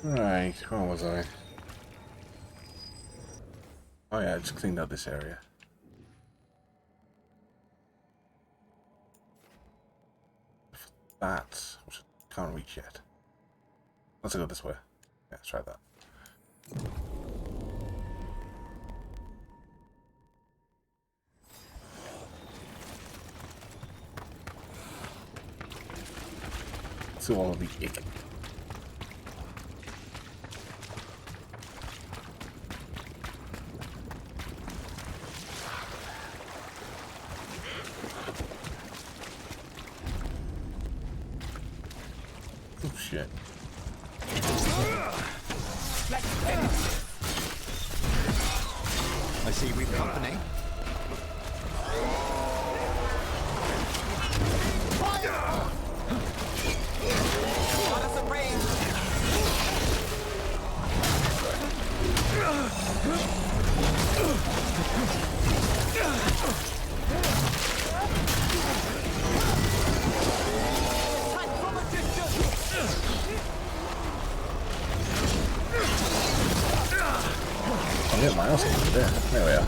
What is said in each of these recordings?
Right, where was I? Oh yeah, I just cleaned out this area. That, which I can't reach yet. Let's go this way. Yeah, let's try that. To all of the ick. Oh shit. I see we've company. Got us a range. Attack from a distance. I'll get my ass over there. There we are.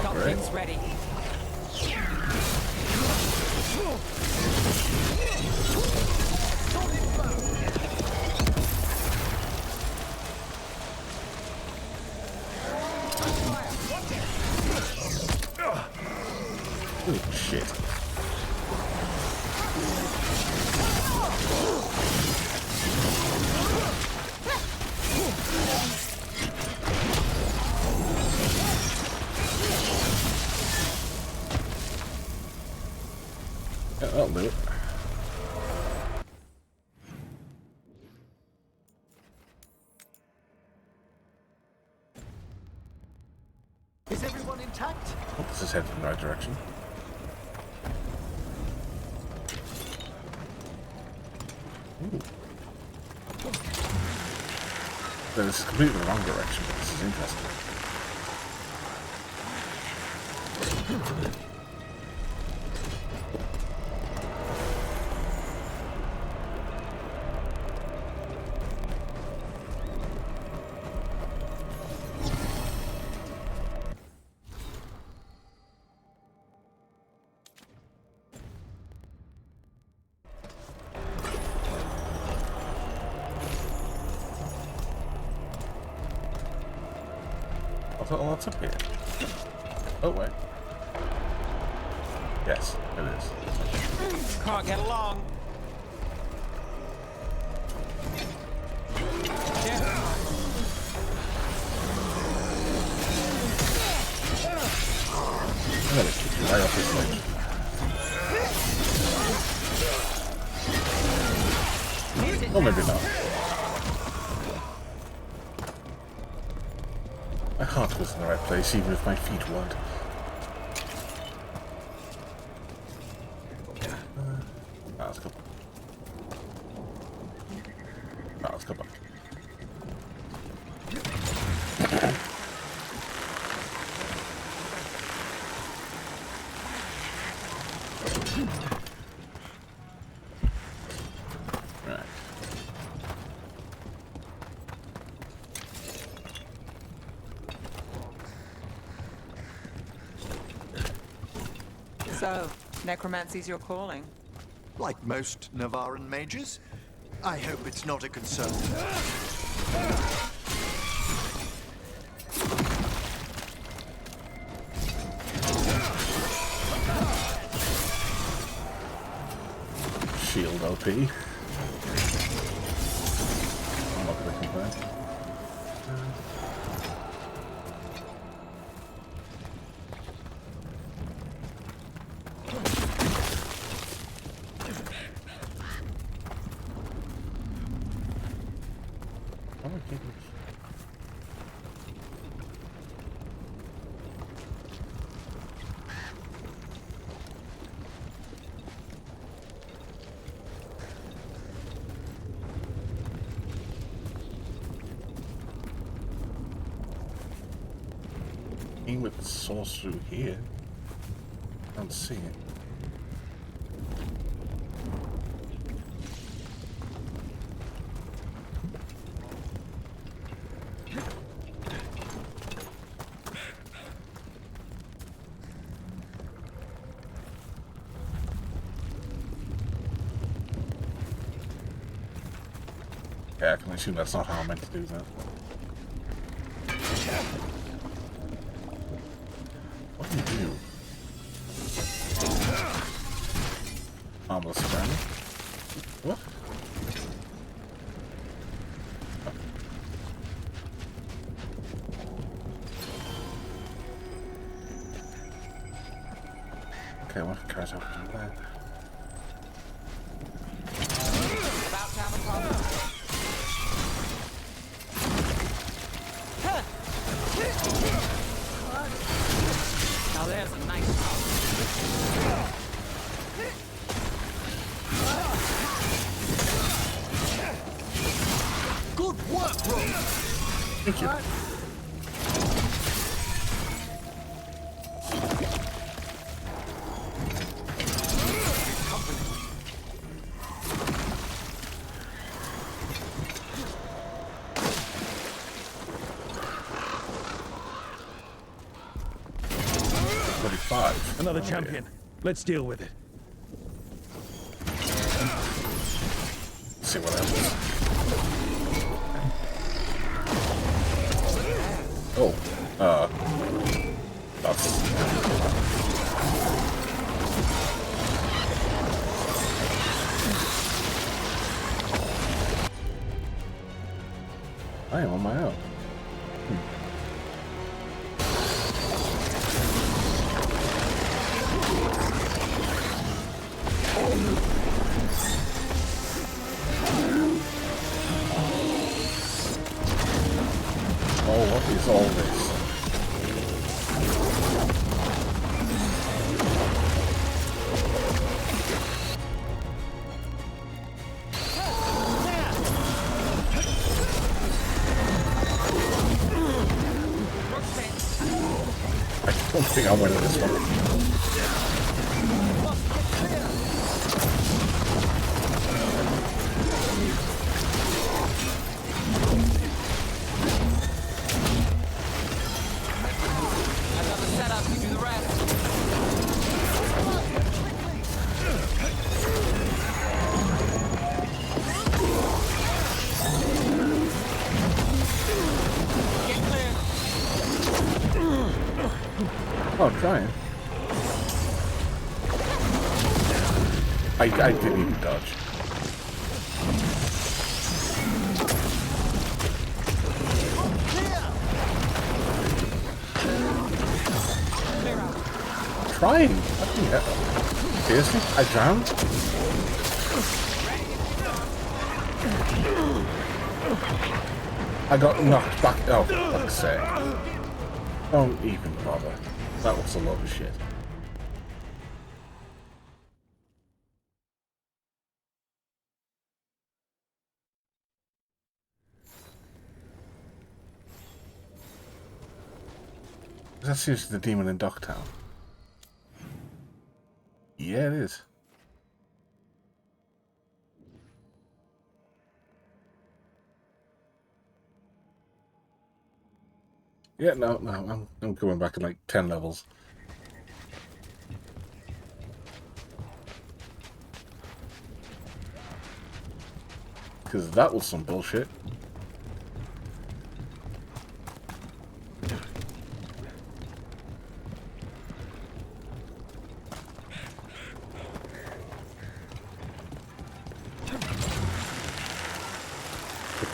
Got Right. things ready. Oh shit. Yeah, that'll do it. Is everyone intact? Oh, this is headed in the right direction. Ooh. So this is completely the wrong direction, but this is interesting. What's up here? Oh, wait. Yes, it is. Can't get along. I'm gonna kick you right off this ledge. Oh, maybe not. My heart was in the right place, even if my feet weren't. Let's go back. Let's go back. Right. So, necromancy's your calling. Like most Navaran mages? I hope it's not a concern. Shield OP. I'm not gonna complain. Oh my goodness. Aim with the source through here. I don't see it. Yeah, I can assume that's not how I'm meant to do that. What do you do? Harmless friend. What? Okay, what cards have to do that? About to have a problem. Now there's a nice house. Good work, Rose. Thank you. Another champion. Let's deal with it. Let's see what happens. Oh, that's... I am on my own. Oh, what is all this? I don't think I'm winning this one. Oh, I'm trying. I didn't even dodge. Trying? What the hell? Seriously? I drowned? I got knocked back. Oh, for fuck's sake. Don't even bother. That was a lot of shit. Is that seriously the demon in Docktown? Yeah, it is. Yeah, no, I'm going back in like 10 levels. Because that was some bullshit.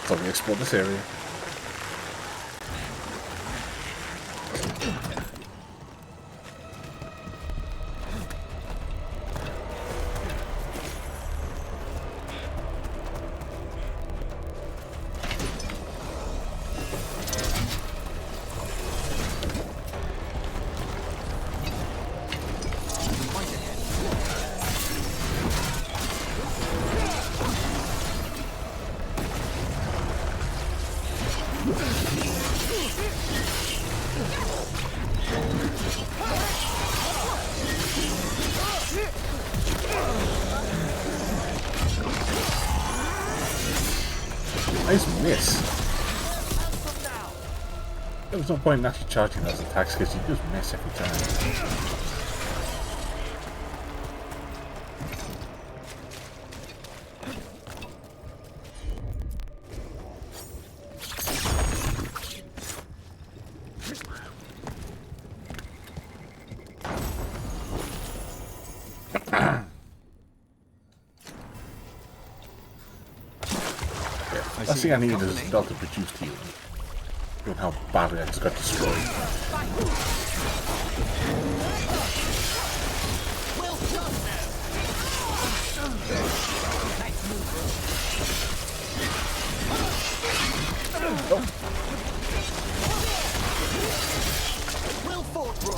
Let me explore this area. Nice miss. There's no point in actually charging those attacks because you just miss every time. last thing I need is Delta produced healing. Given how badly I just got destroyed. Well done now. Nice move, bro. Well fought, bro.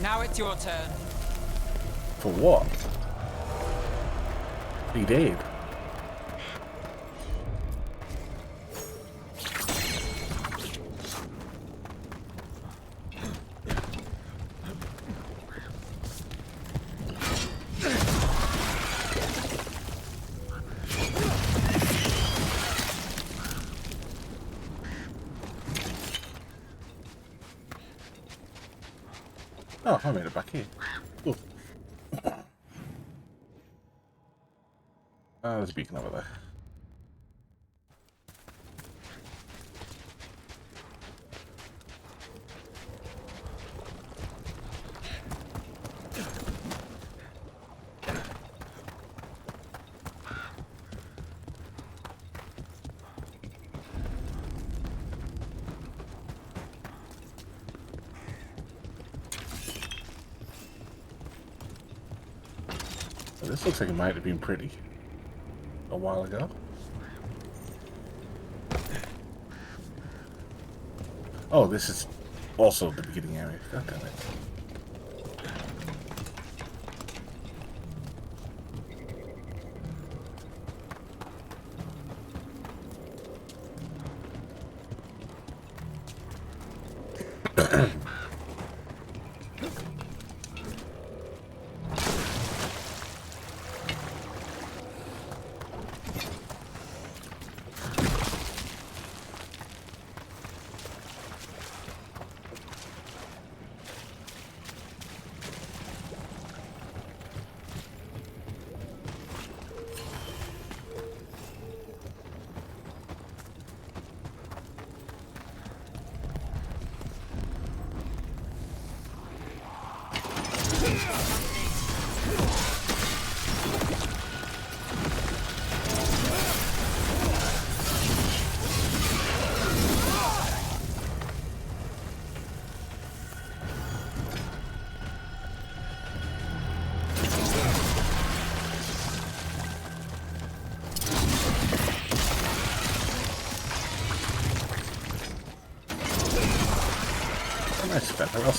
Now it's your turn. For what? He did. Oh, I made it back here. Cool. There's a beacon over there. So this looks like it might have been pretty a while ago. Oh, this is also the beginning area. God damn it.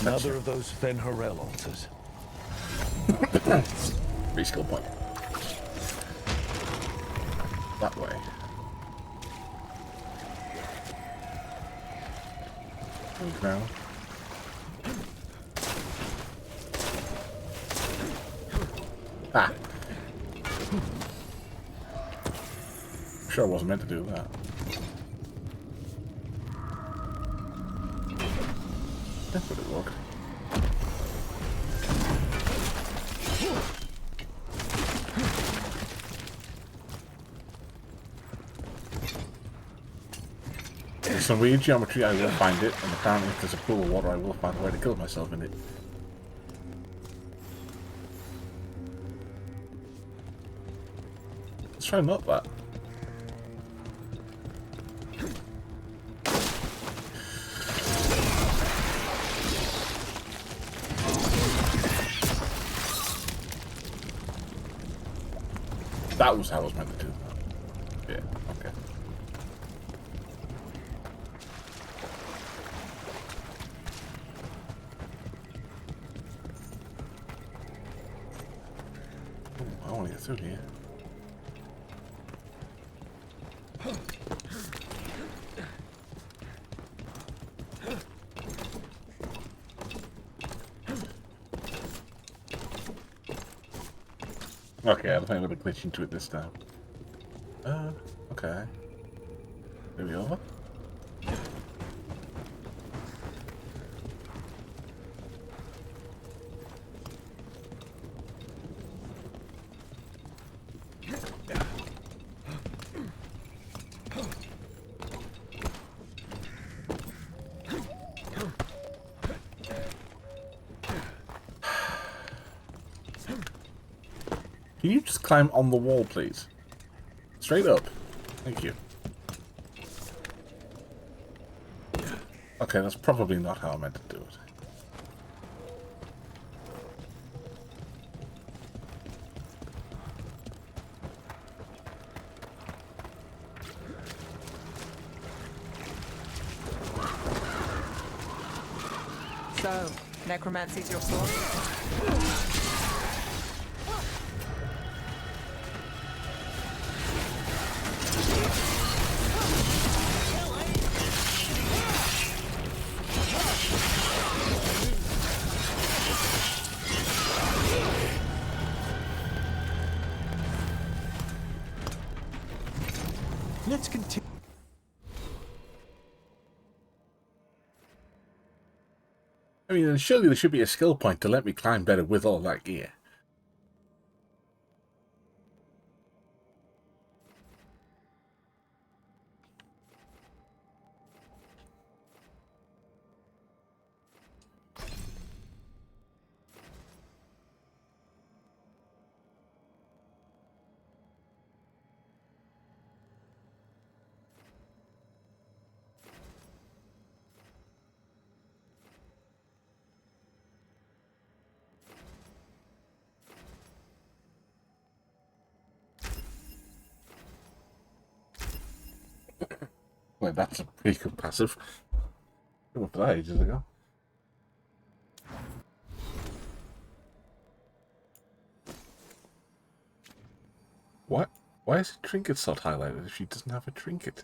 Another of those Fenharel altars. 3 skill point. That way. Move now. Ah! Sure wasn't meant to do that. That would have worked. There's some weird geometry, I will find it, and apparently if there's a pool of water I will find a way to kill myself in it. Let's try not that. That was how I was meant to do that. Yeah, okay. Ooh, I want to get through here. Okay, I don't think I'm going to glitch into it this time. Okay. Maybe over? Can you just climb on the wall, please? Straight up. Thank you. Okay, that's probably not how I meant to do it. So, necromancy's your sword? Let's continue. I mean, surely there should be a skill point to let me climb better with all that gear. Well, that's a pretty good passive. I went for that ages ago. What? Why is a trinket slot highlighted if she doesn't have a trinket?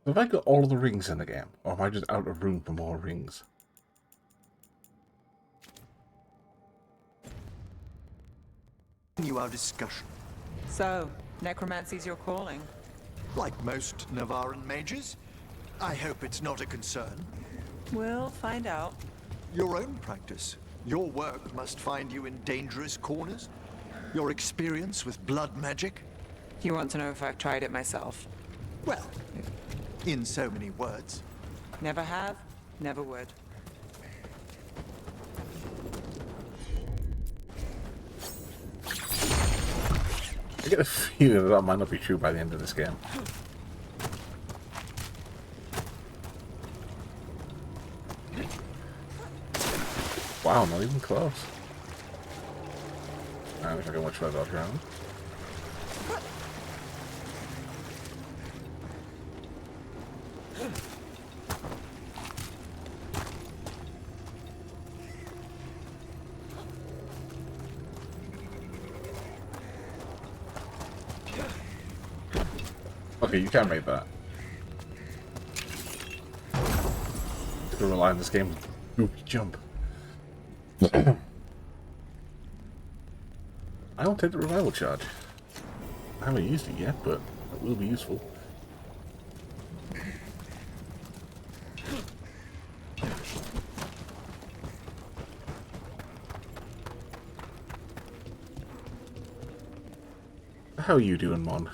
Have I got all of the rings in the game? Or am I just out of room for more rings? Continue our discussion. So, necromancy's your calling? Like most Navaran mages, I hope it's not a concern. We'll find out. Your own practice. Your work must find you in dangerous corners. Your experience with blood magic. You want to know if I've tried it myself? Well, in so many words. Never have, never would. I get a feeling that might not be true by the end of this game. Wow, not even close. I wish I could watch that dodge around. Okay, you can make that. I'm gonna rely on this game. Goopy jump. I don't take the revival charge. I haven't used it yet, but it will be useful. How are you doing, Mon?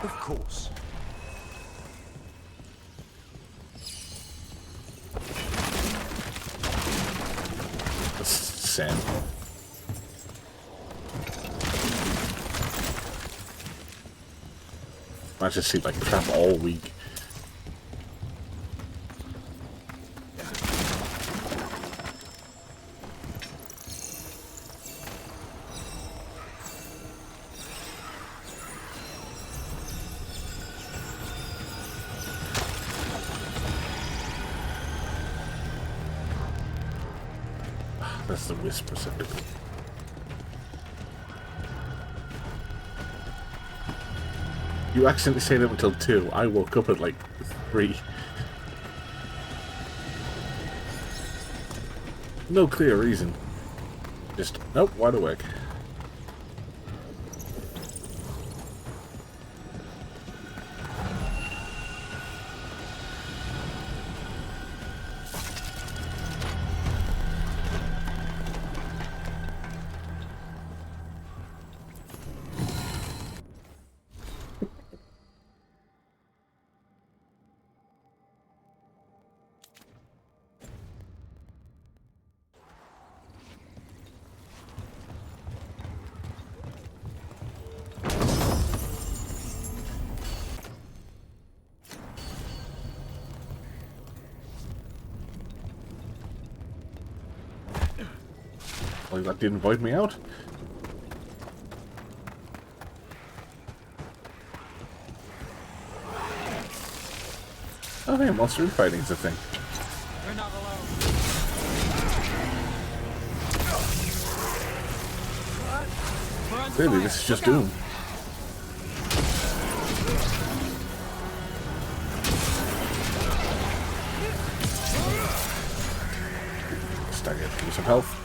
Of course. Sand. I just sleep like crap all week. That's the wisp receptacle. You accidentally stayed up until 2. I woke up at like 3. No clear reason. Just, nope, wide awake. Hopefully that didn't void me out. Oh hey, monster infighting is a thing. You're not alone. Clearly this is just Doom. Stagger, give me some health.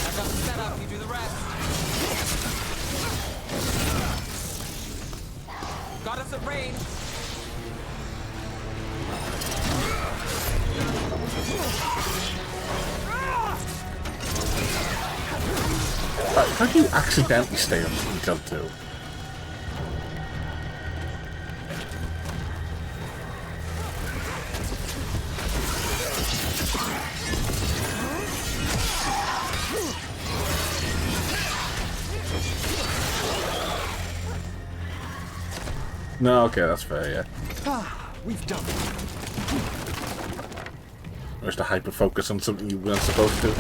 I've got the setup, you do the rest. Got us at range. How do you accidentally stay on each other too? No, okay, that's fair, yeah. We've done it. Or just to hyper focus on something you weren't supposed to.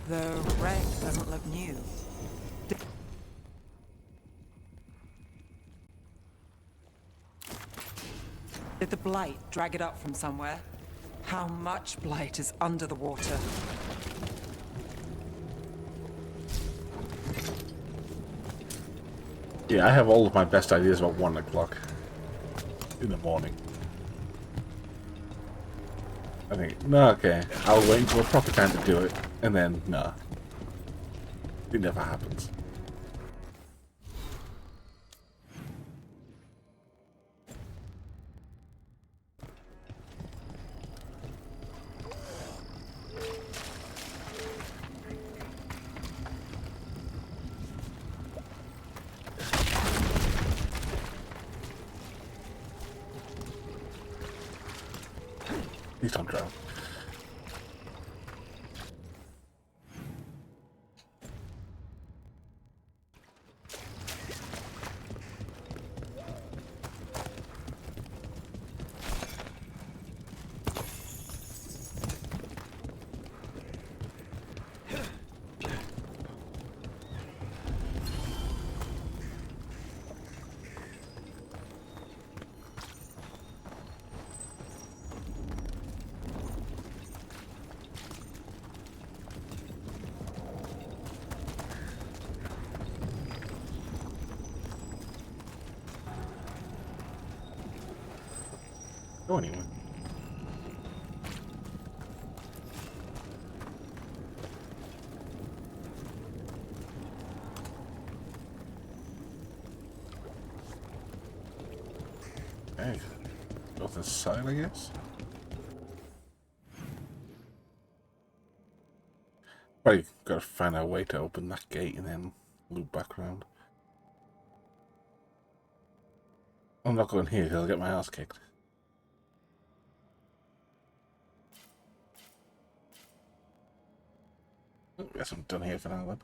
The wreck doesn't look new. Did the blight drag it up from somewhere? How much blight is under the water? Yeah, I have all of my best ideas about 1 o'clock in the morning. I think, no, okay, I'll wait until a proper time to do it, and then, no. It never happens. Please don't drown. Go anywhere. Okay. Go to the side, I guess. Probably gotta find a way to open that gate and then loop back around. I'm not going here because I'll get my ass kicked. Guess I'm done here for now then.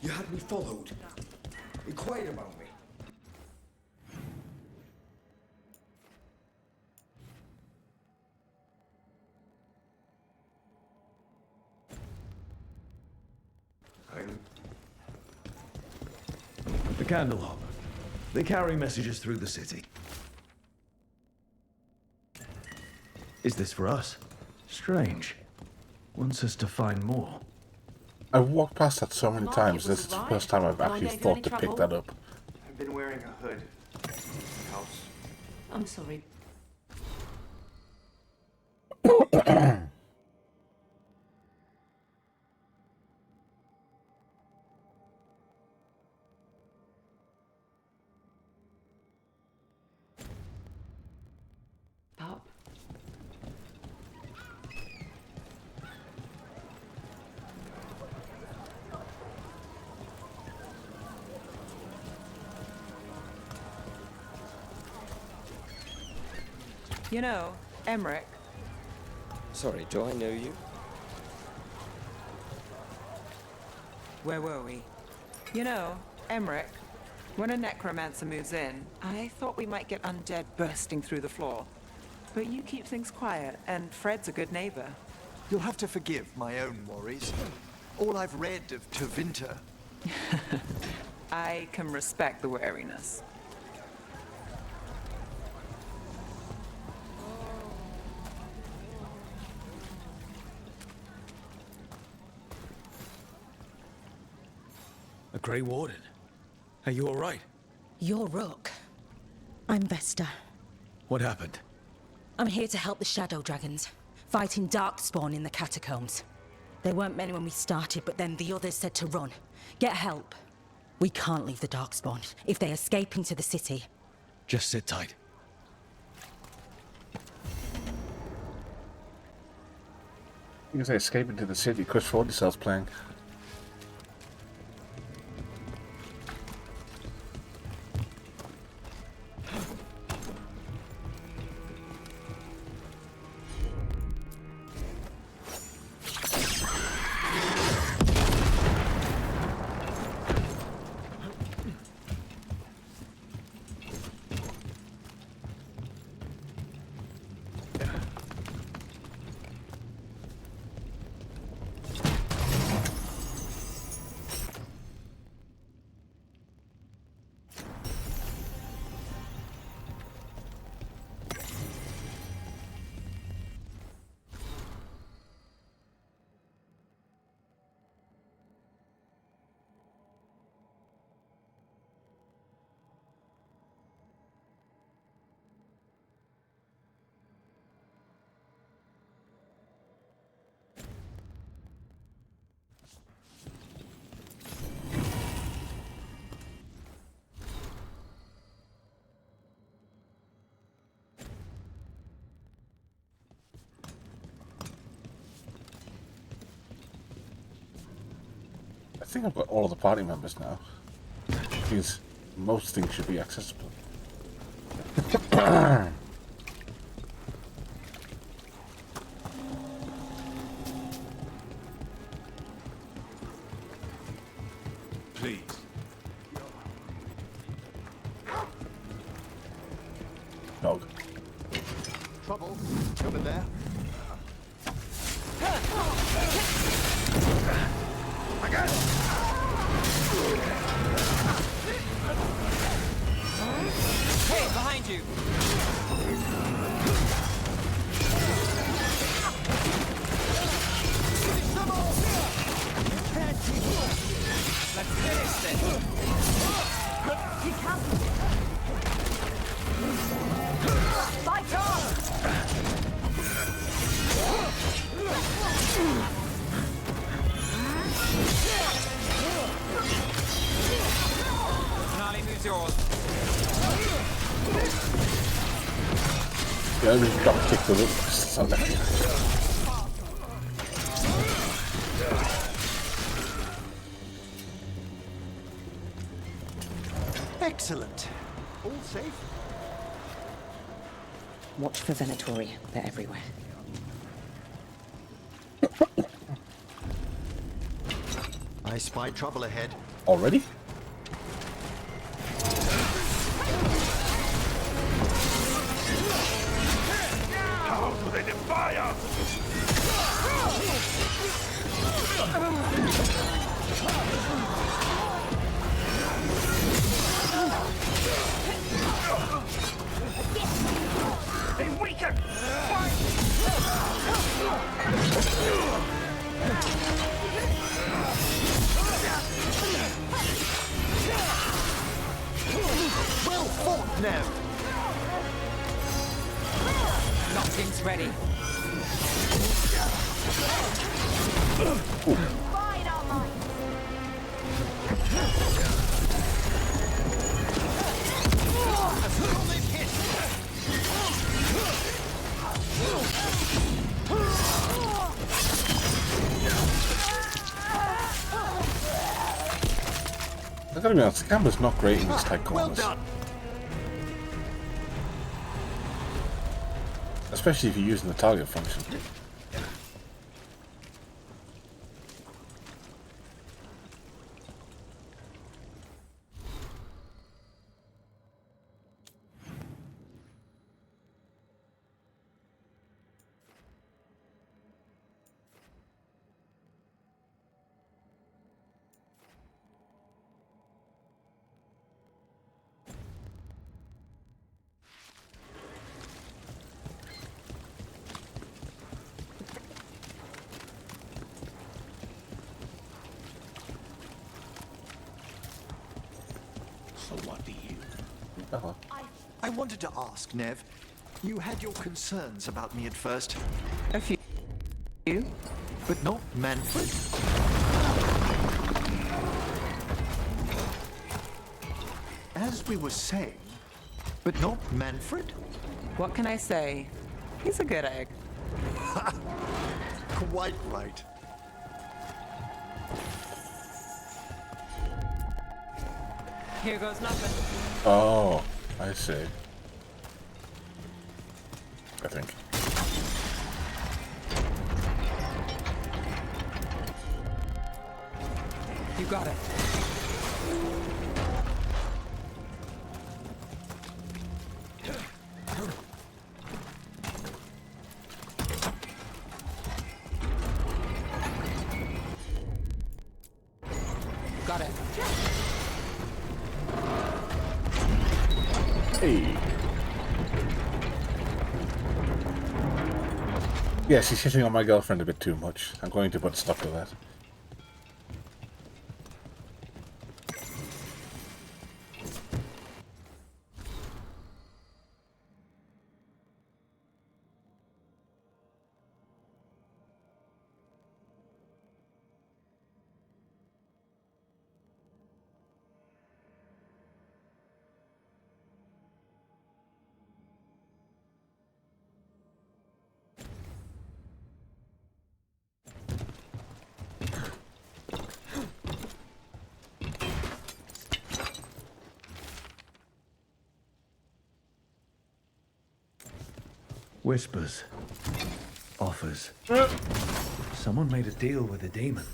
You had me followed. Inquired about me. The Candleholder. They carry messages through the city. Is this for us? Strange. Wants us to find more. I walked past that so many times. This is the first time I've actually thought to pick that up. I've been wearing a hood. House. I'm sorry. Pup. You know, Emmerich, Sorry, do I know you? where were we? You know, Emmerich, when a necromancer moves in, I thought we might get undead bursting through the floor. But you keep things quiet, and Fred's a good neighbor. You'll have to forgive my own worries. All I've read of Tevinter. I can respect the wariness. A Grey Warden. Are you alright? You're Rook. I'm Vesta. What happened? I'm here to help the Shadow Dragons, fighting Darkspawn in the catacombs. There weren't many when we started, but then the others said to run. Get help. We can't leave the Darkspawn if they escape into the city. Just sit tight. You can say escape into the city. Chris Fordycel's playing. I think I've got all of the party members now. Because most things should be accessible. Please. Dog. Trouble over there. Hey, behind you! Let's finish this! Fight on! Finale moves yours. Yeah, I just got kicked with it. So Excellent. All safe? Watch for Venatori. They're everywhere. I spy trouble ahead. Already? How do they defy us? They weaken! Well fought, Nev. Nothing's ready. Fight our minds. I gotta be honest, the camera's not great in these tight Well corners. done. Especially if you're using the target function. So what do you? Uh-huh. I wanted to ask, Nev. You had your concerns about me at first, A few. but not Manfred. As we were saying, but not Manfred? What can I say? He's a good egg. Quite right. Here goes nothing. Oh, I see. I think. You got it. Got it. Hey. Yeah, she's hitting on my girlfriend a bit too much. I'm going to put a stop to that. Whispers. Offers. Someone made a deal with a demon.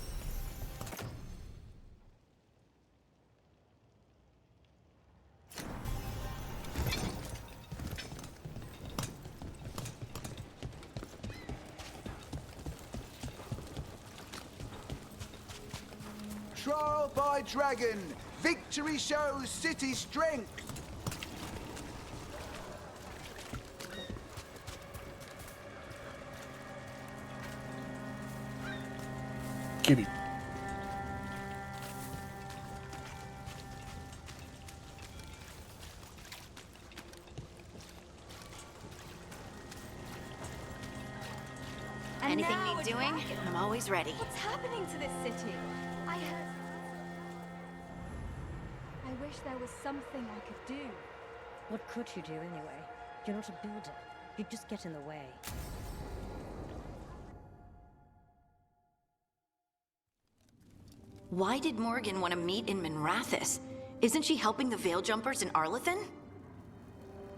Trial by dragon. Victory shows city strength. Kitty. Anything need doing? I'm always ready. What's happening to this city? I wish there was something I could do. What could you do anyway? You're not a builder. You'd just get in the way. Why did Morgan want to meet in Minrathous? Isn't she helping the Veil Jumpers in Arlathan?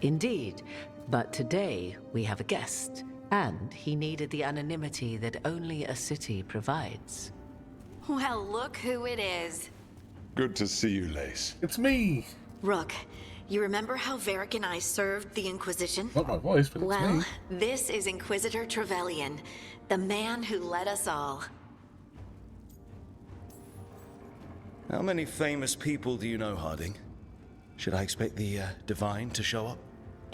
Indeed, but today we have a guest, and he needed the anonymity that only a city provides. Well, look who it is. Good to see you, Lace. It's me. Rook, you remember how Varric and I served the Inquisition? Not my voice, but it's Well, me. this is Inquisitor Trevelyan, the man who led us all. How many famous people do you know, Harding? Should I expect the Divine to show up?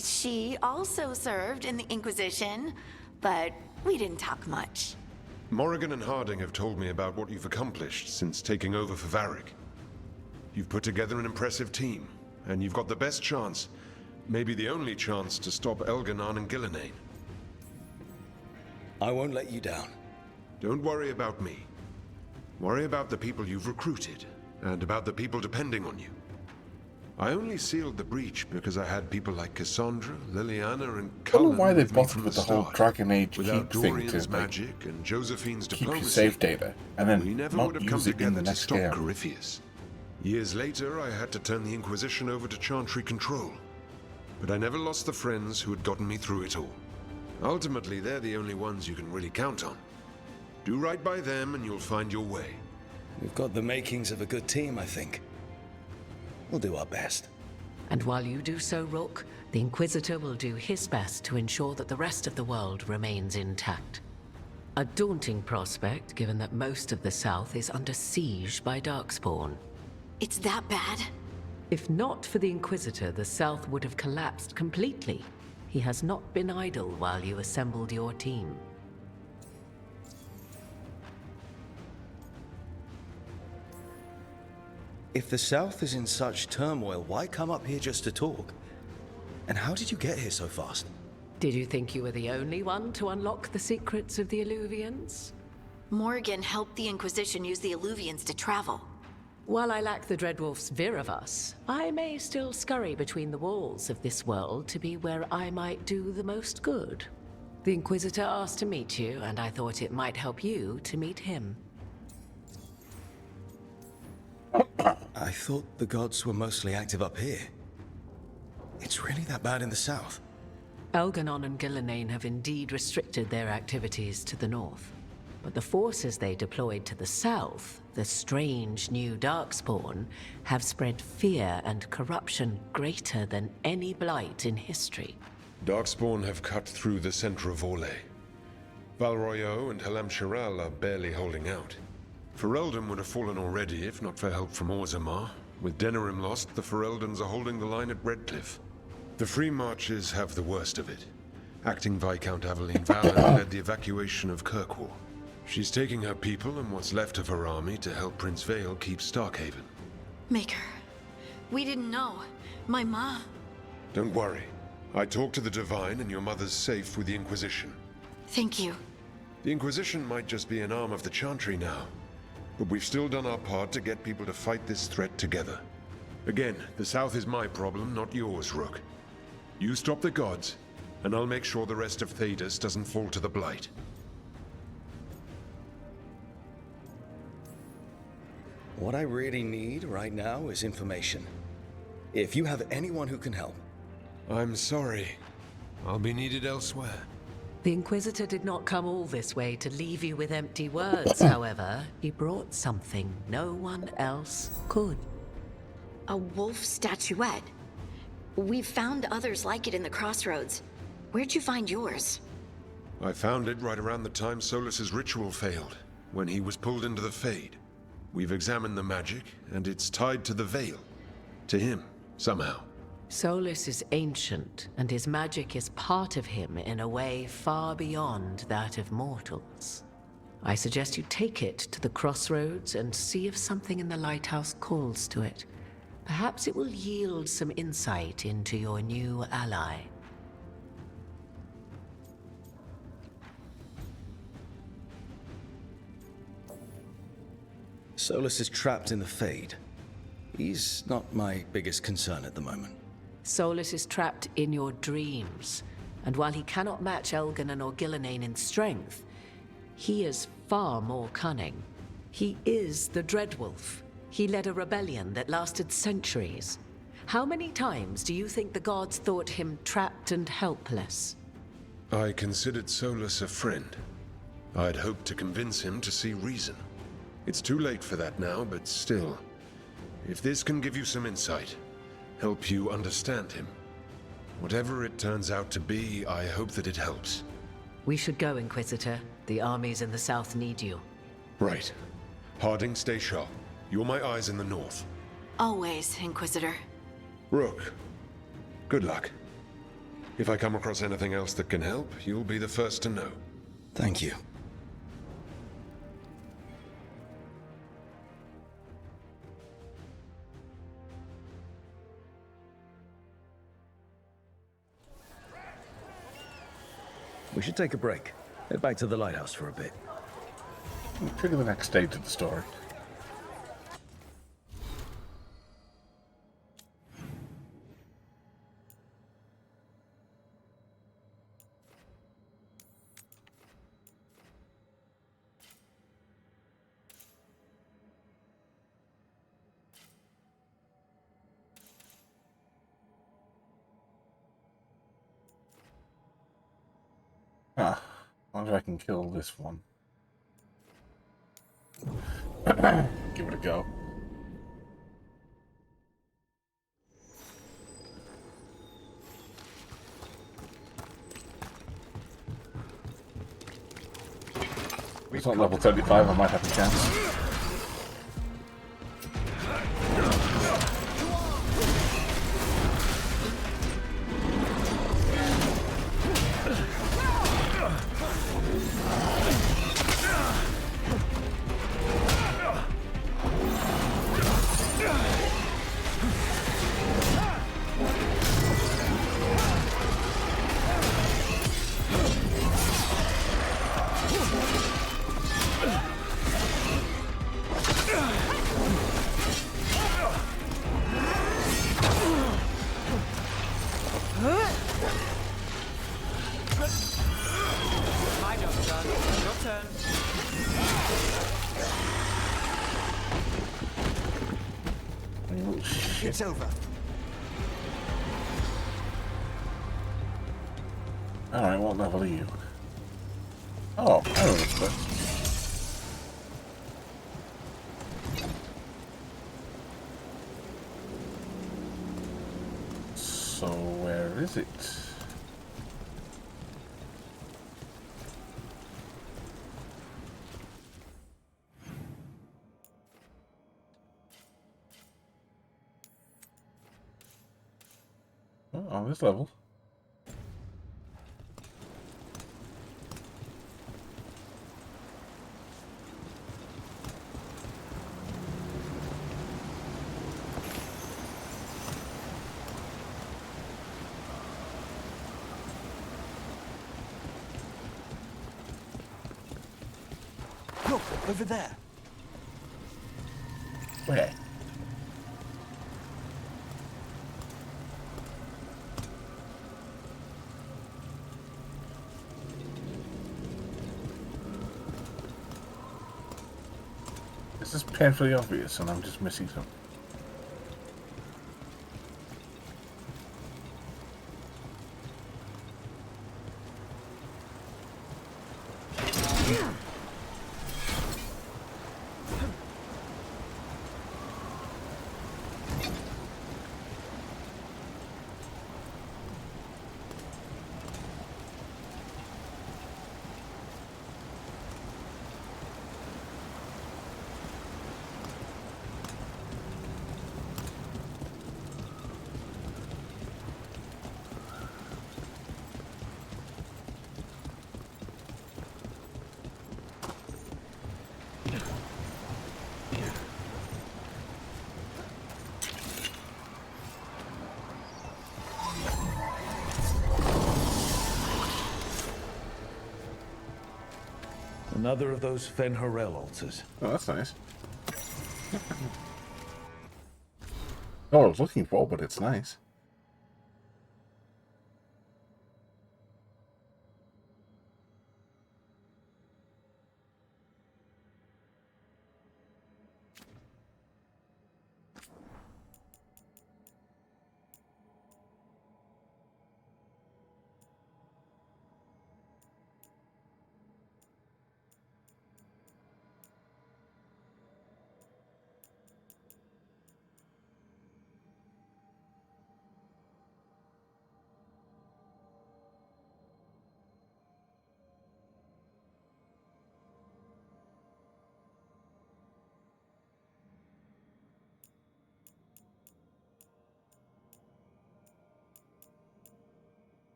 She also served in the Inquisition, but we didn't talk much. Morrigan and Harding have told me about what you've accomplished since taking over for Varric. You've put together an impressive team, and you've got the best chance, maybe the only chance, to stop Elganon and Gillenane. I won't let you down. Don't worry about me. Worry about the people you've recruited, and about the people depending on you. I only sealed the breach because I had people like Cassandra, Liliana, and I don't know Cullen why they with me bothered from with the the whole start. Dragon Age Without keep thing Dorian's to like, magic and Josephine's keep diplomacy, your save data and then we never not would have come use it in together the to next stop game. Corypheus. Years later, I had to turn the Inquisition over to Chantry control. But I never lost the friends who had gotten me through it all. Ultimately, they're the only ones you can really count on. Do right by them and you'll find your way. We've got the makings of a good team, I think. We'll do our best. And while you do so, Rook, the Inquisitor will do his best to ensure that the rest of the world remains intact. A daunting prospect, given that most of the South is under siege by Darkspawn. It's that bad? If not for the Inquisitor, the South would have collapsed completely. He has not been idle while you assembled your team. If the South is in such turmoil, why come up here just to talk? And how did you get here so fast? Did you think you were the only one to unlock the secrets of the Illuvians? Morrigan helped the Inquisition use the Illuvians to travel. While I lack the Dreadwolf's Viravus, I may still scurry between the walls of this world to be where I might do the most good. The Inquisitor asked to meet you, and I thought it might help you to meet him. I thought the gods were mostly active up here. It's really that bad in the south? Elganon and Gillenane have indeed restricted their activities to the north. But the forces they deployed to the south, the strange new Darkspawn, have spread fear and corruption greater than any blight in history. Darkspawn have cut through the center of Orlais. Valroyo and Halam Shiral are barely holding out. Ferelden would have fallen already if not for help from Orzammar. With Denerim lost, the Fereldans are holding the line at Redcliffe. The Free Marches have the worst of it. Acting Viscount Aveline Valon led the evacuation of Kirkwall. She's taking her people and what's left of her army to help Prince Vale keep Starkhaven. Maker, we didn't know. My ma... Don't worry. I talked to the Divine and your mother's safe with the Inquisition. Thank you. The Inquisition might just be an arm of the Chantry now, but we've still done our part to get people to fight this threat together. Again, the South is my problem, not yours, Rook. You stop the gods, and I'll make sure the rest of Thedas doesn't fall to the Blight. What I really need right now is information. If you have anyone who can help. I'm sorry. I'll be needed elsewhere. The Inquisitor did not come all this way to leave you with empty words, however. He brought something no one else could. A wolf statuette. We've found others like it in the crossroads. Where'd you find yours? I found it right around the time Solus's ritual failed, when he was pulled into the Fade. We've examined the magic, and it's tied to the Veil. To him, somehow. Solus is ancient, and his magic is part of him in a way far beyond that of mortals. I suggest you take it to the crossroads and see if something in the lighthouse calls to it. Perhaps it will yield some insight into your new ally. Solus is trapped in the Fade. He's not my biggest concern at the moment. Solus is trapped in your dreams, and while he cannot match Elganon or Gillenane in strength, he is far more cunning. He is the Dreadwolf. He led a rebellion that lasted centuries. How many times do you think the gods thought him trapped and helpless? I considered Solus a friend. I'd hoped to convince him to see reason. It's too late for that now, but still, If this can give you some insight, help you understand him, whatever it turns out to be, I hope that it helps. We should go, Inquisitor. The armies in the south need you. Right. Harding, stay sharp. You're my eyes in the north. Always, Inquisitor. Rook, good luck. If I come across anything else that can help, you'll be the first to know. Thank you. We should take a break. Head back to the lighthouse for a bit. Trigger the next stage of the story. Ah, I wonder if I can kill this one. Give it a go. It's not level 35, I might have a chance. My job's done. Your turn. Oh, shit. It's over. Alright, what level are you? Oh, I don't know. So, where is it? Oh, on this level. Look, over there. Where? This is painfully obvious and I'm just missing something. Another of those Fen'Harel altars. Oh, that's nice. Not what I was looking for, but it's nice.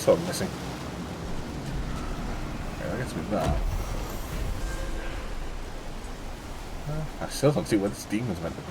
That's what I'm missing. Okay, that gets me that. I still don't see what this demon's meant to be.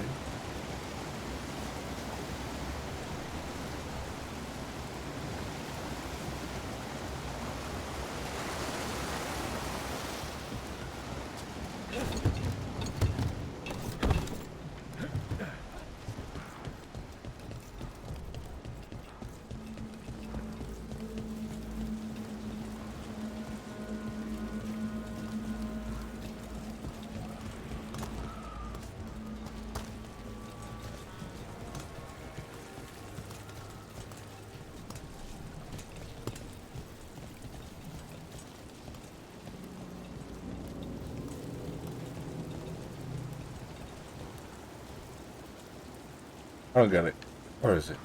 I don't get it. Where is it?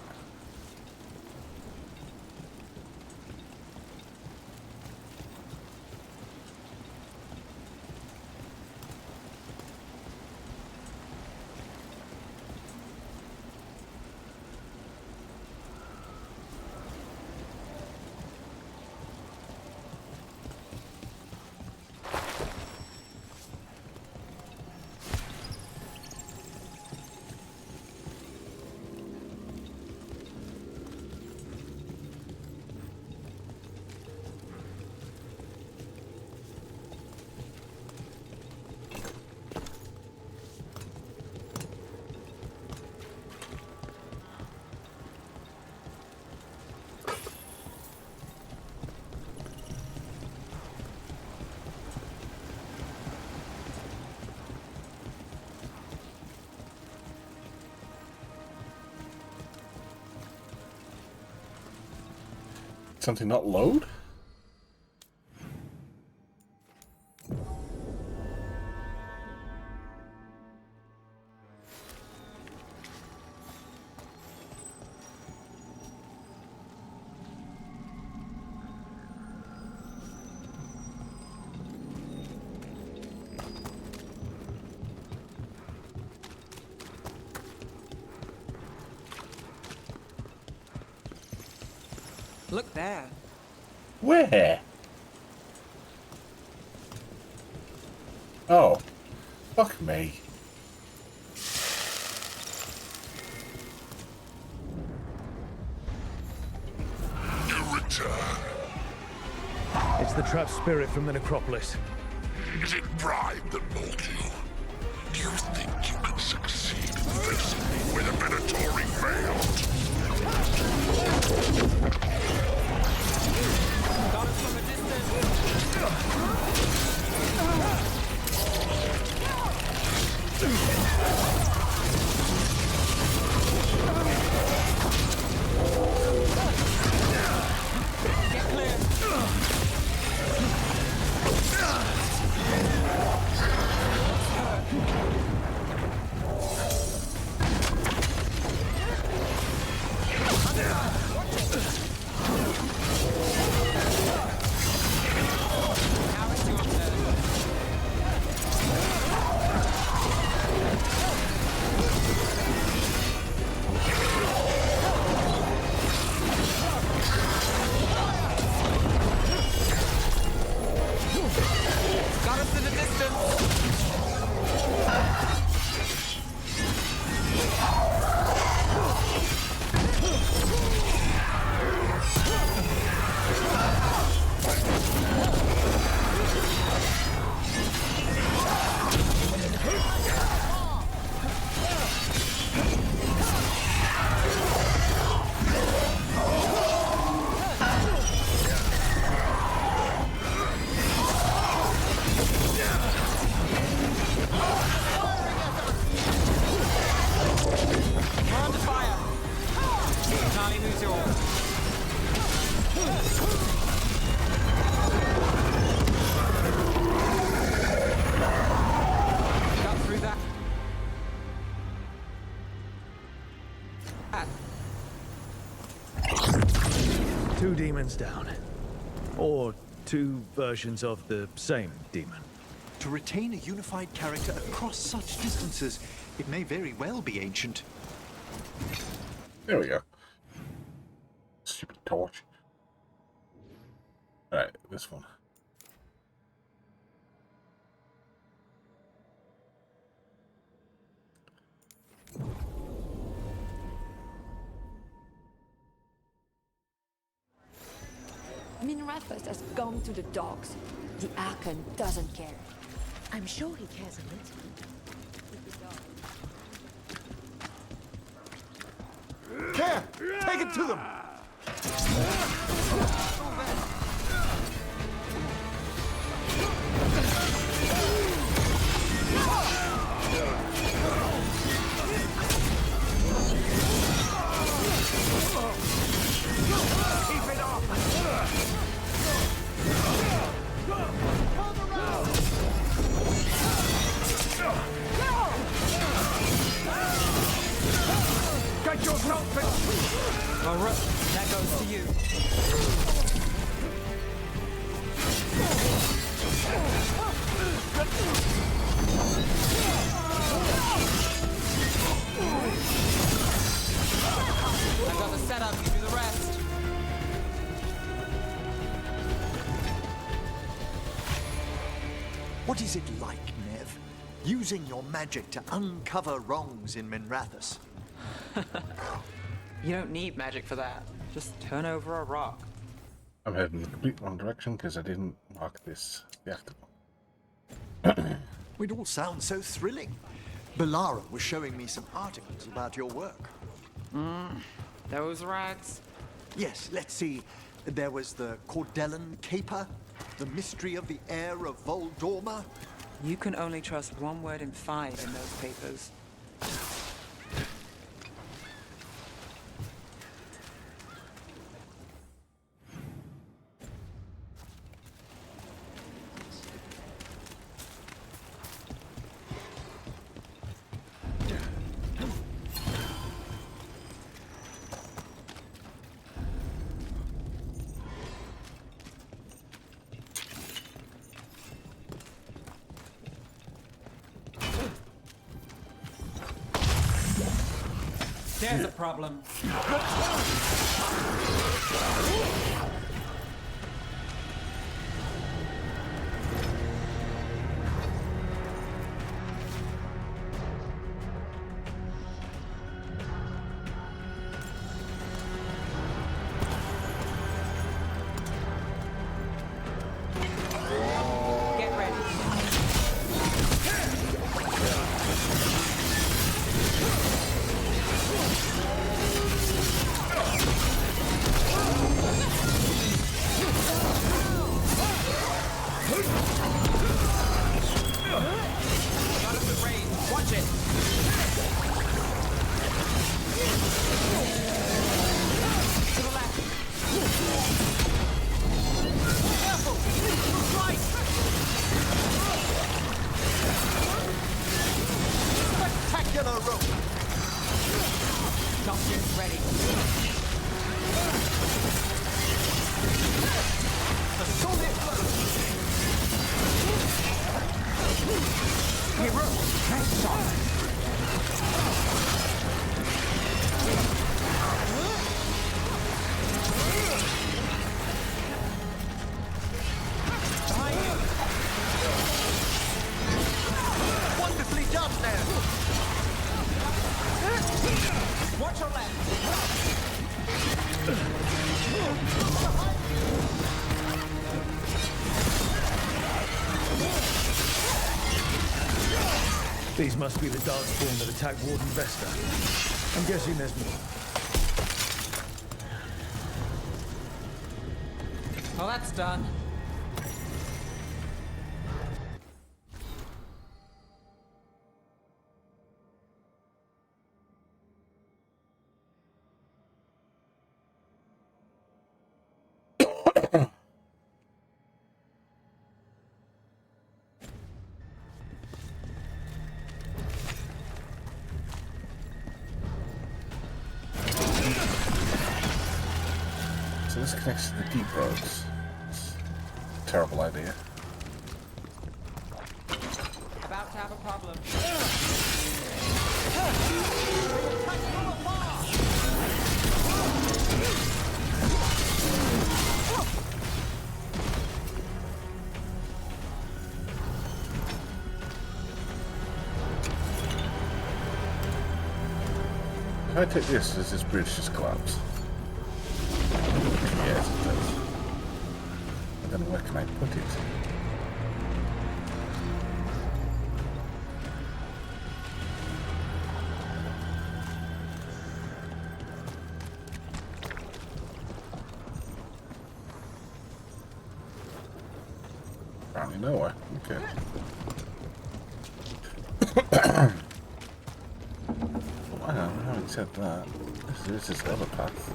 Something not load? Look there. Where? Oh. Fuck me. You return. It's the trapped spirit from the necropolis. Is it pride that balked you? Do you think you can succeed in facing me with a Minotauri veiled? Got us from a Get clear. Got us in the distance. We're under fire. Charlie, who's yours? Got through that. Two demons down. Or two versions of the same demon. To retain a unified character across such distances, it may very well be ancient. There we go. Stupid torch. this one. Minrathus has gone to the dogs. The Archon doesn't care. I'm sure he cares a little. Care! Take it to them! Keep it off! Get yourself in! Well, Rook, that goes to you. I've got the setup, you do the rest. What is it like, Nev? Using your magic to uncover wrongs in Minrathus? You don't need magic for that. Just turn over a rock. I'm heading in the complete wrong direction because I didn't mark this deactivable. It all sounds so thrilling. Belara was showing me some articles about your work. Those rags? Yes, let's see. There was the Cordellan Caper, the mystery of the heir of Voldorma. You can only trust one word in 5 in those papers. There's a problem. Get ready. Got us at range. Watch it. To the left. Careful. Right. Spectacular rope. Doctor's ready. A solid blow. Hey, Rook! Nice shot! Wonderfully done there. Watch your left. These must be the Darkspawn that attacked Warden Vesta. I'm guessing there's more. Well, that's done. So this connects to the deep roads. Terrible idea. About to have a problem. If I take this, does this bridge just collapse? Yes, it does. And then where can I put it? Apparently nowhere. Okay. Wow, having said that, there's this other path.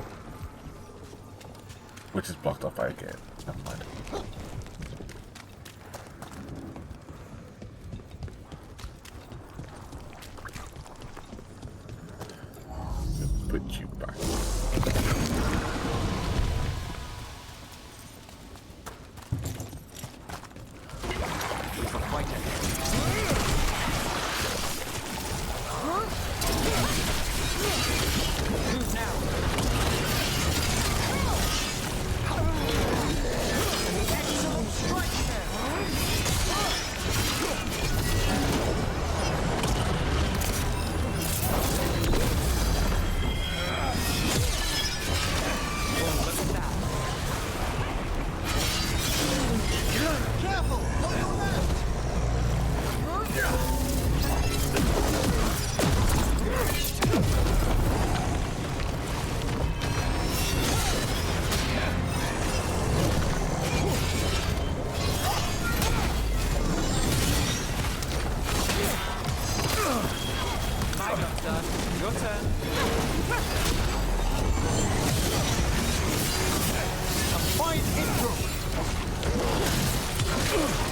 Which is blocked off by a gate. Never mind. Put you back.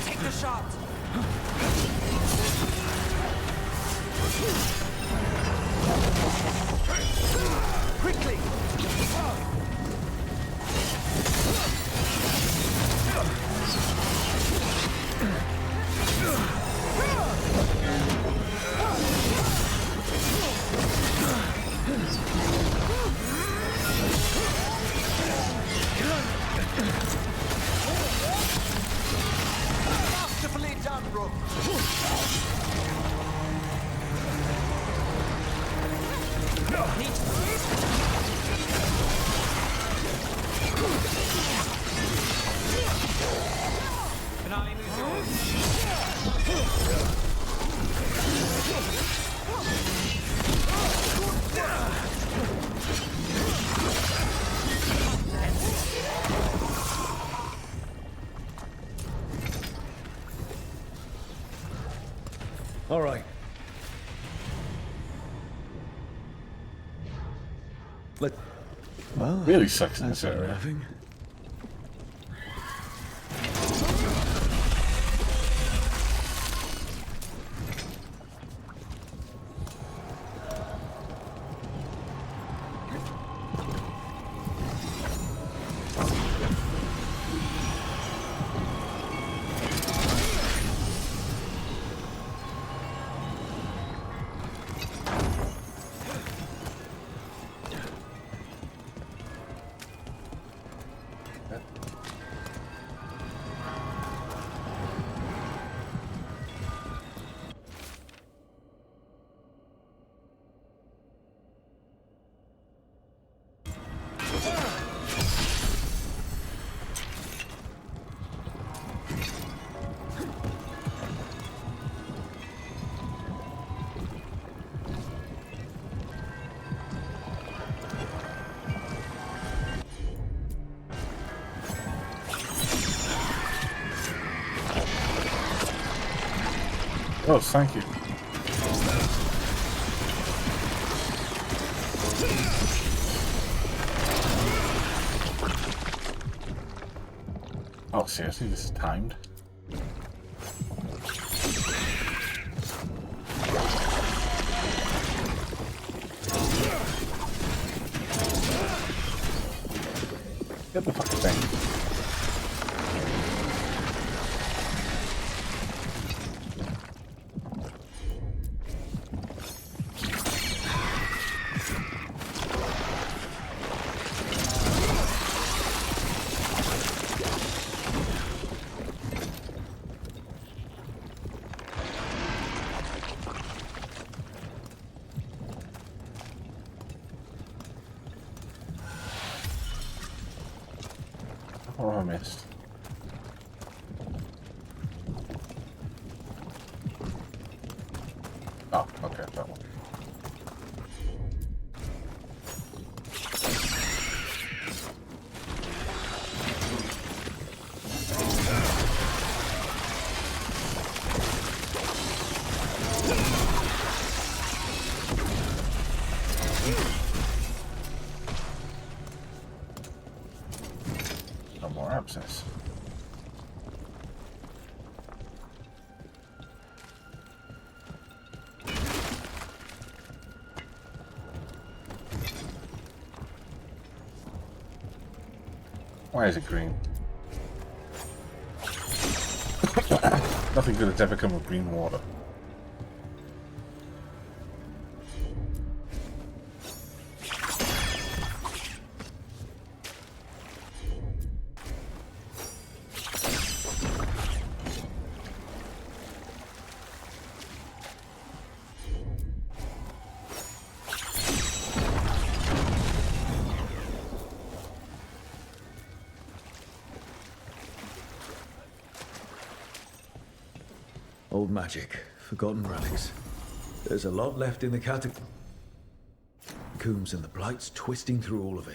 Take the shot. Quickly! Masterfully done, Rook. Finale moves yours. All right. Well, really sucks in that's this area. nothing. Oh, thank you. Oh, seriously, this is timed. Get the fucking thing. What have I missed? Oh, okay, that one. No more abscess. Why is it green? Nothing good has ever come of green water. Old magic, forgotten relics. There's a lot left in the catacombs, and the Blight's twisting through all of it.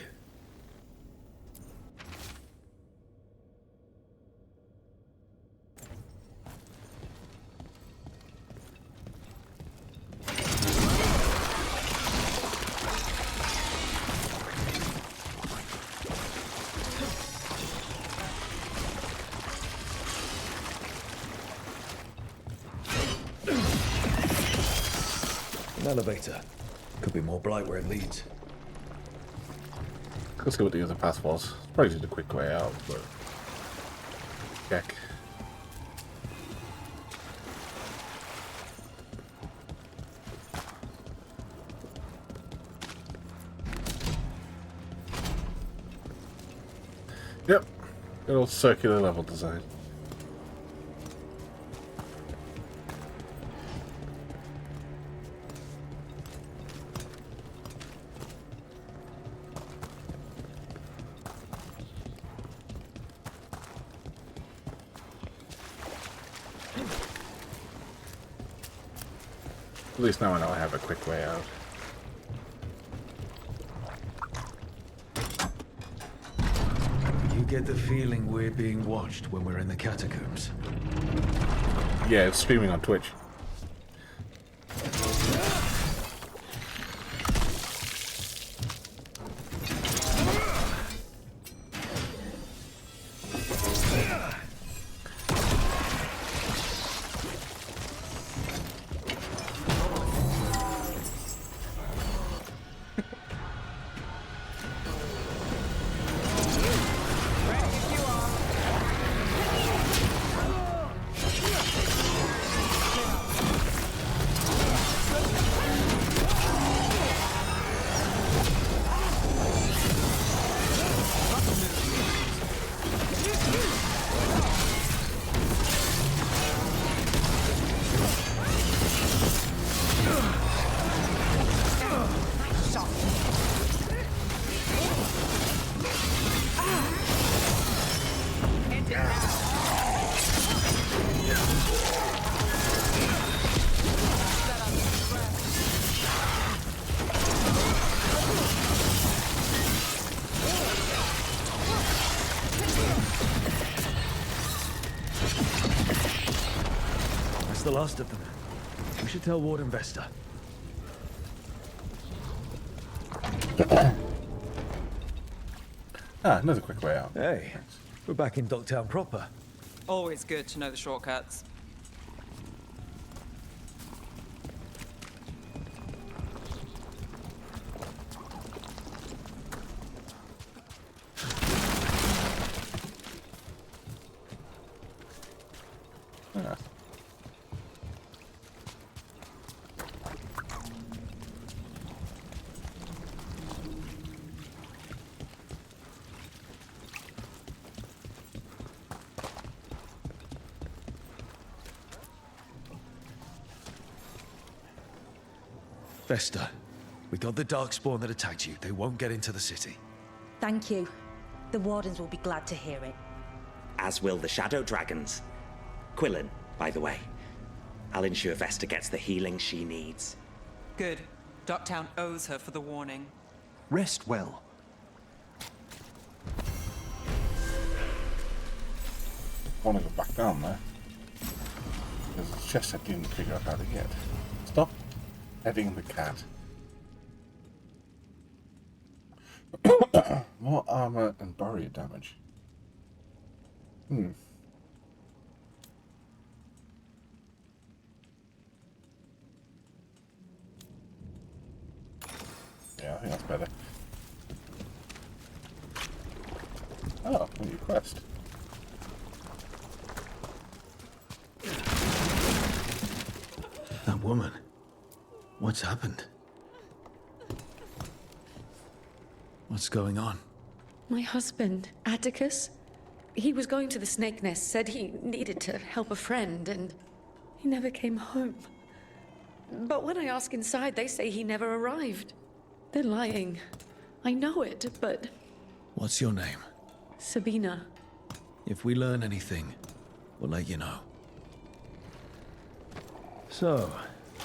An elevator. Could be more Blight where it leads. Let's see what the other path was. Probably just a quick way out, but check. Yep, good old circular level design. At least now I know I have a quick way out. You get the feeling we're being watched when we're in the catacombs. Yeah, it's streaming on Twitch. That's the last of them. We should tell Warden Vesta. Another quick way out. Hey, we're back in Docktown proper. Always good to know the shortcuts. Ah. Vesta, we got the Darkspawn that attacked you. They won't get into the city. Thank you. The Wardens will be glad to hear it. As will the Shadow Dragons. Quillen, by the way. I'll ensure Vesta gets the healing she needs. Good. Docktown owes her for the warning. Rest well. I want to go back down there. There's a chest I didn't figure out how to get. Stop petting the cat. More armor and barrier damage. Yeah, I think that's better. Oh, a new quest. That woman. What's happened? What's going on? My husband, Atticus, he was going to the Snake Nest, said he needed to help a friend, and he never came home. But when I ask inside, they say he never arrived. They're lying. I know it, but... What's your name? Sabina. If we learn anything, we'll let you know. So,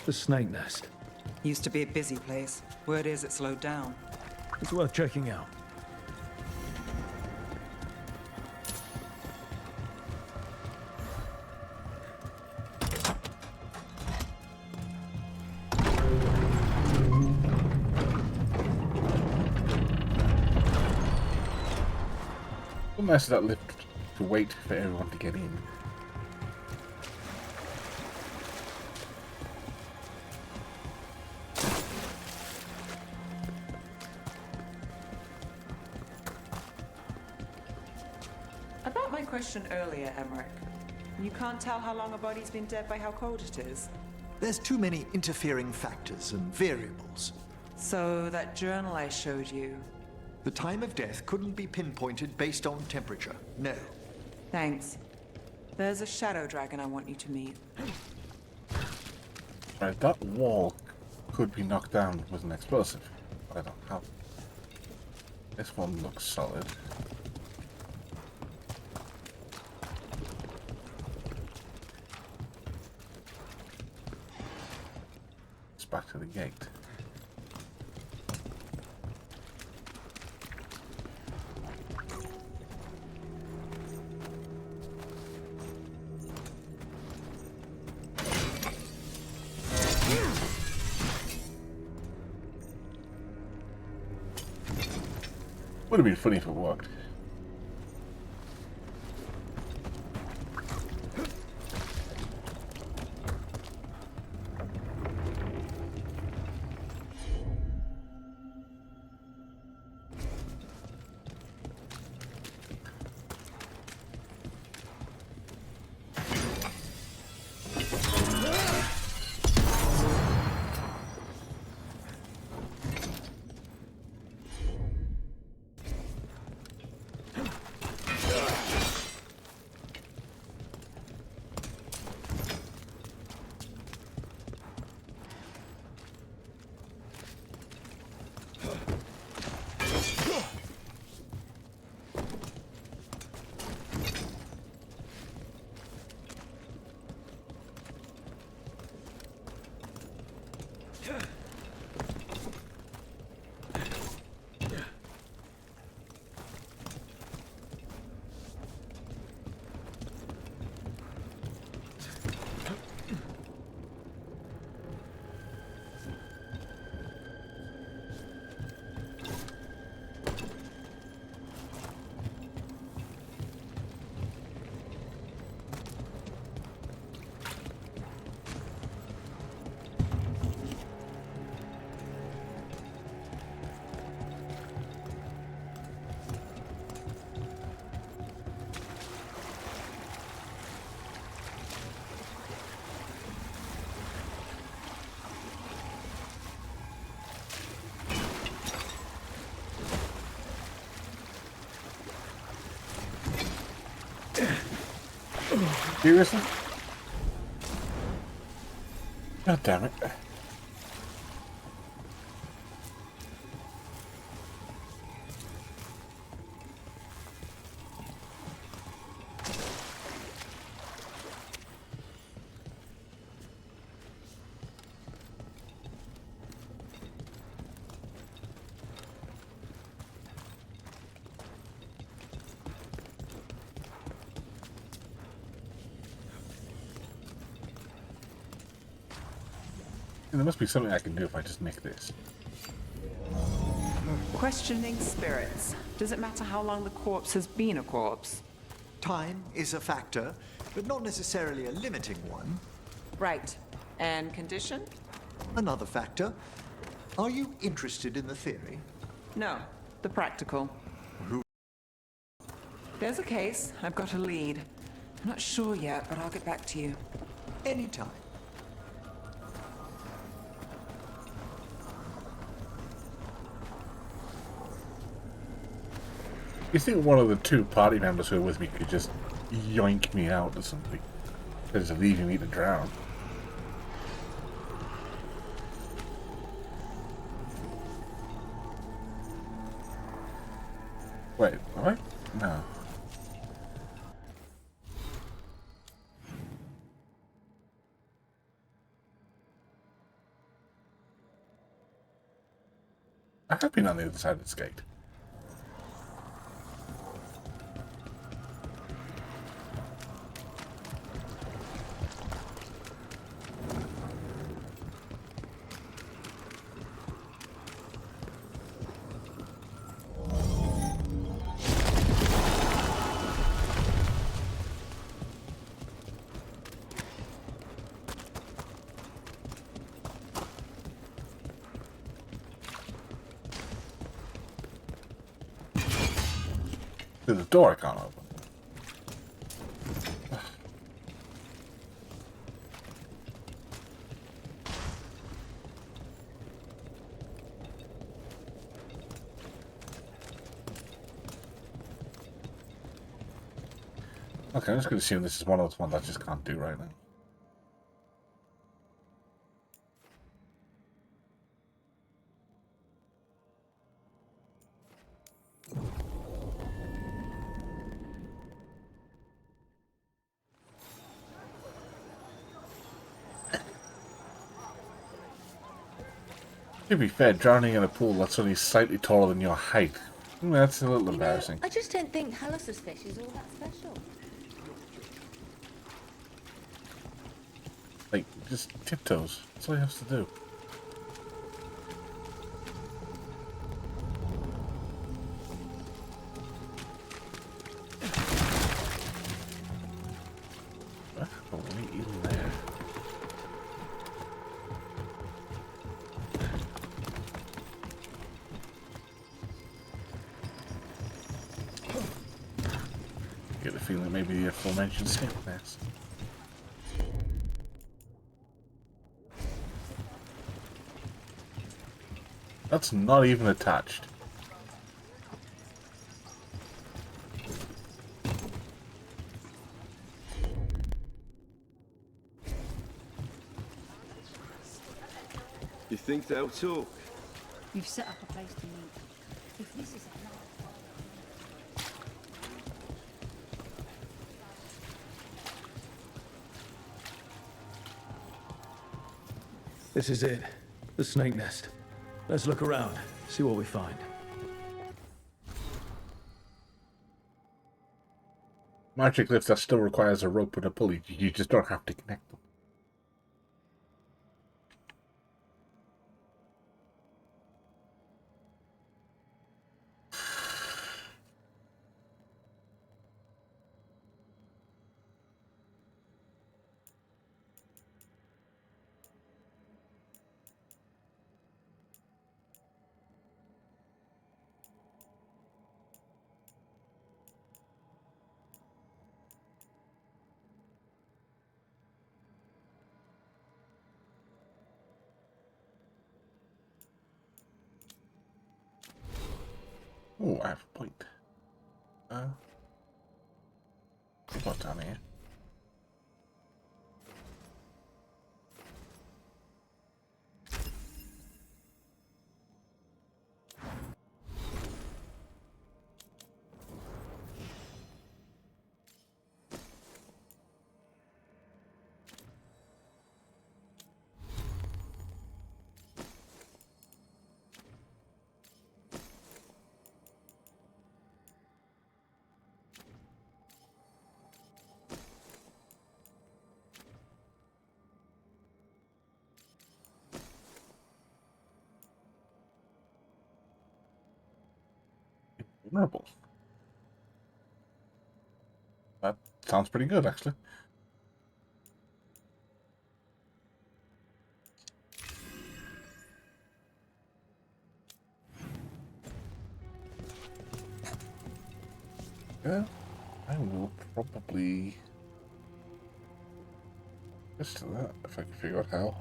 the Snake Nest. Used to be a busy place. Word is it slowed down. It's worth checking out. What nice of that lift to wait for everyone to get in. About my question earlier, Emmerich. You can't tell how long a body's been dead by how cold it is. There's too many interfering factors and variables. So that journal I showed you... The time of death couldn't be pinpointed based on temperature. No. Thanks. There's a shadow dragon I want you to meet. Right, that wall could be knocked down with an explosive. I don't know how. This one looks solid. It's back to the gate. Would have been funny if it worked. Seriously? God damn it. There must be something I can do if I just nick this. Questioning spirits. Does it matter how long the corpse has been a corpse? Time is a factor, but not necessarily a limiting one. Right. And condition? Another factor. Are you interested in the theory? No, the practical. There's a case. I've got a lead. I'm not sure yet, but I'll get back to you. Anytime. You think one of the two party members who are with me could just yoink me out or something? Instead of leaving me to drown. Wait, what? No. I have been on the other side of this gate. There's a door I can't open. Okay, I'm just going to assume this is one of those ones I just can't do right now. To be fair, drowning in a pool that's only slightly taller than your height, that's a little embarrassing. I just don't think Hellus's fish is all that special. Like, just tiptoes. That's all he has to do. Oh, wait, even there. Get the feeling maybe the aforementioned sickness. That's not even attached. You think they'll talk? You've set up a place to meet. If this is enough. This is it. The snake nest. Let's look around, see what we find. Magic lift that still requires a rope and a pulley. You just don't have to connect them. Oh, I have a point. What's down here? vulnerable. That sounds pretty good, actually. Yeah, I will probably just do that if I can figure out how.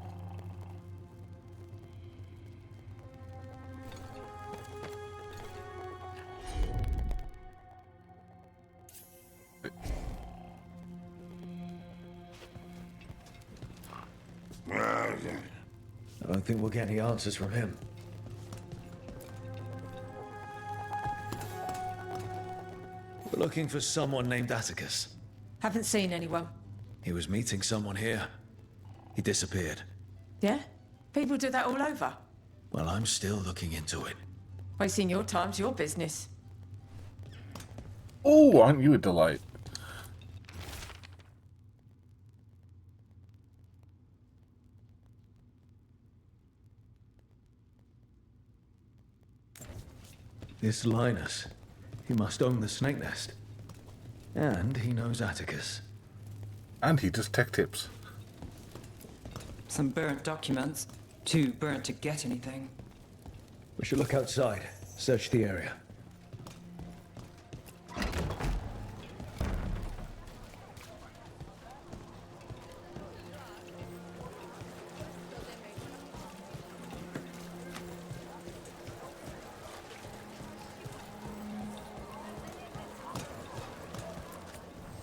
I don't think we'll get any answers from him. We're looking for someone named Atticus. Haven't seen anyone. He was meeting someone here. He disappeared. Yeah? People do that all over. Well, I'm still looking into it. Wasting your time's your business. Oh, aren't you a delight? This Linus, he must own the snake nest. And he knows Atticus. And he does tech tips. Some burnt documents. Too burnt to get anything. We should look outside, search the area.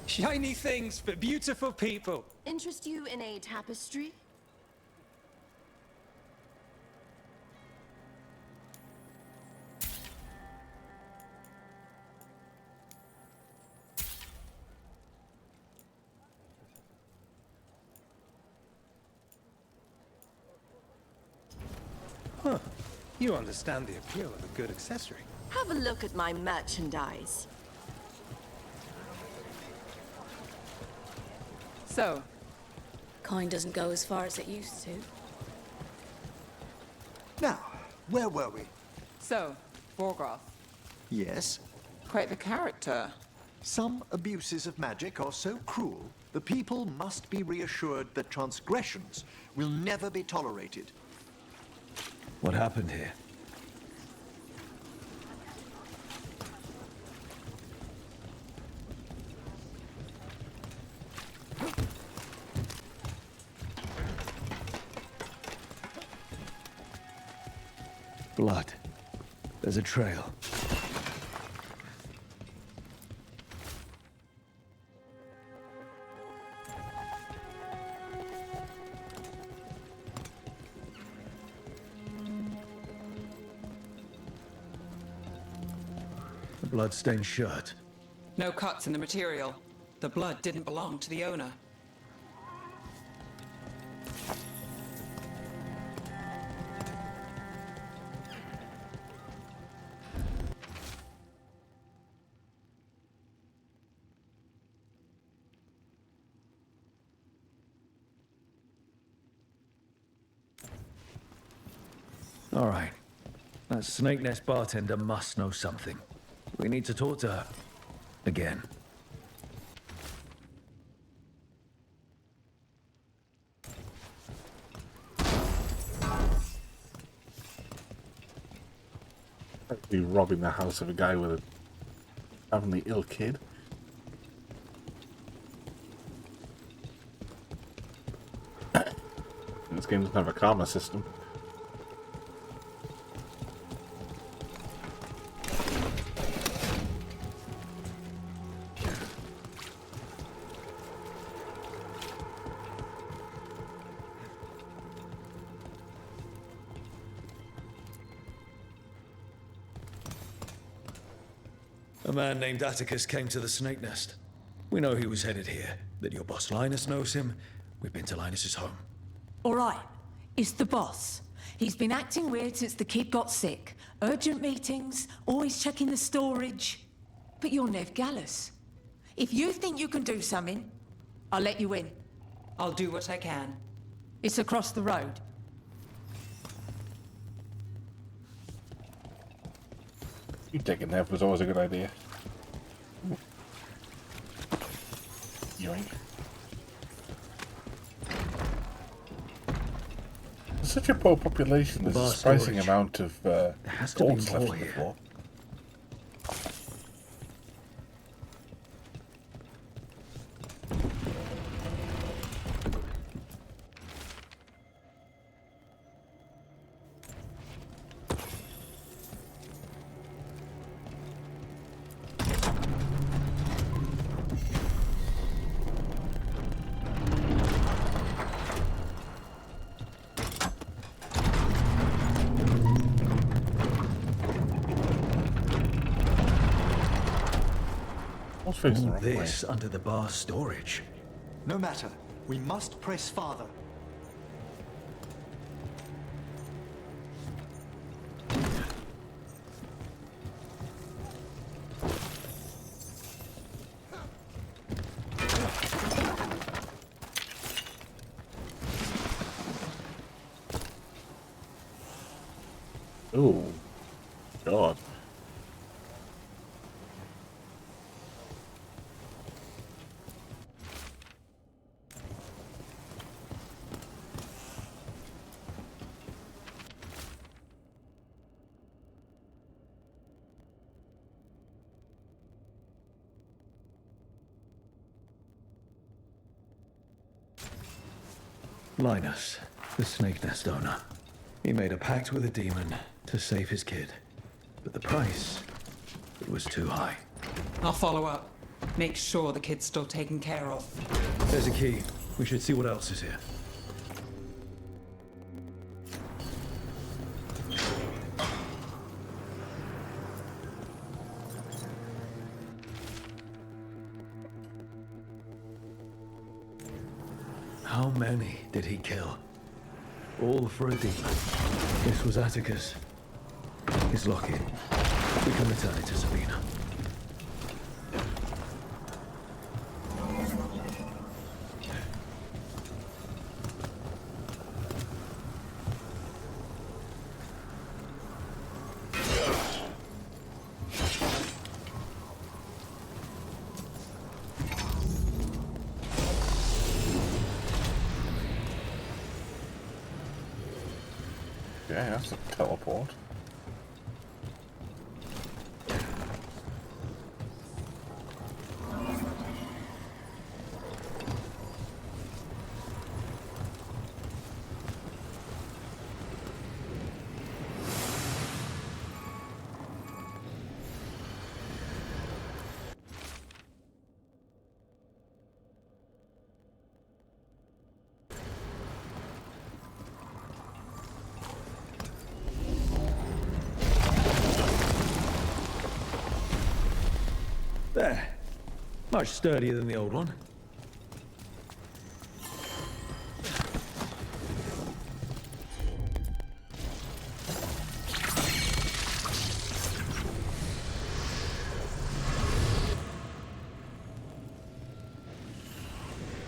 Shiny things for beautiful people. Interest you in a tapestry? Huh. You understand the appeal of a good accessory. Have a look at my merchandise. So, Coin doesn't go as far as it used to. Now, where were we? So, Veilguard. Yes? Quite the character. Some abuses of magic are so cruel, the people must be reassured that transgressions will never be tolerated. What happened here? Blood. There's a trail. A blood-stained shirt. No cuts in the material. The blood didn't belong to the owner. All right. That Snake Nest bartender must know something. We need to talk to her. Again. Be robbing the house of a guy with a heavenly ill kid. This game doesn't have a karma system. A man named Atticus came to the Snake Nest. We know he was headed here, that your boss Linus knows him. We've been to Linus's home. All right. It's the boss. He's been acting weird since the kid got sick. Urgent meetings, always checking the storage. But you're Nev Gallus. If you think you can do something, I'll let you in. I'll do what I can. It's across the road. You taking Nev was always a good idea. Ooh. Yoink. There's such a poor population, there's a surprising amount of gold left on the floor. All this under the bar storage. No matter. We must press farther. Oh, God. Linus, the snake nest owner. He made a pact with a demon to save his kid. But the price, it was too high. I'll follow up. Make sure the kid's still taken care of. There's a key. We should see what else is here. How many did he kill? All for a demon. This was Atticus. His locket. We can return it to Sabina. Yeah, that's a teleport. There. Much sturdier than the old one.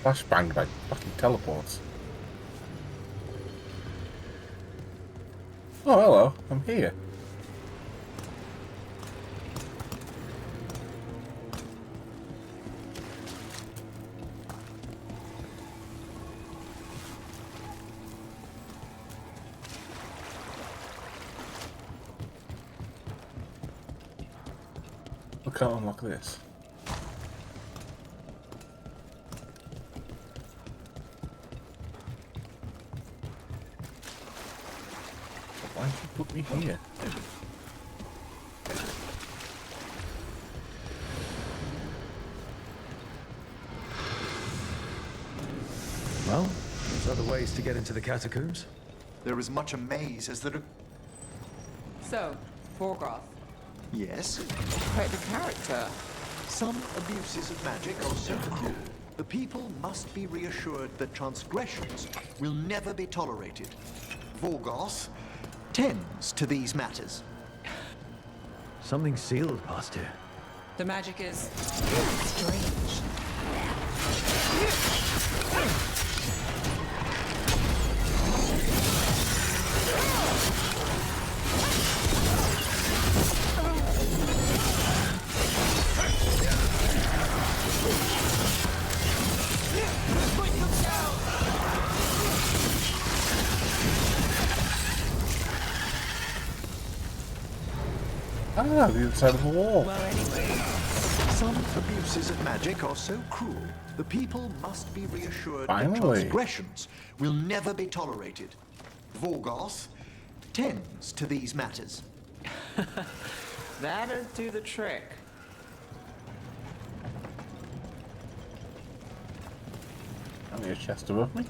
Flashbang by fucking teleports. Oh, hello. I'm here. I can't unlock this. Why'd you put me here? Well, there's other ways to get into the catacombs. There is much a maze as the... So, Veilguard. Yes? Quite the character. Some abuses of magic are certain. The people must be reassured that transgressions will never be tolerated. Veilguard tends to these matters. Something sealed past here. The magic is strange. Ah, the other side of the wall. Well, anyway, some abuses of magic are so cruel, the people must be reassured that Finally. transgressions will never be tolerated. Vorgoth tends to these matters. That'd do the trick. Only a chest above me.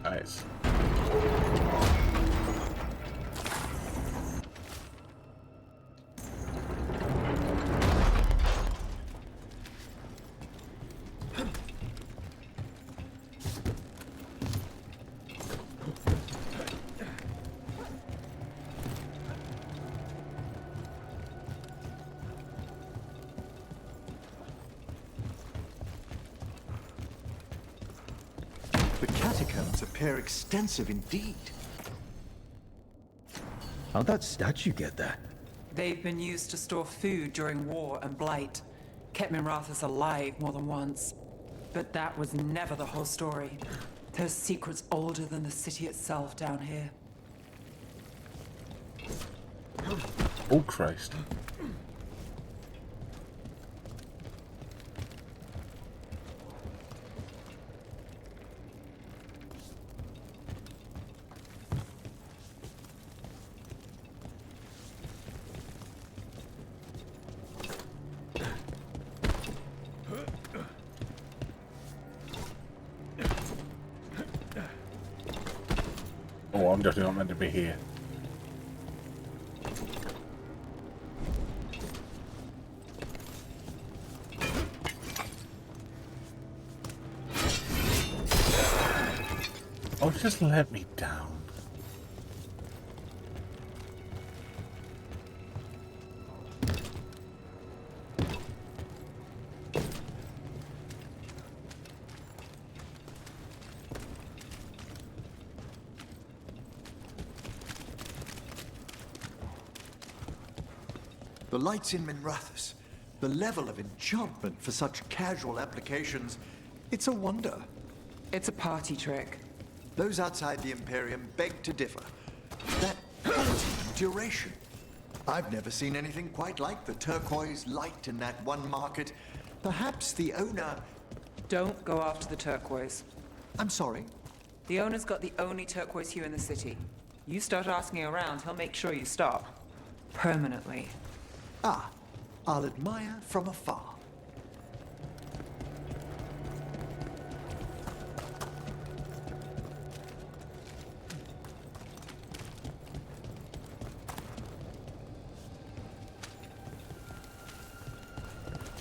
Nice. The catacombs appear extensive indeed. How'd that statue get there? They've been used to store food during war and blight. Kept Minrathous alive more than once. But that was never the whole story. There's secrets older than the city itself down here. Oh, Christ. Oh, I'm definitely not meant to be here. Oh, just let me down. The lights in Minrathous, the level of enchantment for such casual applications, it's a wonder. It's a party trick. Those outside the Imperium beg to differ. That quality and duration. I've never seen anything quite like the turquoise light in that one market. Perhaps the owner... Don't go after the turquoise. I'm sorry? The owner's got the only turquoise hue in the city. You start asking around, he'll make sure you stop. Permanently. Ah, I'll admire from afar.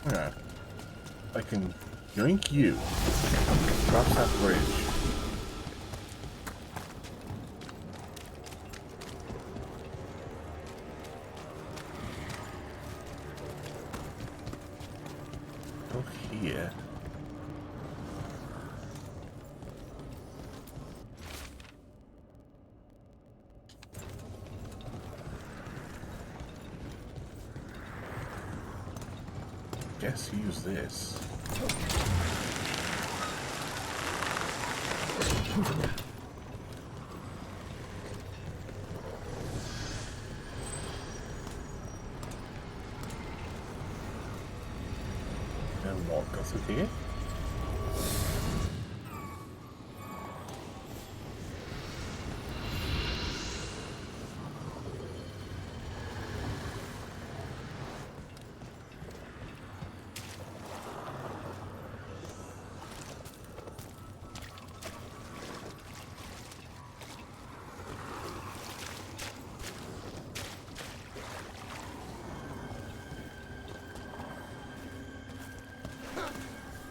Yeah. I can yoink you across that bridge. Go here. Guess use this. And what goes through here?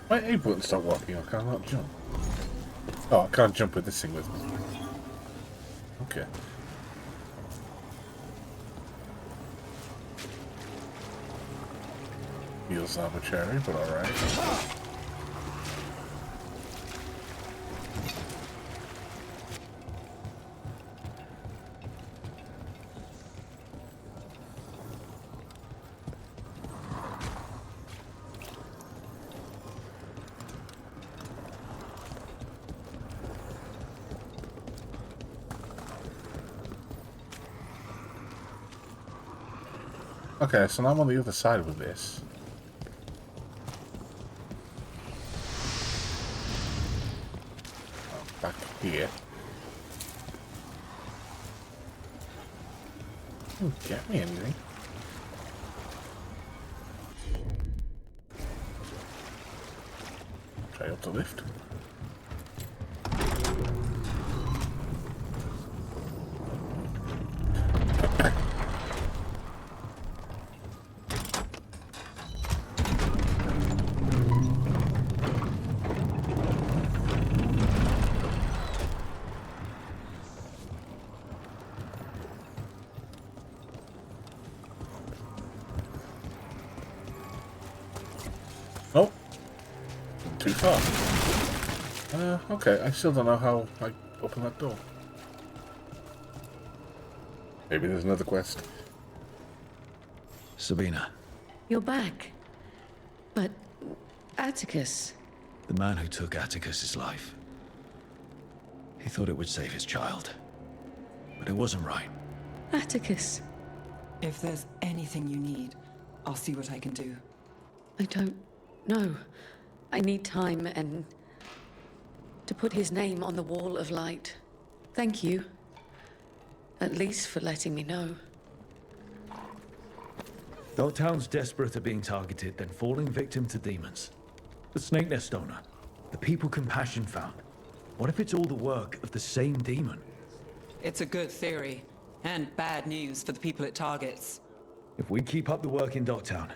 My A button stopped working, I cannot jump. Oh, I can't jump with this thing with me. Okay. Feels arbitrary, but alright. Okay, so now I'm on the other side with this. Back here. Didn't get me anything. Try up the lift. Oh, too far. Okay, I still don't know how I open that door. Maybe there's another quest. Sabina, You're back. But Atticus. the man who took Atticus's life. He thought it would save his child. But it wasn't right. Atticus. If there's anything you need, I'll see what I can do. I don't know. I need time and to put his name on the wall of light. Thank you. At least for letting me know. Dogtown's desperate at being targeted, then falling victim to demons. The Snake Nest owner, the people Compassion found. What if it's all the work of the same demon? It's a good theory, and bad news for the people it targets. If we keep up the work in Dogtown,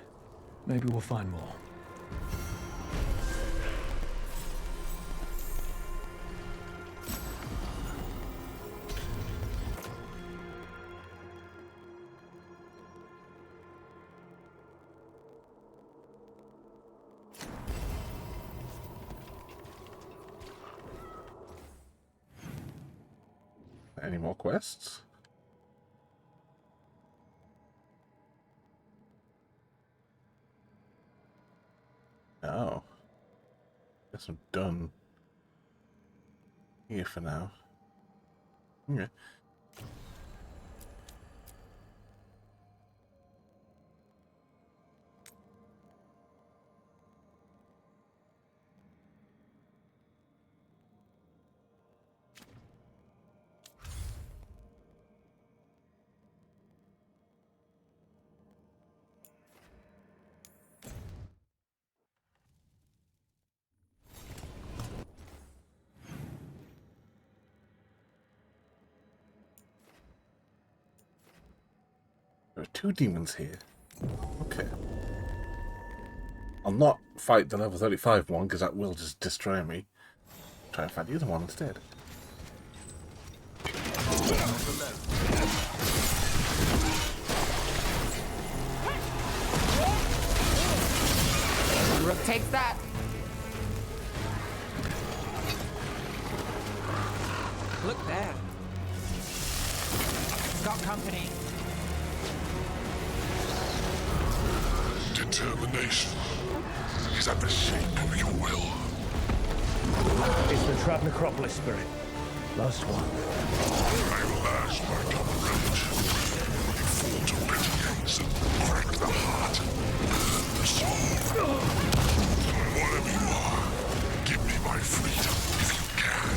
maybe we'll find more. Any more quests? No. Guess I'm done here for now. Okay. There are two demons here. Okay. I'll not fight the level 35 one because that will just destroy me. Try and find the other one instead. Rook takes that. Look there. Got company. Did determination is at the shape of your will. It's the trapped necropolis spirit. Last one. I lash like a rage. You fall to renegades and crack the heart. The soul. Whatever you are, give me my freedom if you can.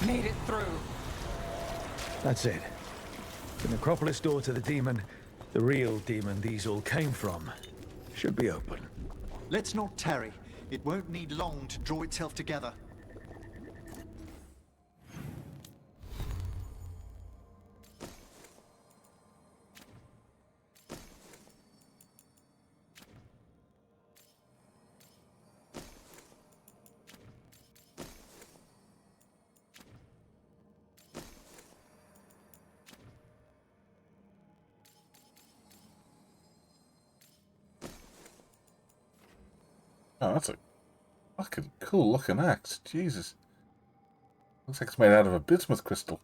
Made it through. That's it. The necropolis door to the demon, the real demon these all came from, should be open. Let's not tarry. It won't need long to draw itself together. Oh, that's a fucking cool looking axe. Jesus. Looks like it's made out of a bismuth crystal.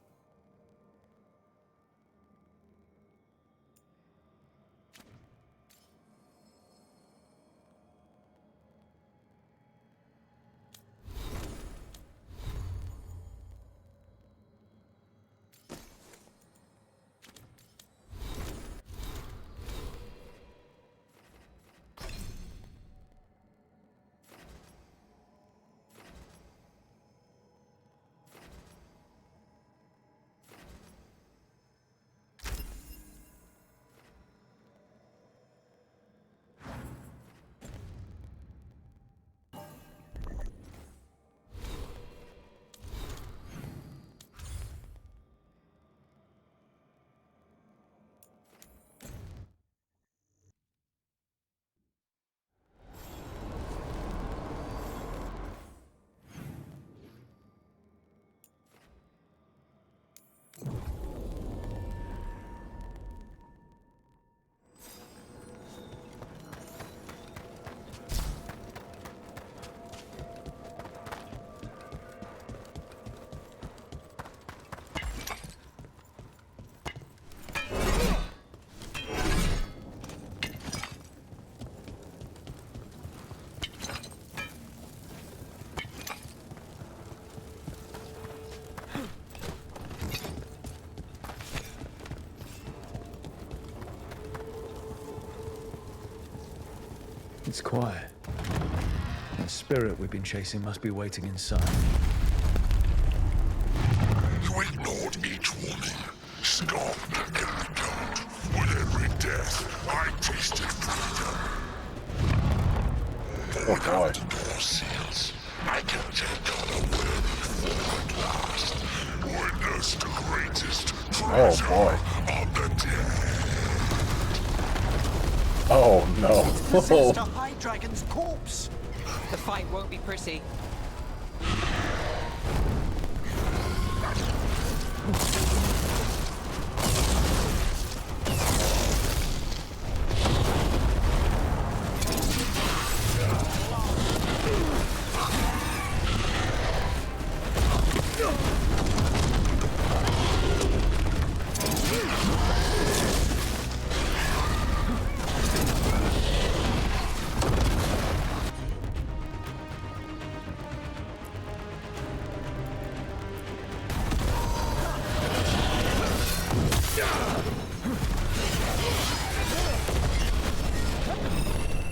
It's quiet. The spirit we've been chasing must be waiting inside. You ignored each warning. Stop and count. With every death, I tasted freedom. Without the door seals, I can take on a worthy foe at last. Witness the greatest Oh boy. Oh no. Possessed a high dragon's corpse. The fight won't be pretty.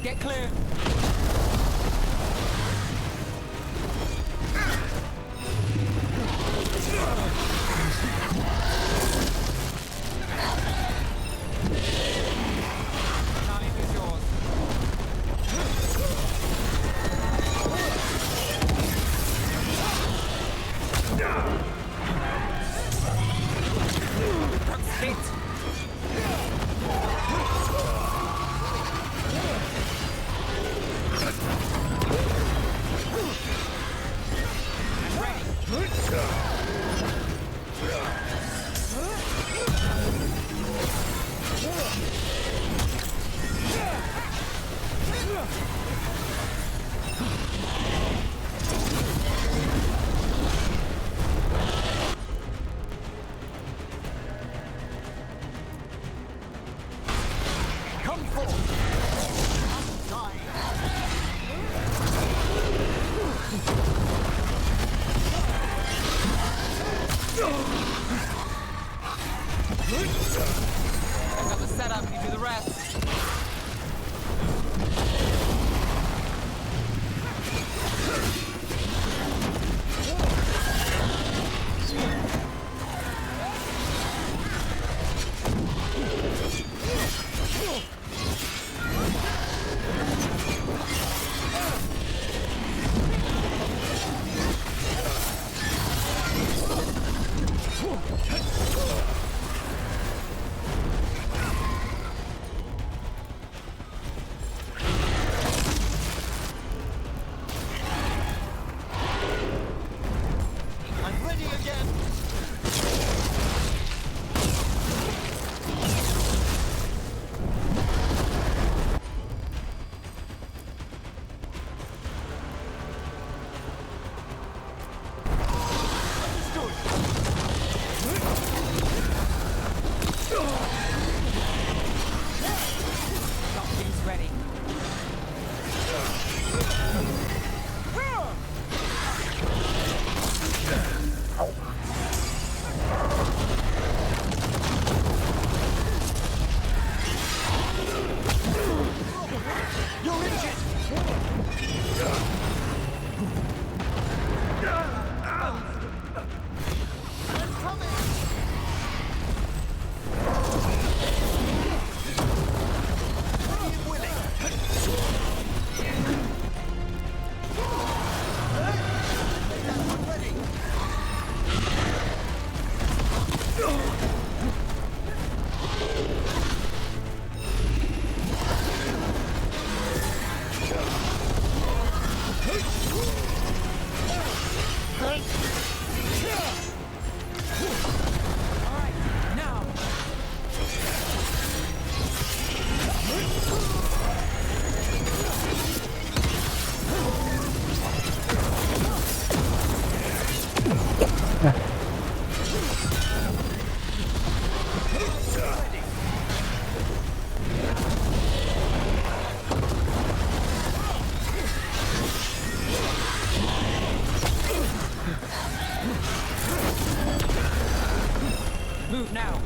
Get clear. I got the setup, you do the rest. I'm ready again. Something's ready. You're injured. Move now.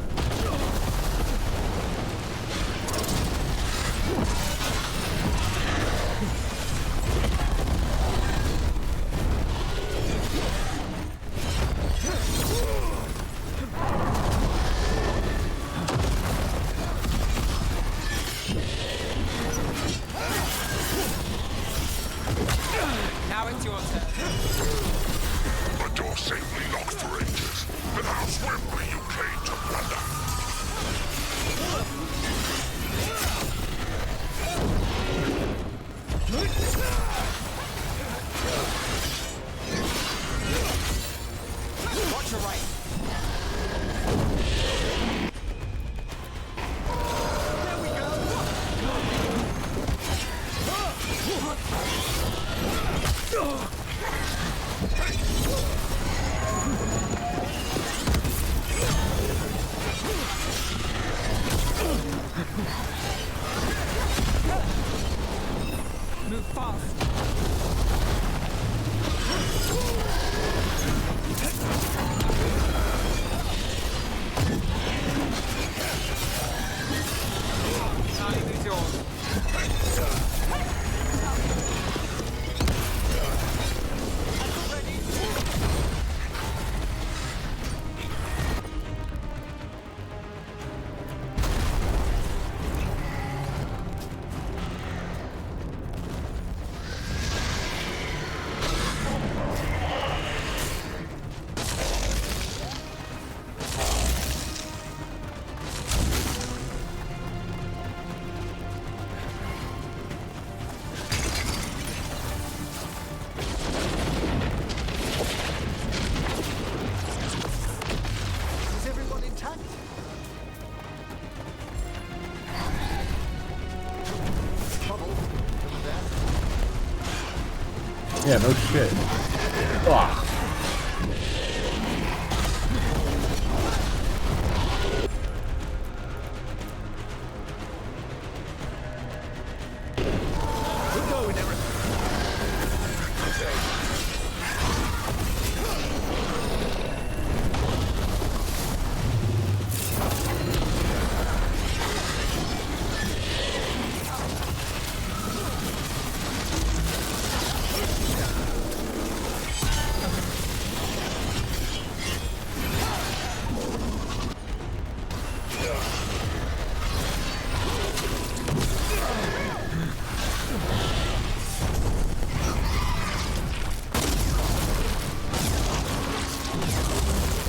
Now it's your turn. A door safely locked for ages, but how swiftly you came to bless Move fast. Time is yours. Is everyone intact? Trouble over there. Yeah, no shit. Ah. We're going, Eric.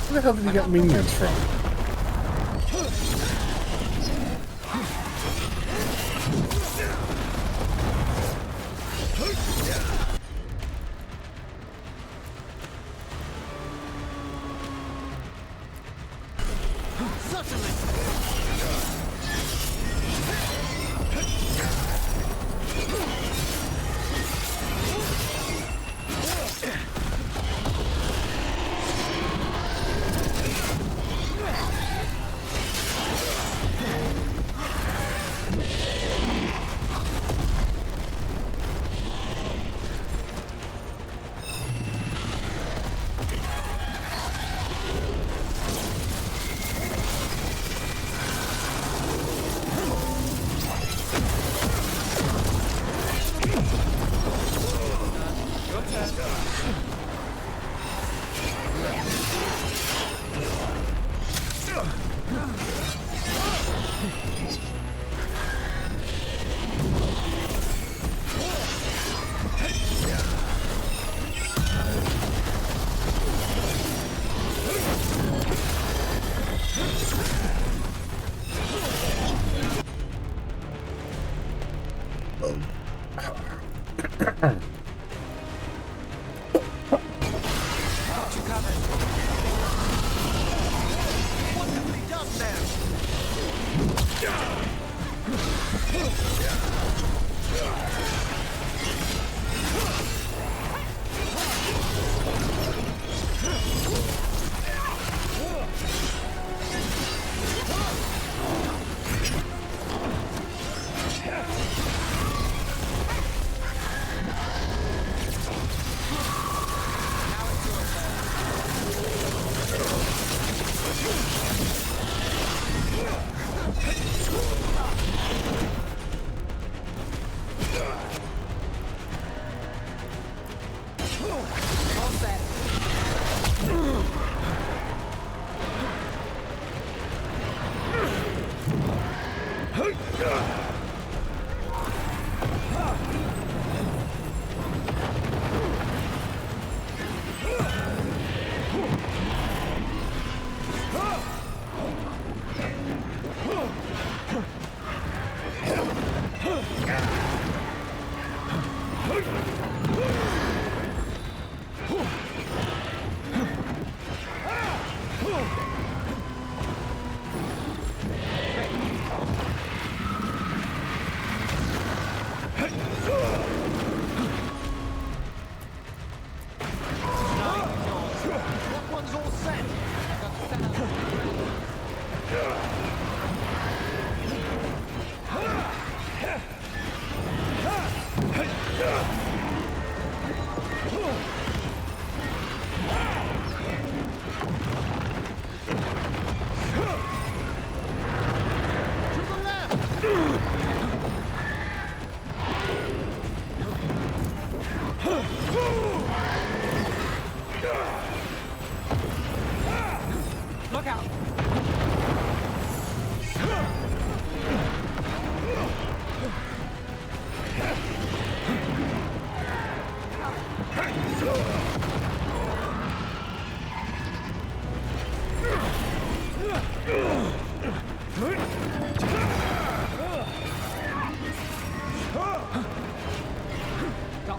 Where the hell did you get minions from? Got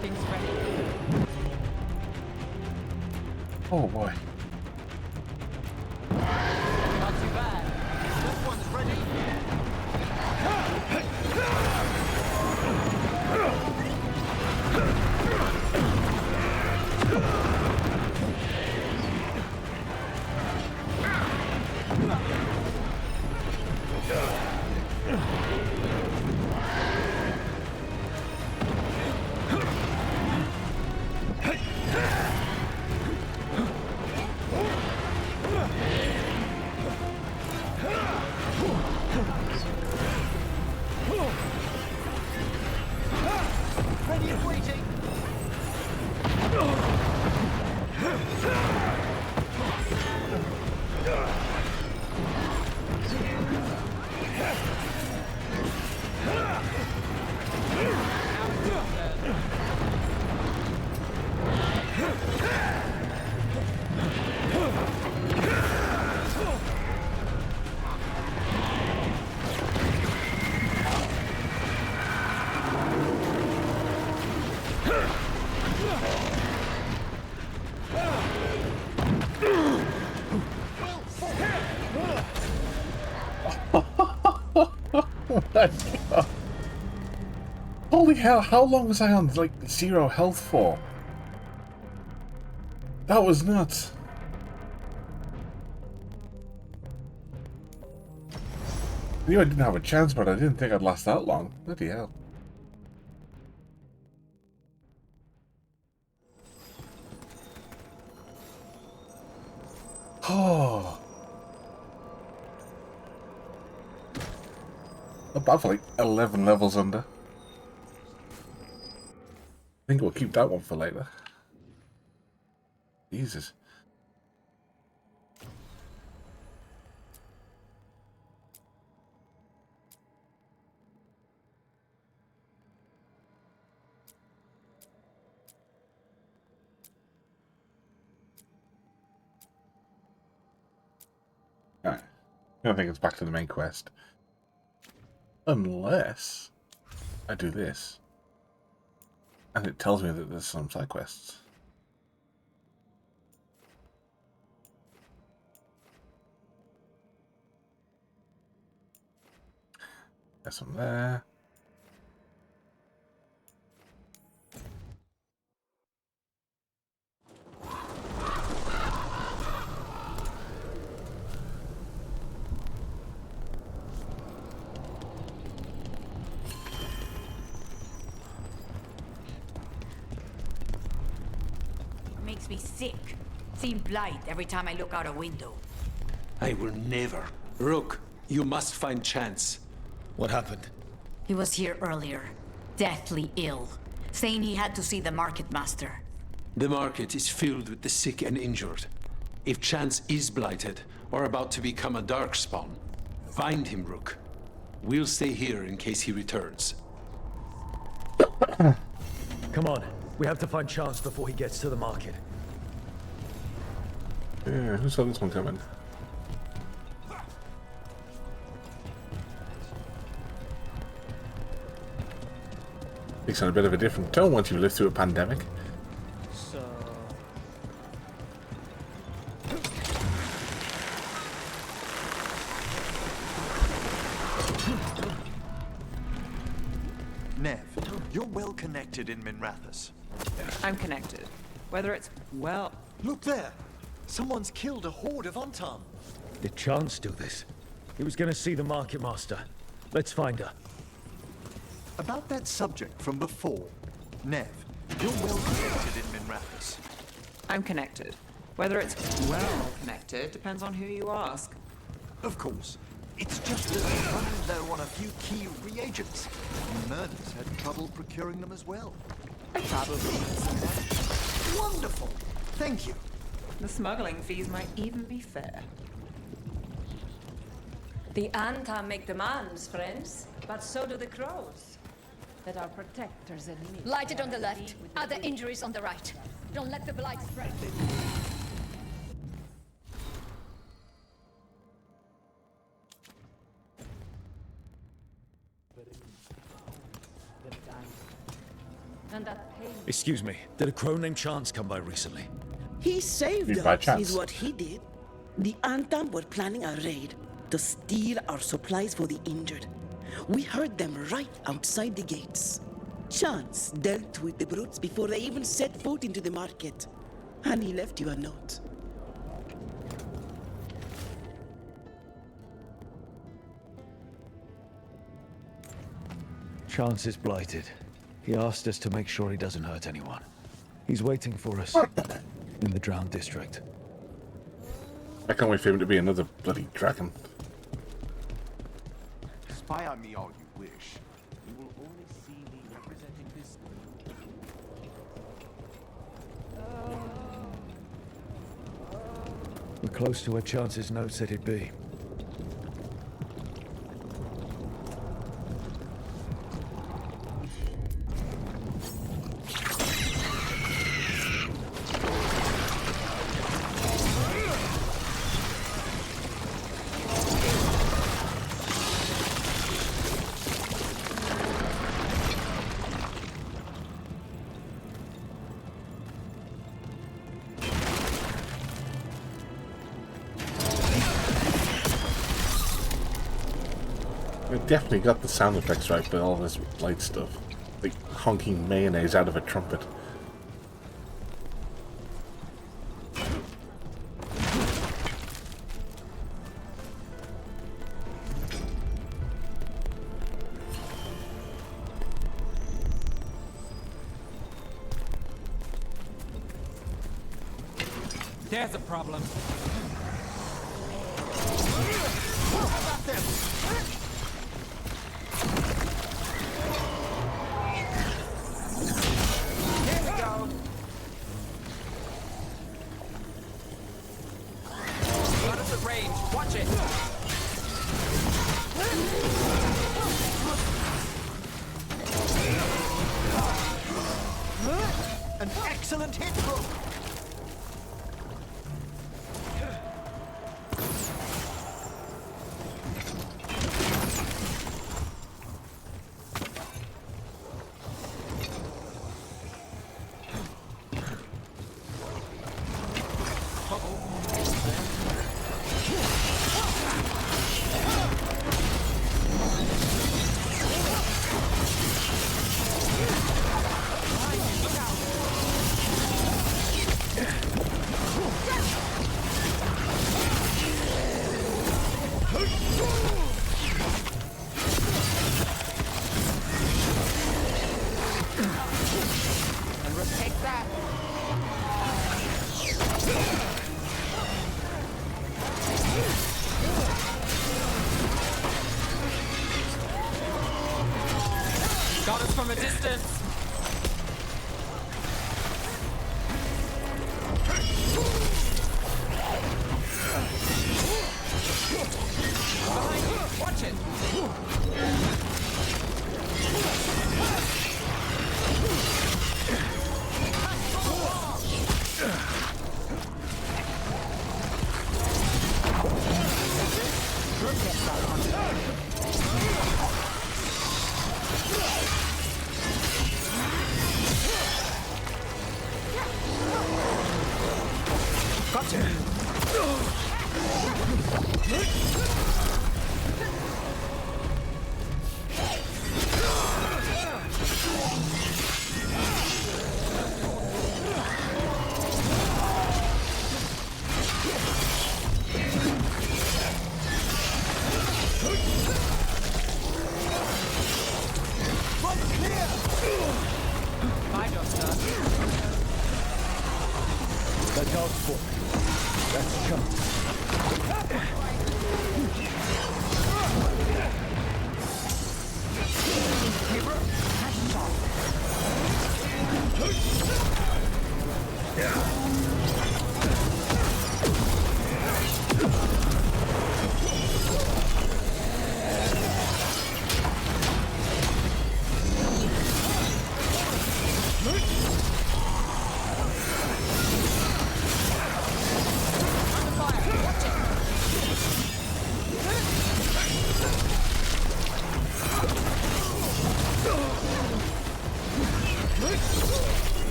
things ready. Oh boy. Not too bad. This one's ready. Ready and waiting. Holy hell, how long was I on, like, 0 health for? That was nuts. I knew I didn't have a chance, but I didn't think I'd last that long. Bloody hell. Oh. Not bad for like 11 levels under. I think we'll keep that one for later. Jesus. Alright. I don't think it's back to the main quest. Unless I do this. And it tells me that there's some side quests. There's some there. Makes me sick. Seeing blight every time I look out a window. I will never. Rook, you must find Chance. What happened? He was here earlier, deathly ill, saying he had to see the market master. The market is filled with the sick and injured. If Chance is blighted, or about to become a darkspawn, find him, Rook. We'll stay here in case he returns. Come on, we have to find Chance before he gets to the market. Yeah, who saw this one coming? Takes on a bit of a different tone once you live through a pandemic. So... Nev, you're well connected in Minrathous. I'm connected. Whether it's, well... Look there! Someone's killed a horde of Untarm. Did Chance do this? He was gonna see the market master. Let's find her. About that subject from before, Nev, you're well connected in Minrathous. I'm connected. Whether it's well connected depends on who you ask. Of course. It's just that we're running low on a few key reagents. Murders had trouble procuring them as well. Probably. Wonderful! Thank you. The smuggling fees might even be fair. The Anta make demands, friends, but so do the crows. That are protectors and Lighted on the left, other injuries on the right. Don't let the blight spread. And that pain. Excuse me, did a crow named Chance come by recently? He saved By us, chance. is what he did. The Antam were planning a raid to steal our supplies for the injured. We heard them right outside the gates. Chance dealt with the brutes before they even set foot into the market. And he left you a note. Chance is blighted. He asked us to make sure he doesn't hurt anyone. He's waiting for us in the Drowned District. I can't wait for him to be another bloody dragon. Spy on me all you wish. You will only see me representing this. We're close to where Chance's note said he'd be. They definitely got the sound effects right, but all this light stuff. Like honking mayonnaise out of a trumpet. There's a problem. Here we go. Got us at range. Watch it. An excellent hit, Brooke. Got us from a distance. Behind you. Watch it. That dog's for. That's Chance.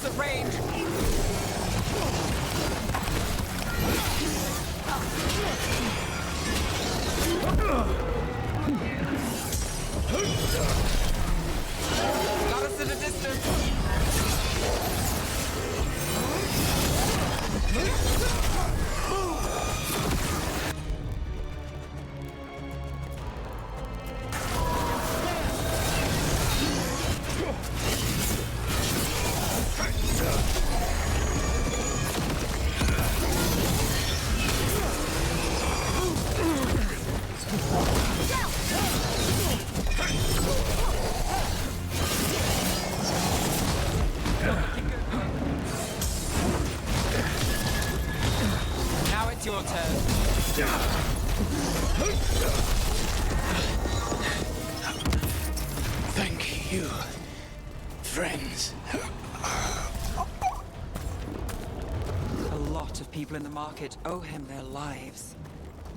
close at range. Got us at a distance. Now it's your turn. Thank you, friends. A lot of people in the market owe him their lives.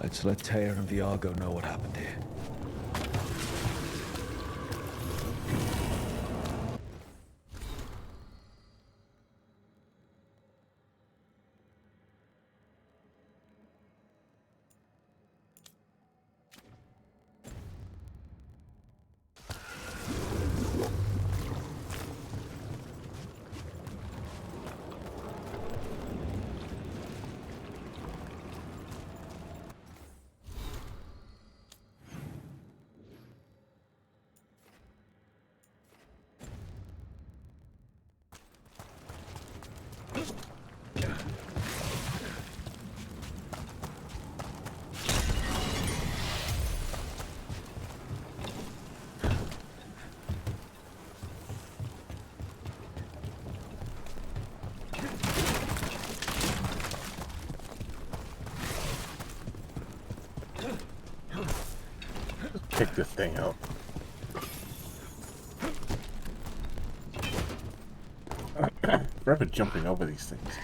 Let's let Tear and Viago know what happened here. Pick this thing up. Forever jumping over these things.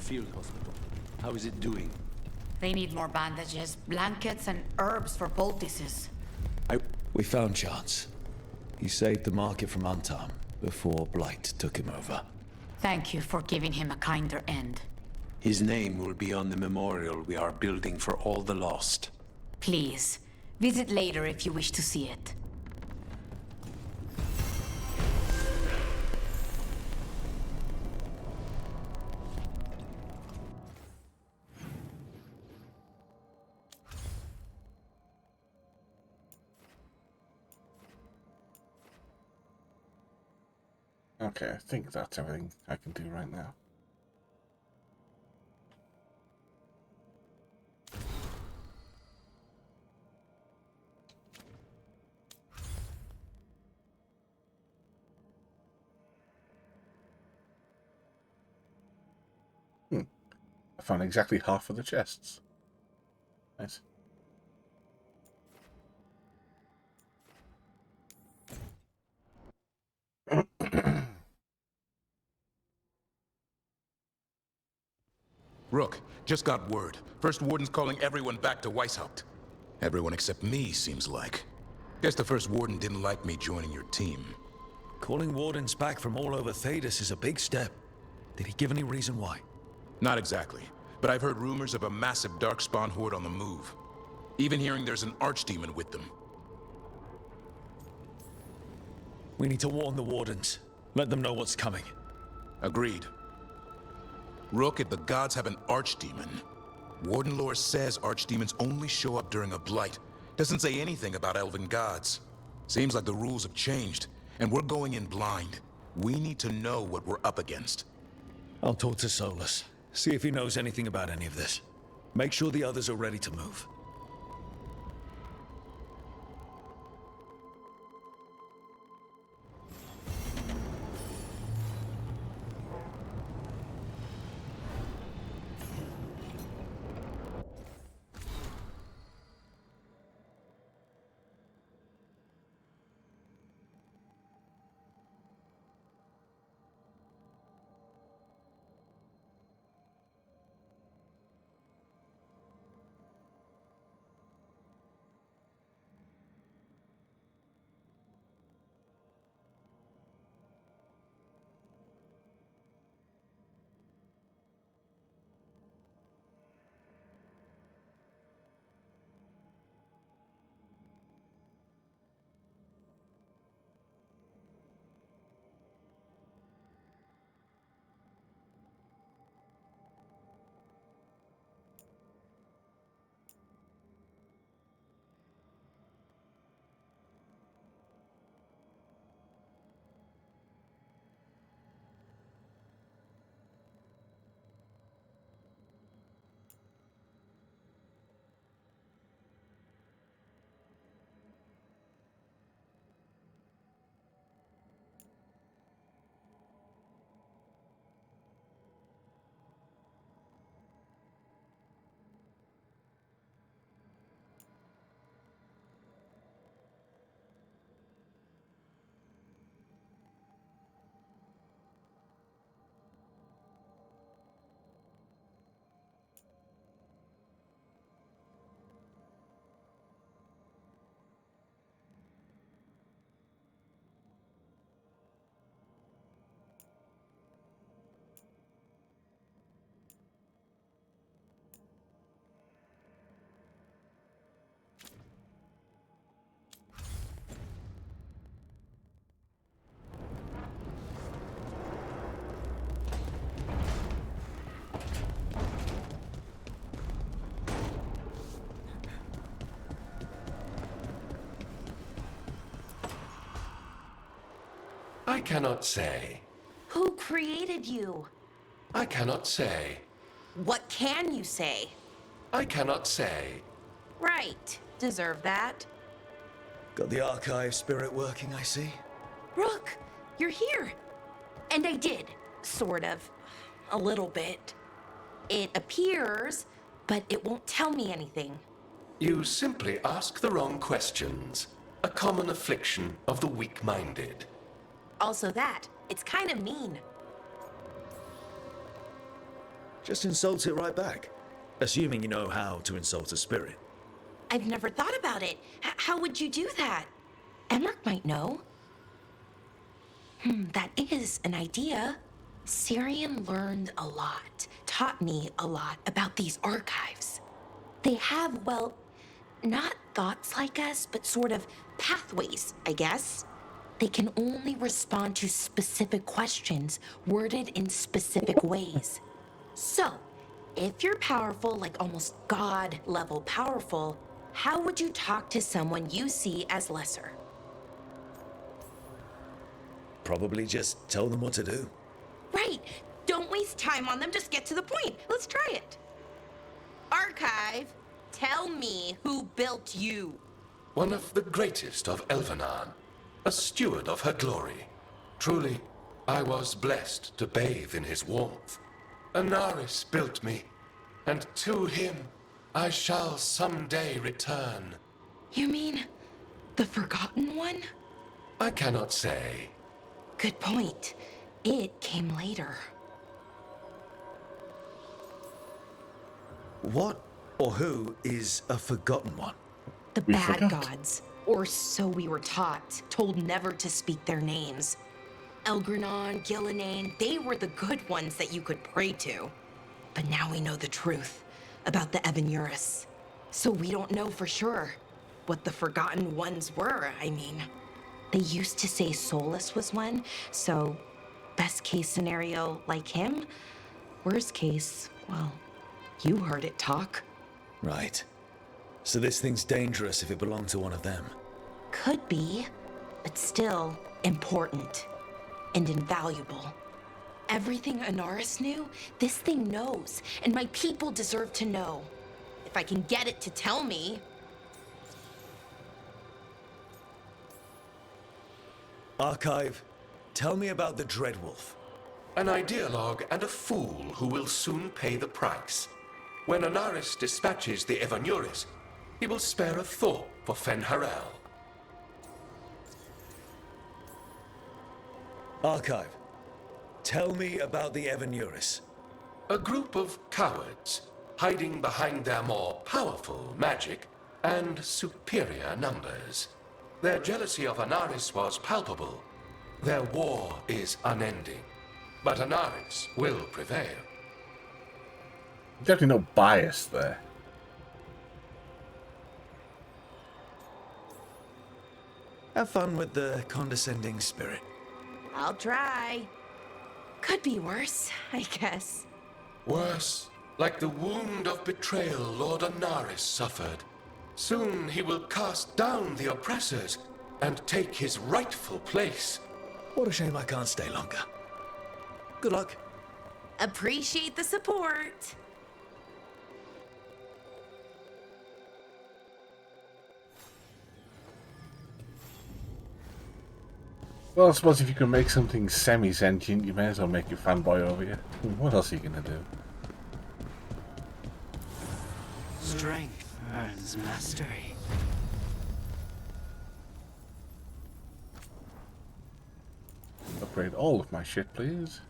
Field hospital. How is it doing? They need more bandages, blankets, and herbs for poultices. We found Chance. He saved the market from Antam before Blight took him over. Thank you for giving him a kinder end. His name will be on the memorial we are building for all the lost. Please, visit later if you wish to see it. Okay, I think that's everything I can do right now. I found exactly half of the chests. Nice. Rook, just got word. First Warden's calling everyone back to Weishaupt. Everyone except me, seems like. Guess the First Warden didn't like me joining your team. Calling Wardens back from all over Thedas is a big step. Did he give any reason why? Not exactly, but I've heard rumors of a massive Darkspawn horde on the move. Even hearing there's an Archdemon with them. We need to warn the Wardens. Let them know what's coming. Agreed. Rook, if the gods have an Archdemon, Warden lore says Archdemons only show up during a blight. Doesn't say anything about elven gods. Seems like the rules have changed, and we're going in blind. We need to know what we're up against. I'll talk to Solus, see if he knows anything about any of this. Make sure the others are ready to move. I cannot say. Who created you? I cannot say. What can you say? I cannot say. Right. Deserve that. Got the archive spirit working, I see. Rook, you're here. And I did. Sort of. A little bit. It appears, but it won't tell me anything. You simply ask the wrong questions. A common affliction of the weak-minded. Also that. It's kind of mean. Just insult it right back. Assuming you know how to insult a spirit. I've never thought about it. How would you do that? Emmerich might know. That is an idea. Syrian learned a lot, taught me a lot about these archives. They have, well, not thoughts like us, but sort of pathways, I guess. They can only respond to specific questions worded in specific ways. So, if you're powerful, like almost God-level powerful, how would you talk to someone you see as lesser? Probably just tell them what to do. Right. Don't waste time on them, just get to the point. Let's try it. Archive, tell me who built you. One of the greatest of Elvenan. A steward of her glory. Truly, I was blessed to bathe in his warmth. Anaris built me, and to him I shall someday return. You mean the Forgotten One? I cannot say. Good point. It came later. What or who is a Forgotten One? The bad gods. Or so we were taught, told never to speak their names. Elgranon, Gillenane, they were the good ones that you could pray to. But now we know the truth about the Evanurus. So we don't know for sure what the Forgotten Ones were, I mean. They used to say Solus was one, so best case scenario like him. Worst case, well, you heard it talk. Right. So this thing's dangerous if it belonged to one of them. Could be, but still important and invaluable. Everything Anaris knew, this thing knows, and my people deserve to know. If I can get it to tell me. Archive, tell me about the Dreadwolf. An ideologue and a fool who will soon pay the price. When Anaris dispatches the Evanuris, he will spare a thought for Fen'Harel. Archive, tell me about the Evanuris. A group of cowards hiding behind their more powerful magic and superior numbers. Their jealousy of Anaris was palpable. Their war is unending. But Anaris will prevail. Definitely no bias there. Have fun with the condescending spirit. I'll try. Could be worse, I guess. Worse, like the wound of betrayal Lord Anaris suffered. Soon he will cast down the oppressors and take his rightful place. What a shame I can't stay longer. Good luck. Appreciate the support. Well, I suppose if you can make something semi-sentient, you may as well make your fanboy over you. What else are you gonna do? Strength earns mastery. Upgrade all of my shit, please.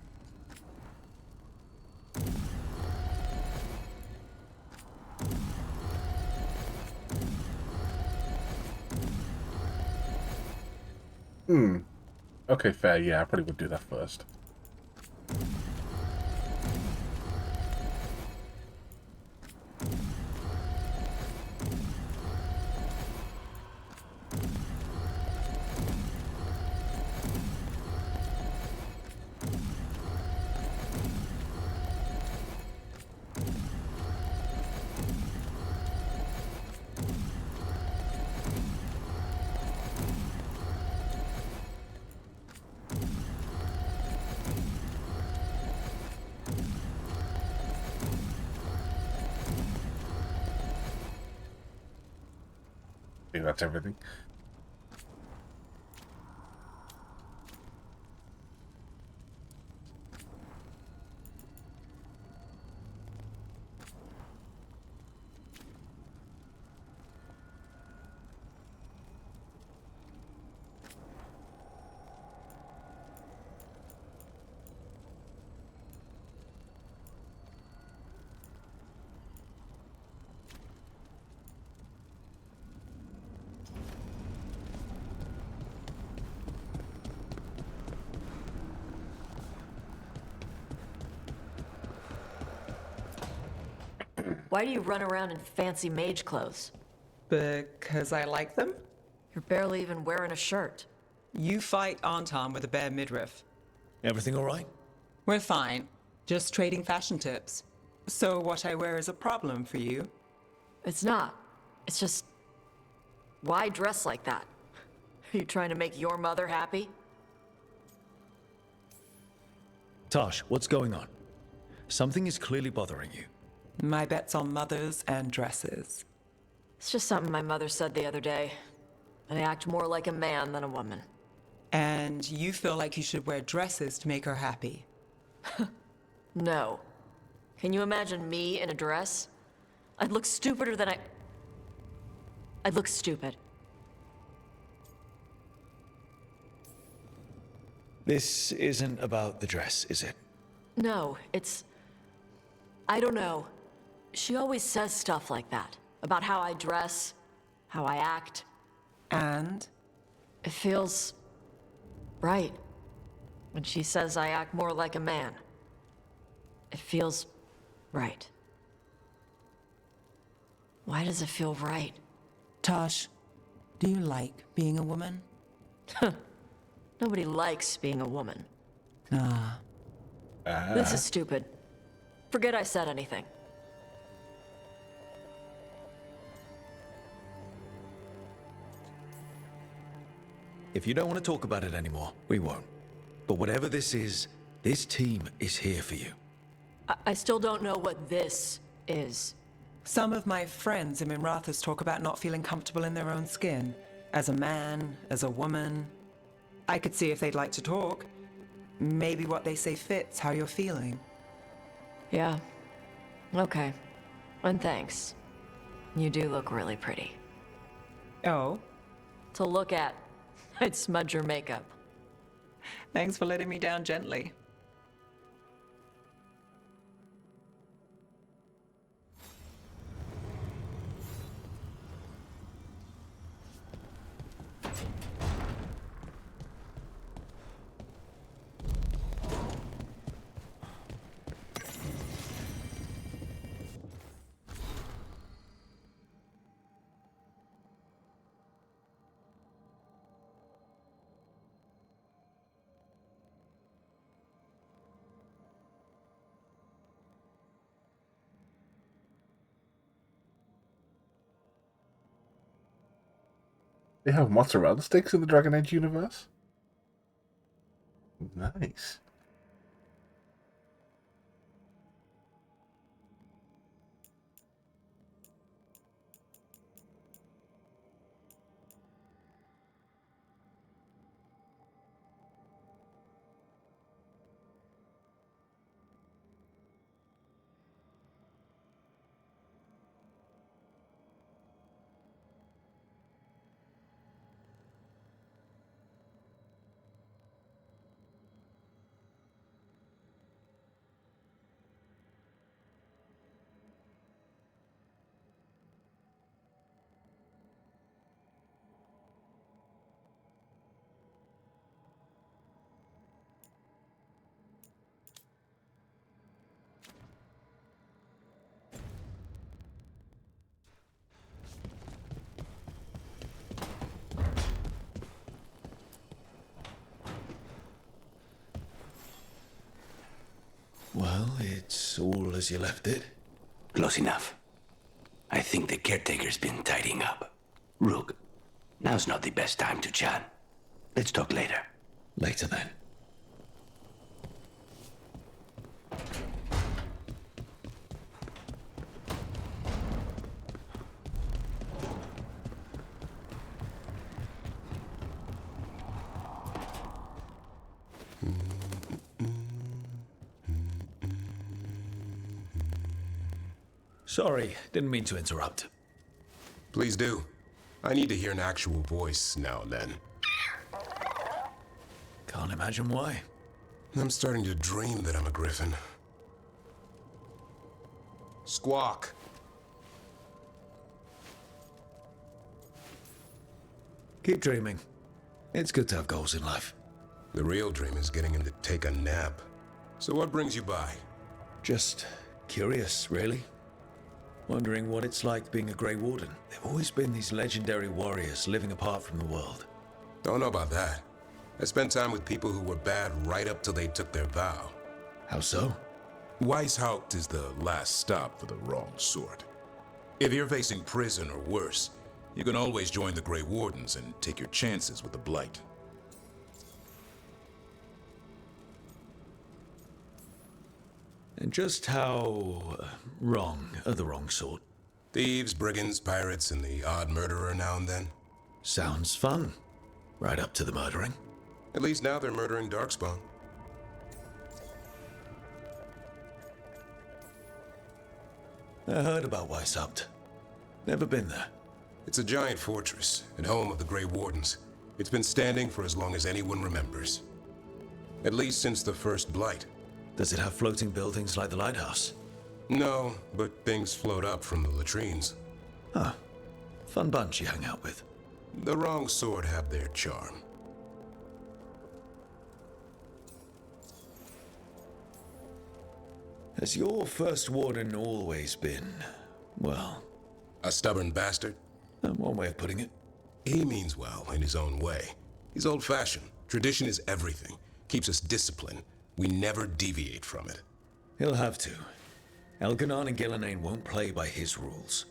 Okay, fair. Yeah, I probably would do that first. I think that's everything. Why do you run around in fancy mage clothes? Because I like them? You're barely even wearing a shirt. You fight Anton with a bare midriff. Everything all right? We're fine. Just trading fashion tips. So what I wear is a problem for you? It's not. It's just... Why dress like that? Are you trying to make your mother happy? Tosh, what's going on? Something is clearly bothering you. My bet's on mothers and dresses. It's just something my mother said the other day. I act more like a man than a woman. And you feel like you should wear dresses to make her happy? No. Can you imagine me in a dress? I'd look stupider than I'd look stupid. This isn't about the dress, is it? No, it's... I don't know. She always says stuff like that. About how I dress, how I act. And? It feels... right. When she says I act more like a man. It feels... right. Why does it feel right? Tosh, do you like being a woman? Nobody likes being a woman. This is stupid. Forget I said anything. if you don't want to talk about it anymore, we won't. But whatever this is, this team is here for you. I still don't know what this is. Some of my friends in Minrathous talk about not feeling comfortable in their own skin. As a man, as a woman. I could see if they'd like to talk. Maybe what they say fits how you're feeling. Yeah. Okay. And thanks. You do look really pretty. Oh? To look at. I'd smudge your makeup. Thanks for letting me down gently. They have mozzarella sticks in the Dragon Age universe? Nice. Well, it's all as you left it. Close enough. I think the caretaker's been tidying up. Rook, now's not the best time to chat. Let's talk later. Later then. Sorry, didn't mean to interrupt. Please do. I need to hear an actual voice now and then. Can't imagine why. I'm starting to dream that I'm a griffin. Squawk. Keep dreaming. It's good to have goals in life. The real dream is getting him to take a nap. So what brings you by? Just curious, really. Wondering what it's like being a Grey Warden. There've always been these legendary warriors living apart from the world. Don't know about that. I spent time with people who were bad right up till they took their vow. How so? Weishaupt is the last stop for the wrong sort. If you're facing prison or worse, you can always join the Grey Wardens and take your chances with the Blight. And just how wrong are the wrong sort? Thieves, brigands, pirates, and the odd murderer now and then. Sounds fun. Right up to the murdering. At least now they're murdering Darkspawn. I heard about Weishaupt. Never been there. It's a giant fortress and home of the Grey Wardens. It's been standing for as long as anyone remembers. At least since the first Blight. Does it have floating buildings like the lighthouse? No, but things float up from the latrines. Huh. Fun bunch you hang out with. The wrong sort have their charm. Has your first warden always been, well... A stubborn bastard? One way of putting it. He means well in his own way. He's old-fashioned. Tradition is everything. Keeps us disciplined. We never deviate from it. He'll have to. Elganon and Gillenane won't play by his rules.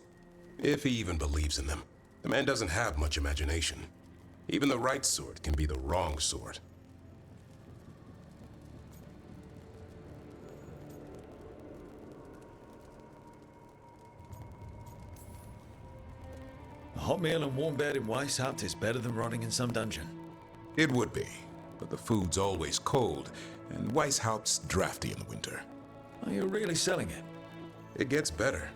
If he even believes in them. The man doesn't have much imagination. Even the right sort can be the wrong sort. A hot meal and warm bed in Weishaupt is better than rotting in some dungeon. It would be, but the food's always cold, and Weishaupt's drafty in the winter. Are you really selling it? It gets better.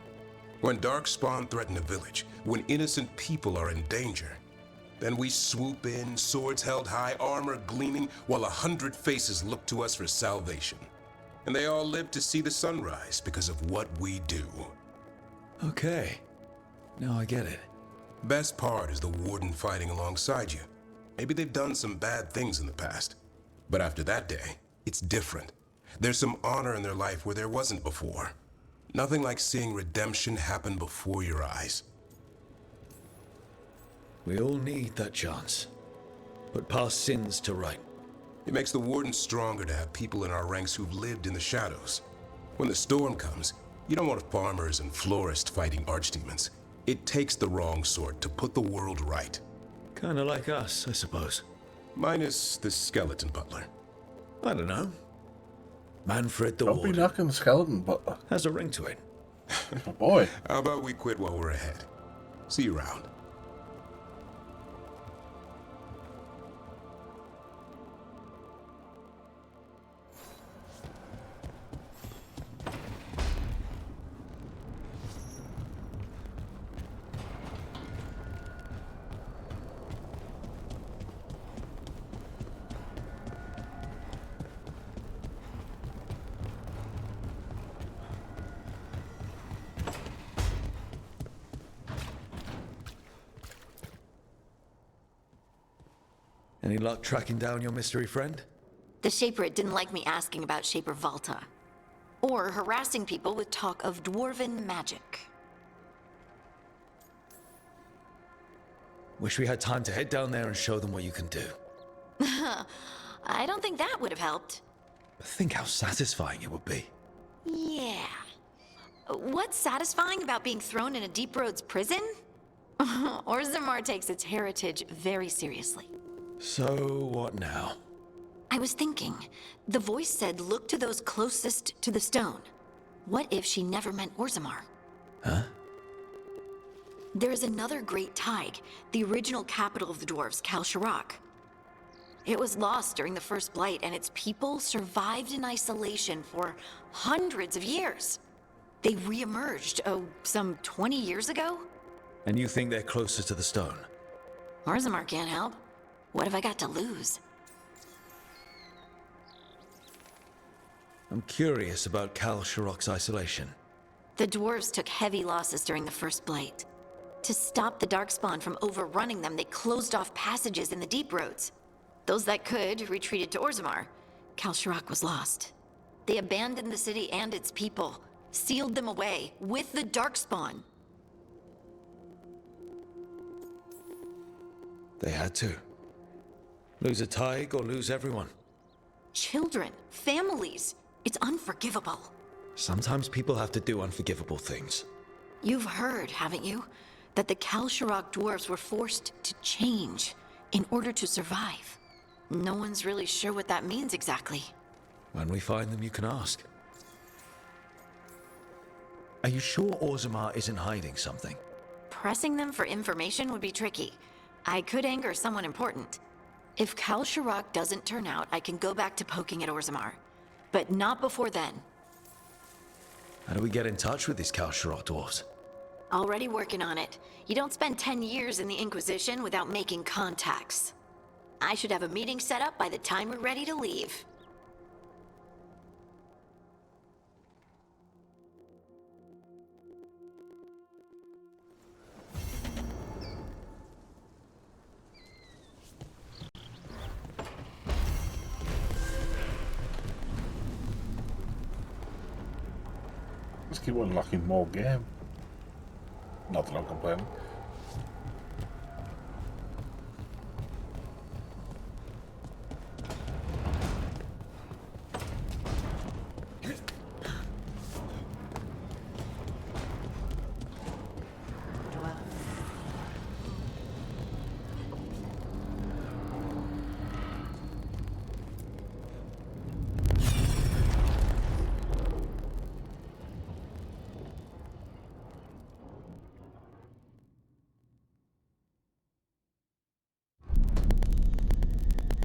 When Darkspawn threaten a village, when innocent people are in danger, then we swoop in, swords held high, armor gleaming, while 100 faces look to us for salvation. And they all live to see the sunrise because of what we do. Okay. Now I get it. Best part is the warden fighting alongside you. Maybe they've done some bad things in the past. But after that day, it's different. There's some honor in their life where there wasn't before. Nothing like seeing redemption happen before your eyes. We all need that chance. Put past sins to right. It makes the warden stronger to have people in our ranks who've lived in the shadows. When the storm comes, you don't want farmers and florists fighting archdemons. It takes the wrong sort to put the world right. Kinda like us, I suppose. Minus the skeleton butler. I don't know. Manfred the Don't Warden. be knocking the skeleton butler. Has a ring to it. Oh boy. How about we quit while we're ahead? See you around. Any luck tracking down your mystery friend? The Shaper didn't like me asking about Shaper Valta, or harassing people with talk of dwarven magic. Wish we had time to head down there and show them what you can do. I don't think that would have helped. But think how satisfying it would be. Yeah. What's satisfying about being thrown in a Deep Roads prison? Orzammar takes its heritage very seriously. So, what now? I was thinking, the voice said look to those closest to the stone. What if she never meant Orzammar? Huh? There is another great Tig, the original capital of the dwarves, Kalsharak. It was lost during the First Blight, and its people survived in isolation for hundreds of years. They re-emerged, some 20 years ago? And you think they're closer to the stone? Orzammar can't help. What have I got to lose? I'm curious about Kalsharak's isolation. The dwarves took heavy losses during the First Blight. To stop the Darkspawn from overrunning them, they closed off passages in the Deep Roads. Those that could retreated to Orzammar. Kalsharak was lost. They abandoned the city and its people, sealed them away with the Darkspawn. They had to. Lose a Tig or lose everyone. Children, families. It's unforgivable. Sometimes people have to do unforgivable things. You've heard, haven't you, that the Kalsharak dwarves were forced to change in order to survive. No one's really sure what that means exactly. When we find them, you can ask. Are you sure Orzammar isn't hiding something? Pressing them for information would be tricky. I could anger someone important. If Kalsharak doesn't turn out, I can go back to poking at Orzammar. But not before then. How do we get in touch with these Kalsharak dwarves? Already working on it. You don't spend 10 years in the Inquisition without making contacts. I should have a meeting set up by the time we're ready to leave. Just keep unlocking more game. Not that I'm complaining.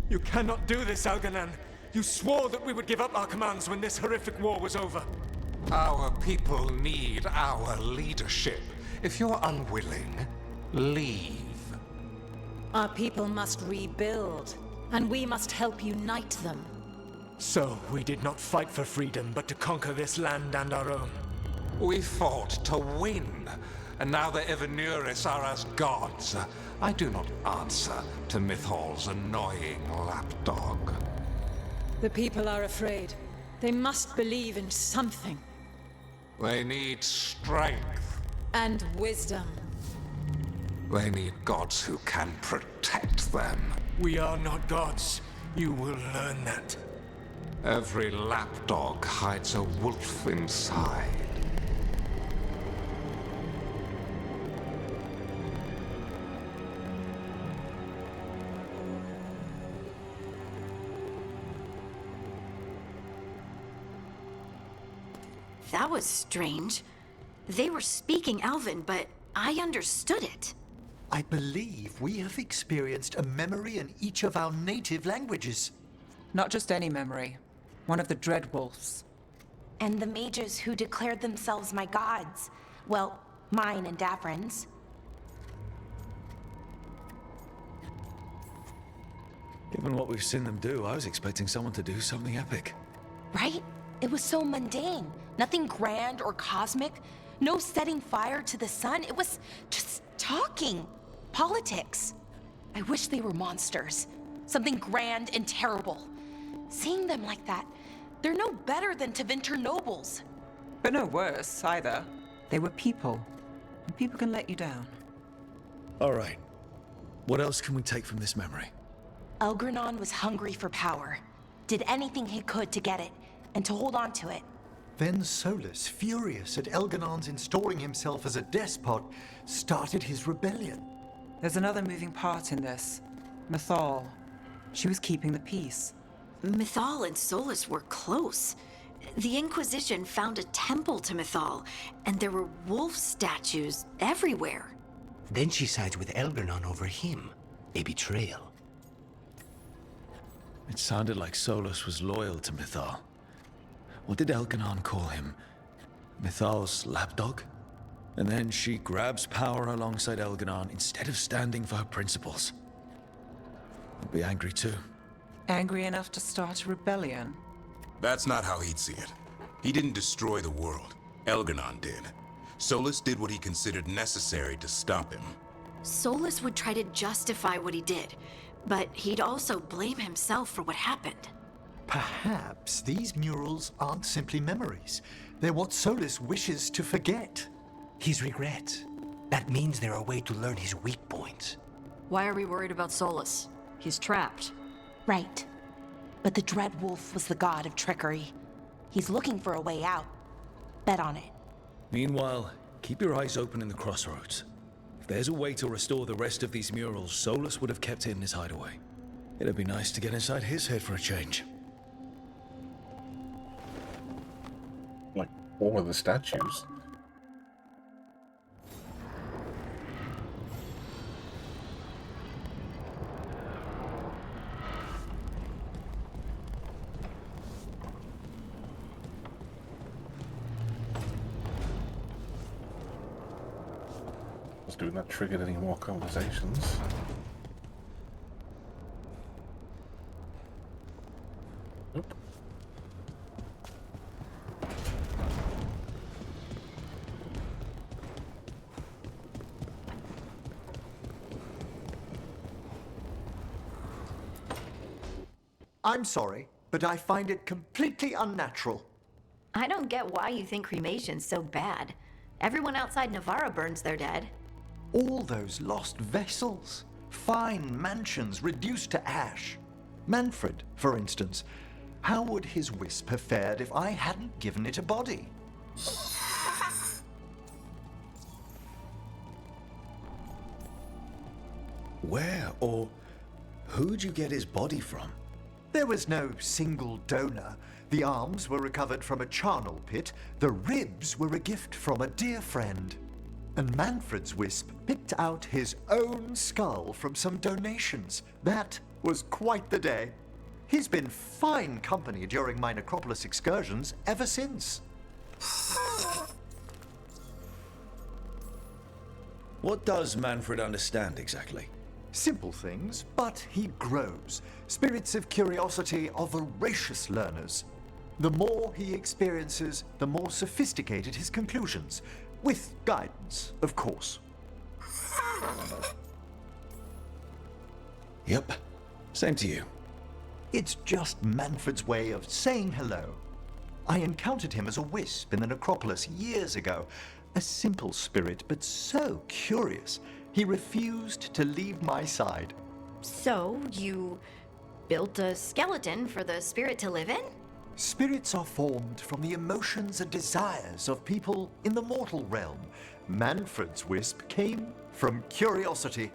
You cannot do this, Algernon. You swore that we would give up our commands when this horrific war was over. Our people need our leadership. If you're unwilling, leave. Our people must rebuild, and we must help unite them. So, we did not fight for freedom, but to conquer this land and our own. We fought to win, and now the Evanuris are as gods. I do not answer to Mythal's annoying lapdog. The people are afraid. They must believe in something. They need strength. And wisdom. They need gods who can protect them. We are not gods. You will learn that. Every lapdog hides a wolf inside. That was strange. They were speaking Elven, but I understood it. I believe we have experienced a memory in each of our native languages. Not just any memory. One of the Dread Wolves. And the mages who declared themselves my gods. Well, mine and Davrin's. Given what we've seen them do, I was expecting someone to do something epic. Right? It was so mundane. Nothing grand or cosmic. No setting fire to the sun. It was just talking. Politics. I wish they were monsters. Something grand and terrible. Seeing them like that, they're no better than Tevinter nobles. But no worse, either. They were people. And people can let you down. All right. What else can we take from this memory? Elgranon was hungry for power. Did anything he could to get it, and to hold on to it. Then Solus, furious at Elganon's installing himself as a despot, started his rebellion. There's another moving part in this. Mythal. She was keeping the peace. Mythal and Solus were close. The Inquisition found a temple to Mythal, and there were wolf statues everywhere. Then she sides with Elgernon over him. A betrayal. It sounded like Solus was loyal to Mythal. What did Elgernon call him? Mythal's lapdog? And then she grabs power alongside Elgernon instead of standing for her principles. I'd be angry too. Angry enough to start a rebellion? That's not how he'd see it. He didn't destroy the world. Elgernon did. Solus did what he considered necessary to stop him. Solus would try to justify what he did, but he'd also blame himself for what happened. Perhaps these murals aren't simply memories. They're what Solus wishes to forget. His regrets. That means they're a way to learn his weak points. Why are we worried about Solus? He's trapped. Right. But the Dread Wolf was the god of trickery. He's looking for a way out. Bet on it. Meanwhile, keep your eyes open in the crossroads. If there's a way to restore the rest of these murals, Solus would have kept it in his hideaway. It'd be nice to get inside his head for a change. Like all of the statues. Was doing that triggered any more conversations? Nope. I'm sorry, but I find it completely unnatural. I don't get why you think cremation's so bad. Everyone outside Navarra burns their dead. All those lost vessels, fine mansions reduced to ash. Manfred, for instance. How would his wisp have fared if I hadn't given it a body? Where or who'd you get his body from? There was no single donor. The arms were recovered from a charnel pit. The ribs were a gift from a dear friend. And Manfred's wisp picked out his own skull from some donations. That was quite the day. He's been fine company during my necropolis excursions ever since. What does Manfred understand exactly? Simple things, but he grows. Spirits of curiosity are voracious learners. The more he experiences, the more sophisticated his conclusions. With guidance, of course. Yep. Same to you. It's just Manfred's way of saying hello. I encountered him as a wisp in the necropolis years ago. A simple spirit, but so curious. He refused to leave my side. So, you built a skeleton for the spirit to live in? Spirits are formed from the emotions and desires of people in the mortal realm. Manfred's wisp came from curiosity.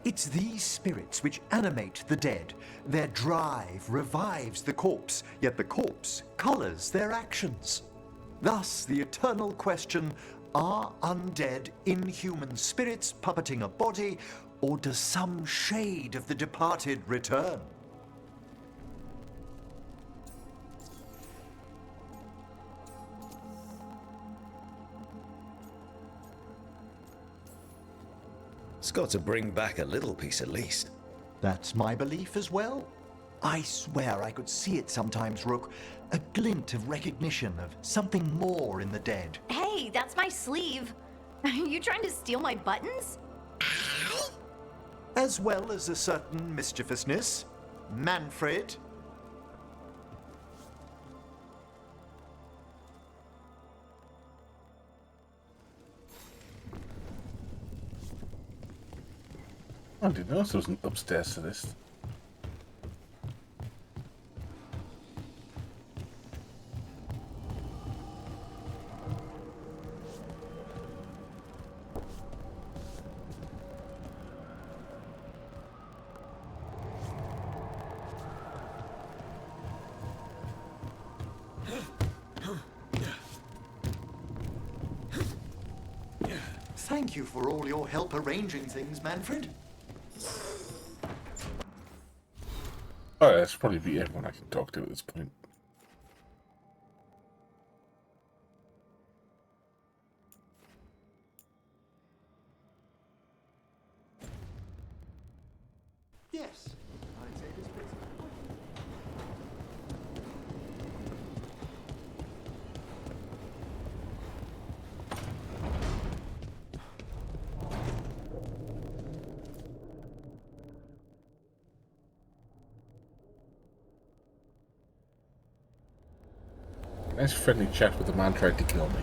It's these spirits which animate the dead. Their drive revives the corpse, yet the corpse colors their actions. Thus, the eternal question, are undead inhuman spirits puppeting a body, or does some shade of the departed return? It's got to bring back a little piece at least. That's my belief as well. I swear I could see it sometimes, Rook. A glint of recognition of something more in the dead. Hey, that's my sleeve. Are you trying to steal my buttons? As well as a certain mischievousness. Manfred. I didn't know there was an upstairs to this. Thank you for all your help arranging things, Manfred. Oh, that's probably be everyone I can talk to at this point. Yes, I'd say this place. Nice friendly chat with the man trying to kill me.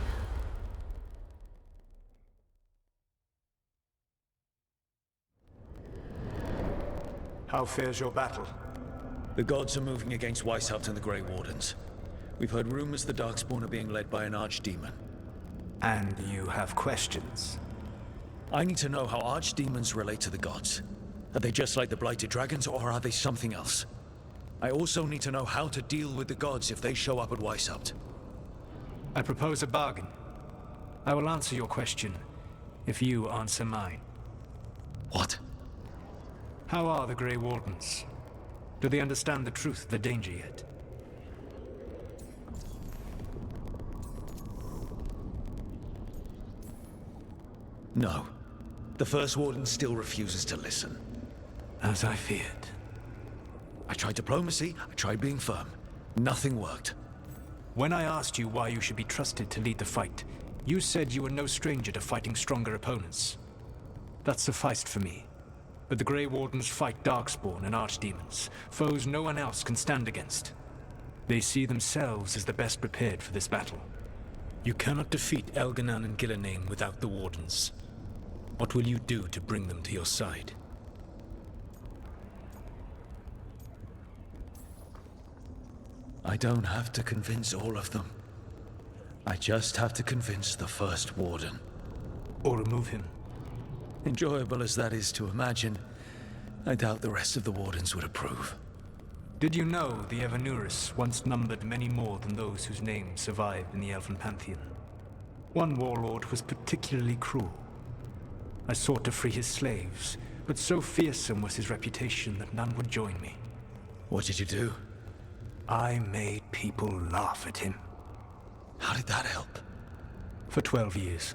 How fares your battle? The gods are moving against Weishaupt and the Grey Wardens. We've heard rumors the Darkspawn are being led by an archdemon. And you have questions? I need to know how archdemons relate to the gods. Are they just like the Blighted Dragons, or are they something else? I also need to know how to deal with the gods if they show up at Weishaupt. I propose a bargain. I will answer your question if you answer mine. What? How are the Grey Wardens? Do they understand the truth of the danger yet? No. The First Warden still refuses to listen. As I feared. I tried diplomacy, I tried being firm. Nothing worked. When I asked you why you should be trusted to lead the fight, you said you were no stranger to fighting stronger opponents. That sufficed for me. But the Grey Wardens fight Darkspawn and Archdemons, foes no one else can stand against. They see themselves as the best prepared for this battle. You cannot defeat Elganan and Gillenane without the Wardens. What will you do to bring them to your side? I don't have to convince all of them. I just have to convince the First Warden. Or remove him. Enjoyable as that is to imagine, I doubt the rest of the Wardens would approve. Did you know the Evanuris once numbered many more than those whose names survive in the Elven Pantheon? One warlord was particularly cruel. I sought to free his slaves, but so fearsome was his reputation that none would join me. What did you do? I made people laugh at him. How did that help? For 12 years.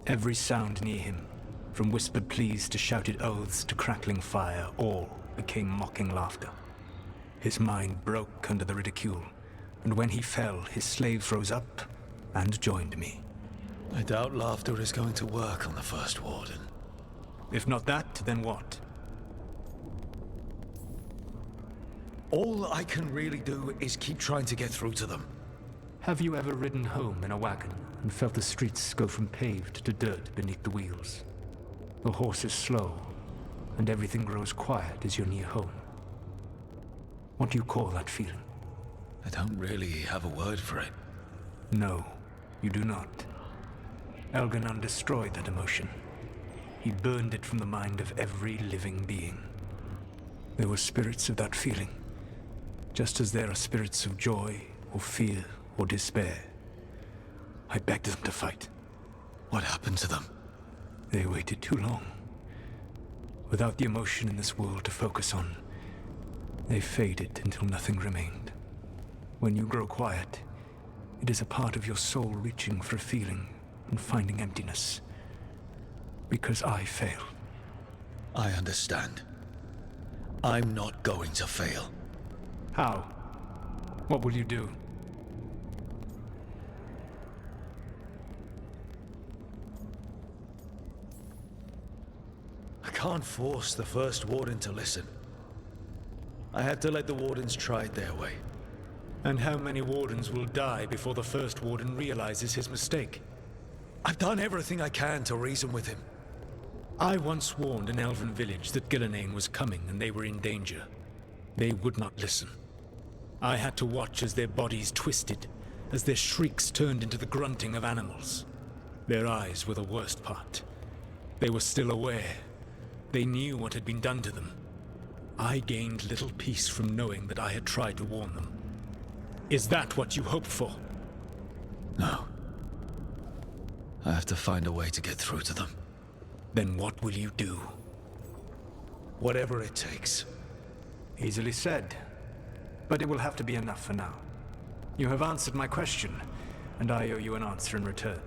Every sound near him, from whispered pleas to shouted oaths to crackling fire, all became mocking laughter. His mind broke under the ridicule, and when he fell, his slaves rose up and joined me. I doubt laughter is going to work on the First Warden. If not that, then what? All I can really do is keep trying to get through to them. Have you ever ridden home in a wagon and felt the streets go from paved to dirt beneath the wheels? The horse is slow, and everything grows quiet as you're near home. What do you call that feeling? I don't really have a word for it. No, you do not. Elganon destroyed that emotion. He burned it from the mind of every living being. There were spirits of that feeling, just as there are spirits of joy or fear or despair. I begged them to fight. What happened to them? They waited too long. Without the emotion in this world to focus on, they faded until nothing remained. When you grow quiet, it is a part of your soul reaching for a feeling and finding emptiness. Because I failed. I understand. I'm not going to fail. How? What will you do? I can't force the First Warden to listen. I have to let the Wardens try it their way. And how many Wardens will die before the First Warden realizes his mistake? I've done everything I can to reason with him. I once warned an elven village that Gillenane was coming and they were in danger. They would not listen. I had to watch as their bodies twisted, as their shrieks turned into the grunting of animals. Their eyes were the worst part. They were still aware. They knew what had been done to them. I gained little peace from knowing that I had tried to warn them. Is that what you hoped for? No. I have to find a way to get through to them. Then what will you do? Whatever it takes. Easily said. But it will have to be enough for now. You have answered my question, and I owe you an answer in return.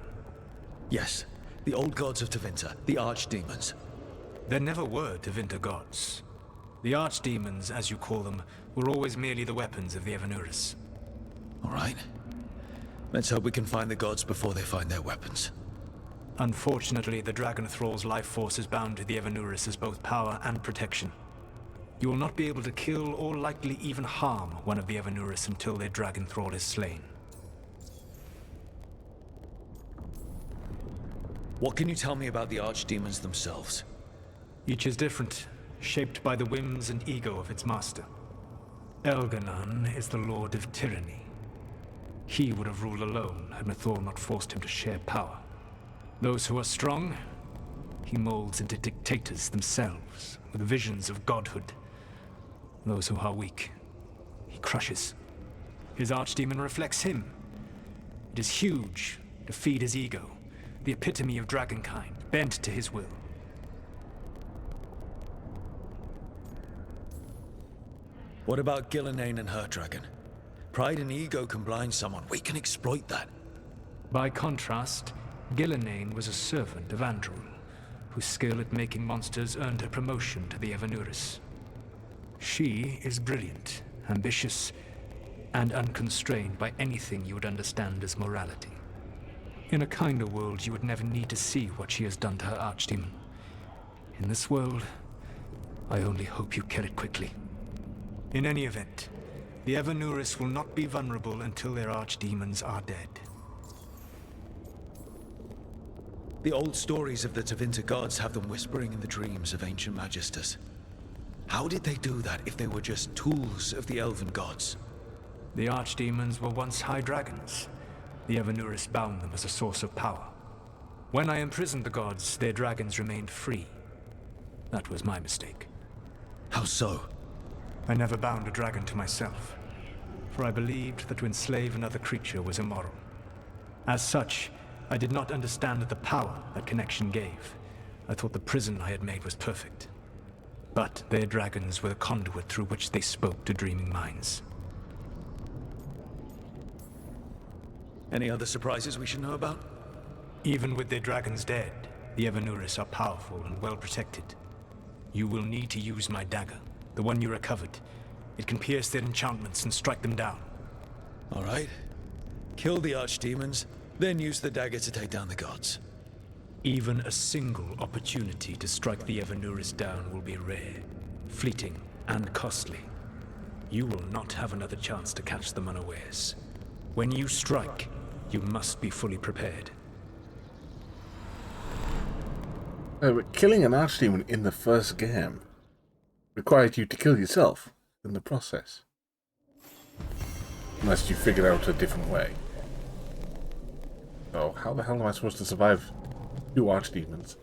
Yes, the old gods of Tevinter, the archdemons. There never were Tevinter gods. The archdemons, as you call them, were always merely the weapons of the Evanuris. All right. Let's hope we can find the gods before they find their weapons. Unfortunately, the Dragon Thrall's life force is bound to the Evanuris as both power and protection. You will not be able to kill or likely even harm one of the Evanuris until their Dragon Thrall is slain. What can you tell me about the archdemons themselves? Each is different, shaped by the whims and ego of its master. Elganon is the Lord of Tyranny. He would have ruled alone had Mythal not forced him to share power. Those who are strong, he molds into dictators themselves, with visions of godhood. Those who are weak, he crushes. His archdemon reflects him. It is huge, to feed his ego, the epitome of dragonkind, bent to his will. What about Gillenane and her dragon? Pride and ego can blind someone. We can exploit that. By contrast, Gillenane was a servant of Andrul, whose skill at making monsters earned her promotion to the Evanuris. She is brilliant, ambitious, and unconstrained by anything you would understand as morality. In a kinder world, you would never need to see what she has done to her archdemon. In this world, I only hope you kill it quickly. In any event, the Evanuris will not be vulnerable until their archdemons are dead. The old stories of the Tevinter gods have them whispering in the dreams of ancient magisters. How did they do that if they were just tools of the elven gods? The archdemons were once high dragons. The Evanuris bound them as a source of power. When I imprisoned the gods, their dragons remained free. That was my mistake. How so? I never bound a dragon to myself, for I believed that to enslave another creature was immoral. As such, I did not understand the power that connection gave, I thought the prison I had made was perfect. But their dragons were the conduit through which they spoke to dreaming minds. Any other surprises we should know about? Even with their dragons dead, the Evanuris are powerful and well protected. You will need to use my dagger, the one you recovered. It can pierce their enchantments and strike them down. All right. Kill the archdemons, then use the dagger to take down the gods. Even a single opportunity to strike the Evanuris down will be rare, fleeting, and costly. You will not have another chance to catch them unawares. When you strike, you must be fully prepared. But killing an archdemon in the first game required you to kill yourself in the process. Unless you figured out a different way. So how the hell am I supposed to survive 2 archdemons?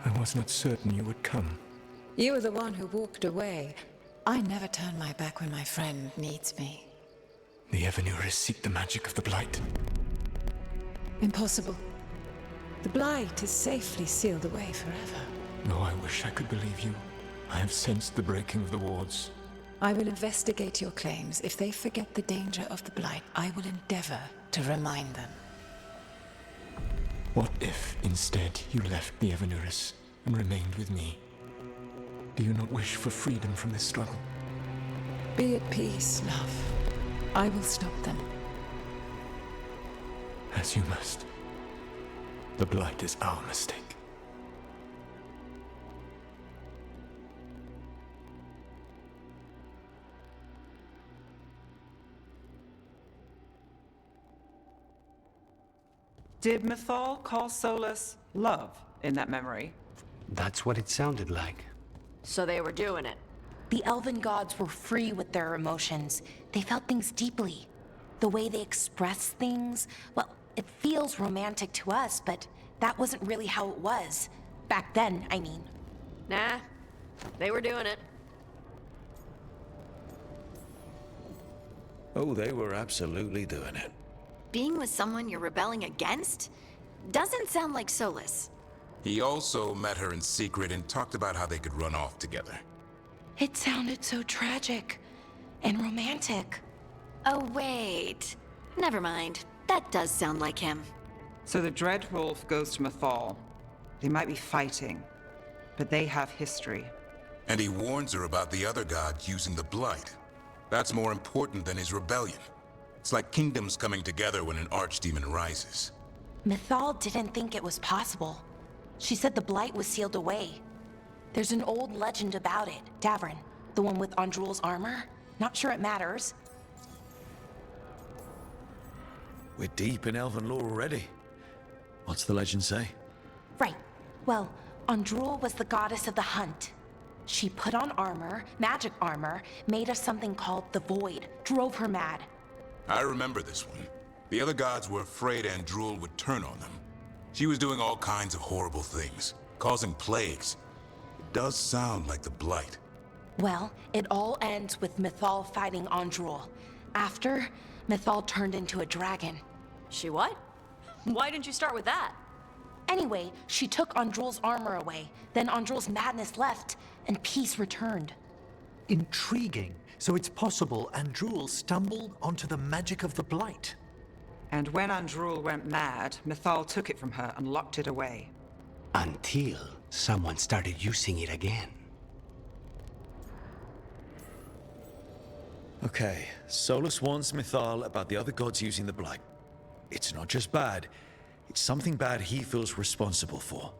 I was not certain you would come. You were the one who walked away. I never turn my back when my friend needs me. The Evanuris seek the magic of the Blight. Impossible. The Blight is safely sealed away forever. No, I wish I could believe you. I have sensed the breaking of the wards. I will investigate your claims. If they forget the danger of the Blight, I will endeavor to remind them. What if, instead, you left the Evanuris and remained with me? Do you not wish for freedom from this struggle? Be at peace, love. I will stop them. As you must. The Blight is our mistake. Did Mythal call Solus love in that memory? That's what it sounded like. So they were doing it. The elven gods were free with their emotions. They felt things deeply. The way they express things, well, it feels romantic to us, but that wasn't really how it was. Back then, I mean. Nah, they were doing it. Oh, they were absolutely doing it. Being with someone you're rebelling against? Doesn't sound like Solus. He also met her in secret and talked about how they could run off together. It sounded so tragic and romantic. Oh, wait. Never mind. That does sound like him. So the Dreadwolf goes to Mythal. They might be fighting, but they have history. And he warns her about the other god using the Blight. That's more important than his rebellion. It's like kingdoms coming together when an archdemon rises. Mythal didn't think it was possible. She said the Blight was sealed away. There's an old legend about it. Davrin, the one with Andrul's armor. Not sure it matters. We're deep in elven lore already. What's the legend say? Right. Well, Andrul was the goddess of the hunt. She put on armor, magic armor, made us something called the Void, drove her mad. I remember this one. The other gods were afraid Andrul would turn on them. She was doing all kinds of horrible things, causing plagues. It does sound like the Blight. Well, it all ends with Mythal fighting Andrul. After, Mythal turned into a dragon. She what? Why didn't you start with that? Anyway, she took Andrul's armor away. Then Andrul's madness left, and peace returned. Intriguing. So it's possible Andrul stumbled onto the magic of the Blight. And when Andrul went mad, Mythal took it from her and locked it away. Until someone started using it again. Okay, Solus warns Mythal about the other gods using the Blight. It's not just bad, it's something bad he feels responsible for.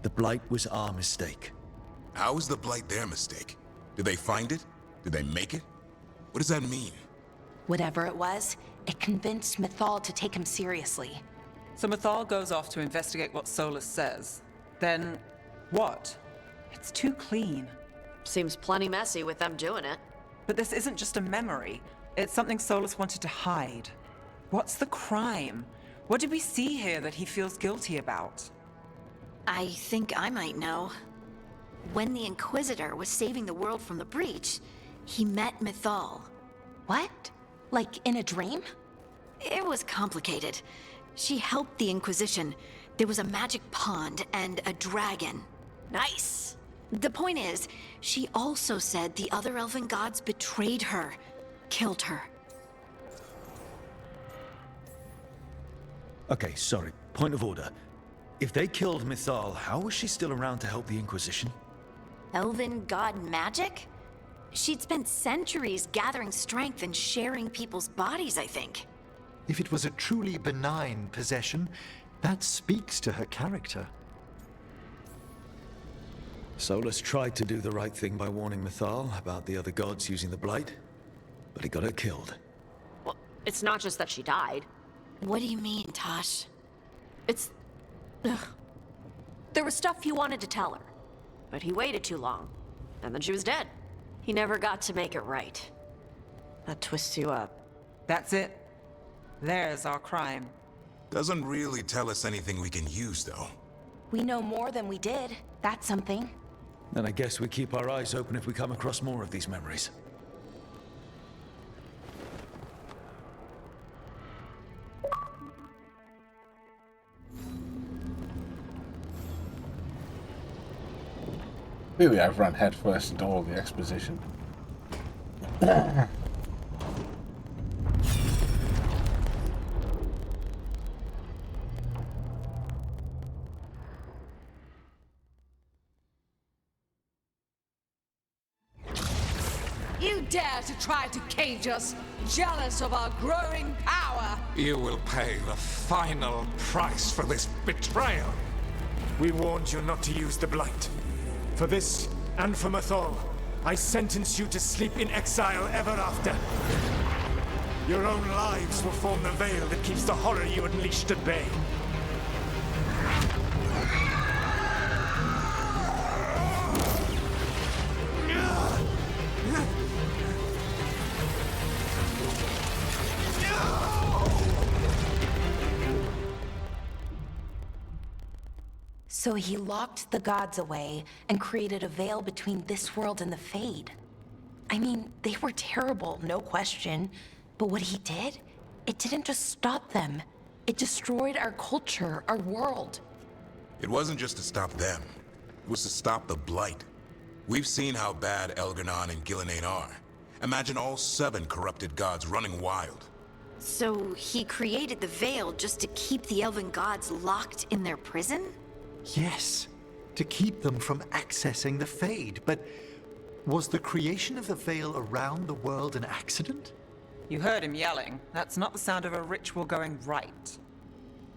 The Blight was our mistake. How is the Blight their mistake? Did they find it? Did they make it? What does that mean? Whatever it was, it convinced Mythal to take him seriously. So Mythal goes off to investigate what Solus says. Then, what? It's too clean. Seems plenty messy with them doing it. But this isn't just a memory. It's something Solus wanted to hide. What's the crime? What did we see here that he feels guilty about? I think I might know. When the Inquisitor was saving the world from the breach, he met Mythal. What? Like in a dream? It was complicated. She helped the Inquisition. There was a magic pond and a dragon. Nice. The point is, she also said the other elven gods betrayed her, killed her. Okay, sorry. Point of order. If they killed Mythal, how was she still around to help the Inquisition? Elven god magic? She'd spent centuries gathering strength and sharing people's bodies, I think. If it was a truly benign possession, that speaks to her character. Solus tried to do the right thing by warning Mythal about the other gods using the Blight, but he got her killed. Well, it's not just that she died. What do you mean, Tosh? It's... Ugh. There was stuff he wanted to tell her, but he waited too long, and then she was dead. He never got to make it right. That twists you up. That's it. There's our crime. Doesn't really tell us anything we can use, though. We know more than we did. That's something. Then I guess we keep our eyes open if we come across more of these memories. Clearly I've run headfirst into all the exposition. You dare to try to cage us, jealous of our growing power! You will pay the final price for this betrayal. We warned you not to use the Blight. For this, and for Mythal, I sentence you to sleep in exile ever after. Your own lives will form the veil that keeps the horror you unleashed at bay. So he locked the gods away and created a veil between this world and the Fade. I mean, they were terrible, no question. But what he did, it didn't just stop them. It destroyed our culture, our world. It wasn't just to stop them. It was to stop the Blight. We've seen how bad Elganon and Gillenane are. Imagine all 7 corrupted gods running wild. So he created the veil just to keep the elven gods locked in their prison? Yes, to keep them from accessing the Fade. But was the creation of the veil around the world an accident? You heard him yelling. That's not the sound of a ritual going right.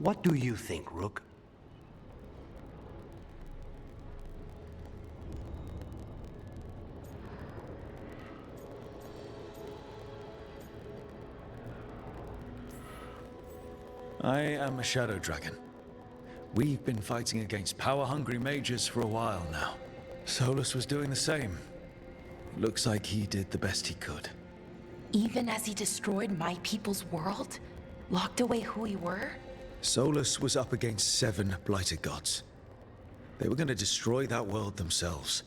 What do you think, Rook? I am a Shadow Dragon. We've been fighting against power-hungry mages for a while now. Solus was doing the same. It looks like he did the best he could. Even as he destroyed my people's world? Locked away who we were? Solus was up against 7 blighted gods. They were going to destroy that world themselves.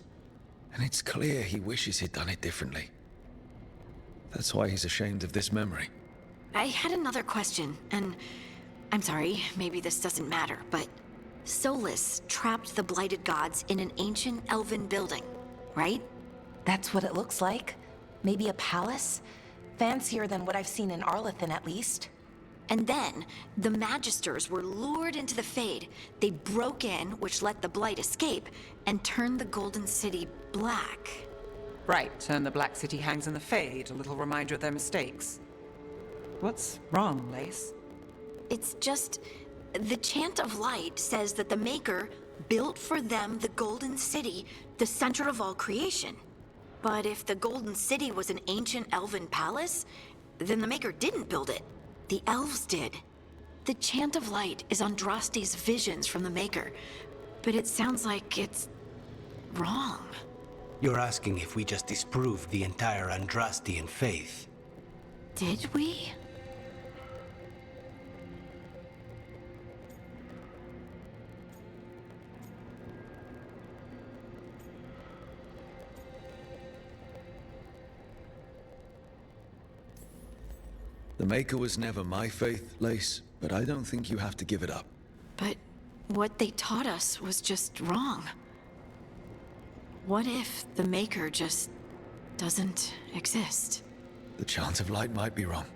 And it's clear he wishes he'd done it differently. That's why he's ashamed of this memory. I had another question, and I'm sorry, maybe this doesn't matter, but Solus trapped the blighted gods in an ancient elven building, right? That's what it looks like. Maybe a palace? Fancier than what I've seen in Arlethan, at least. And then, the Magisters were lured into the Fade. They broke in, which let the Blight escape, and turned the Golden City black. Right, and the Black City hangs in the Fade, a little reminder of their mistakes. What's wrong, Lace? It's just... the Chant of Light says that the Maker built for them the Golden City, the center of all creation. But if the Golden City was an ancient elven palace, then the Maker didn't build it. The elves did. The Chant of Light is Andraste's visions from the Maker, but it sounds like it's... wrong. You're asking if we just disproved the entire Andrastian faith. Did we? The Maker was never my faith, Lace, but I don't think you have to give it up. But what they taught us was just wrong. What if the Maker just doesn't exist? The Chant of Light might be wrong,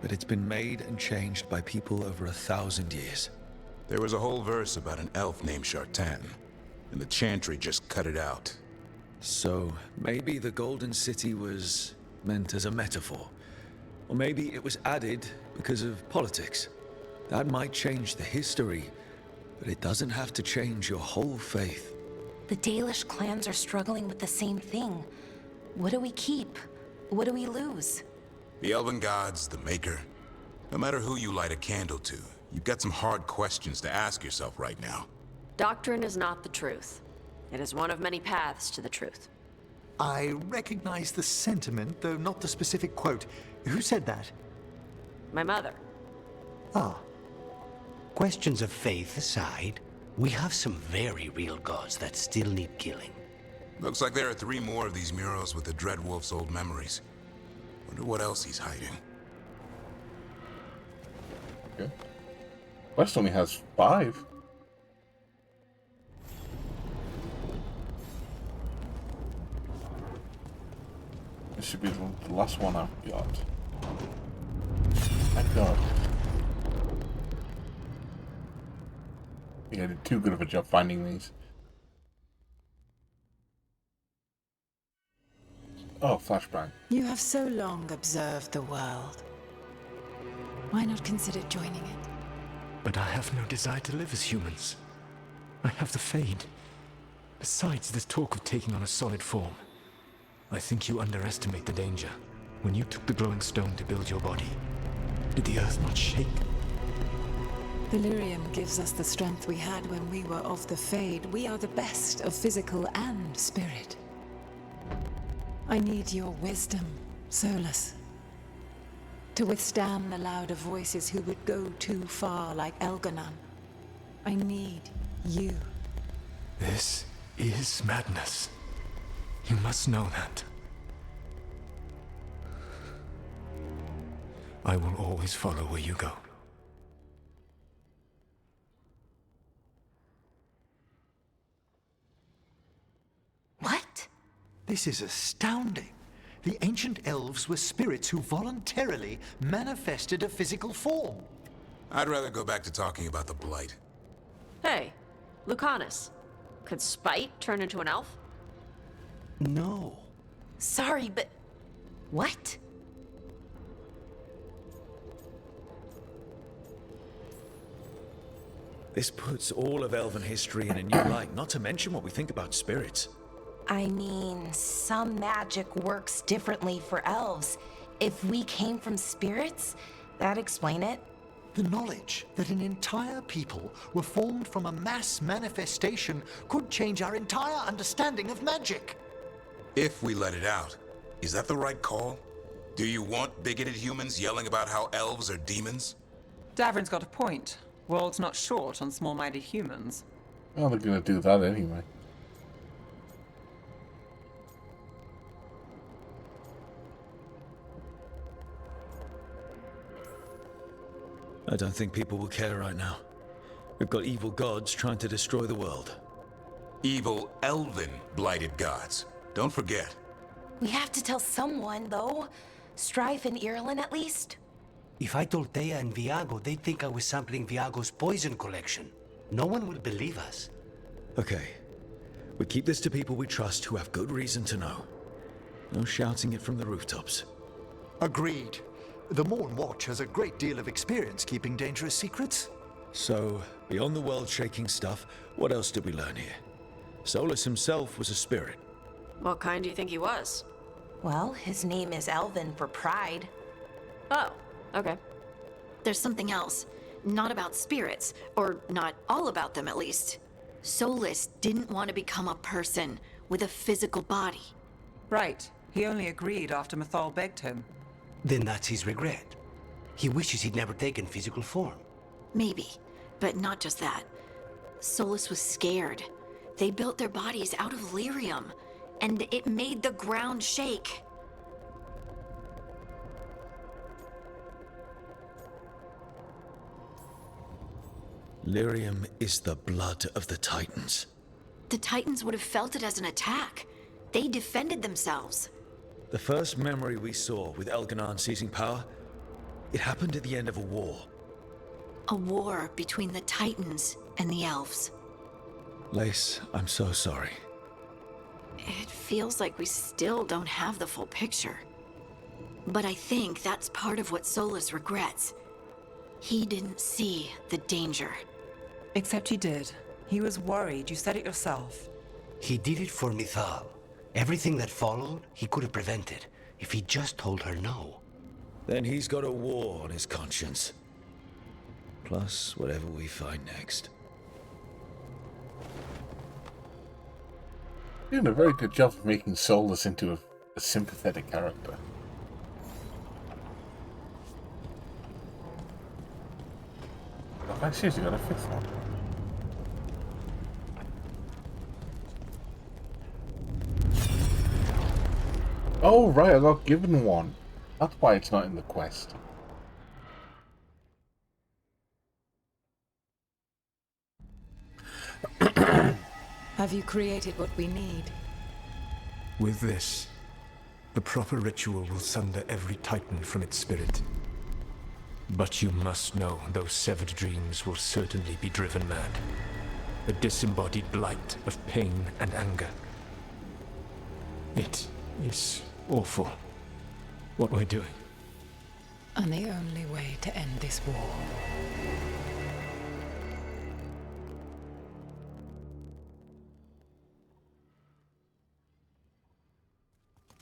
but it's been made and changed by people over 1,000 years. There was a whole verse about an elf named Shartan, and the Chantry just cut it out. So, maybe the Golden City was meant as a metaphor. Or maybe it was added because of politics. That might change the history, but it doesn't have to change your whole faith. The Dalish clans are struggling with the same thing. What do we keep? What do we lose? The Elven Gods, the Maker. No matter who you light a candle to, you've got some hard questions to ask yourself right now. Doctrine is not the truth. It is one of many paths to the truth. I recognize the sentiment, though not the specific quote. Who said that? My mother. Ah. Questions of faith aside, we have some very real gods that still need killing. Looks like there are 3 more of these murals with the Dreadwolf's old memories. Wonder what else he's hiding. Okay. West only has 5. This should be the last one I've got. Thank God. I think I did too good of a job finding these. Oh, flashbang. You have so long observed the world. Why not consider joining it? But I have no desire to live as humans. I have the Fade. Besides, this talk of taking on a solid form. I think you underestimate the danger. When you took the glowing stone to build your body, did the earth not shake? Delirium gives us the strength we had when we were of the Fade. We are the best of physical and spirit. I need your wisdom, Solus. To withstand the louder voices who would go too far like Elganon. I need you. This is madness. You must know that. I will always follow where you go. What? This is astounding. The ancient elves were spirits who voluntarily manifested a physical form. I'd rather go back to talking about the Blight. Hey, Lucanus. Could spite turn into an elf? No. Sorry, but... what? This puts all of elven history in a new light, not to mention what we think about spirits. I mean, some magic works differently for elves. If we came from spirits, that'd explain it. The knowledge that an entire people were formed from a mass manifestation could change our entire understanding of magic. If we let it out, is that the right call? Do you want bigoted humans yelling about how elves are demons? Davrin's got a point. World's not short on small-minded humans. Well, they're gonna do that anyway. I don't think people will care right now. We've got evil gods trying to destroy the world. Evil elven blighted gods. Don't forget. We have to tell someone, though. Strife and Ireland, at least. If I told Thea and Viago, they'd think I was sampling Viago's poison collection. No one would believe us. Okay. We keep this to people we trust who have good reason to know. No shouting it from the rooftops. Agreed. The Morn Watch has a great deal of experience keeping dangerous secrets. So, beyond the world-shaking stuff, what else did we learn here? Solus himself was a spirit. What kind do you think he was? Well, his name is Elvin for pride. Oh, okay. There's something else. Not about spirits, or not all about them at least. Solus didn't want to become a person with a physical body. Right. He only agreed after Mythal begged him. Then that's his regret. He wishes he'd never taken physical form. Maybe, but not just that. Solus was scared. They built their bodies out of lyrium, and it made the ground shake. Lyrium is the blood of the Titans. The Titans would have felt it as an attack. They defended themselves. The first memory we saw with Elganon seizing power, it happened at the end of a war. A war between the Titans and the Elves. Lace, I'm so sorry. It feels like we still don't have the full picture. But I think that's part of what Solus regrets. He didn't see the danger. Except he did. He was worried. You said it yourself. He did it for Mythal. Everything that followed, he could have prevented if he just told her no. Then he's got a war on his conscience. Plus, whatever we find next. You're doing a very good job of making Solus into a sympathetic character. I've seriously got a fifth one. Oh, right, I got given one. That's why it's not in the quest. Have you created what we need? With this, the proper ritual will sunder every Titan from its spirit. But you must know those severed dreams will certainly be driven mad. A disembodied blight of pain and anger. It is awful what we're doing. And the only way to end this war.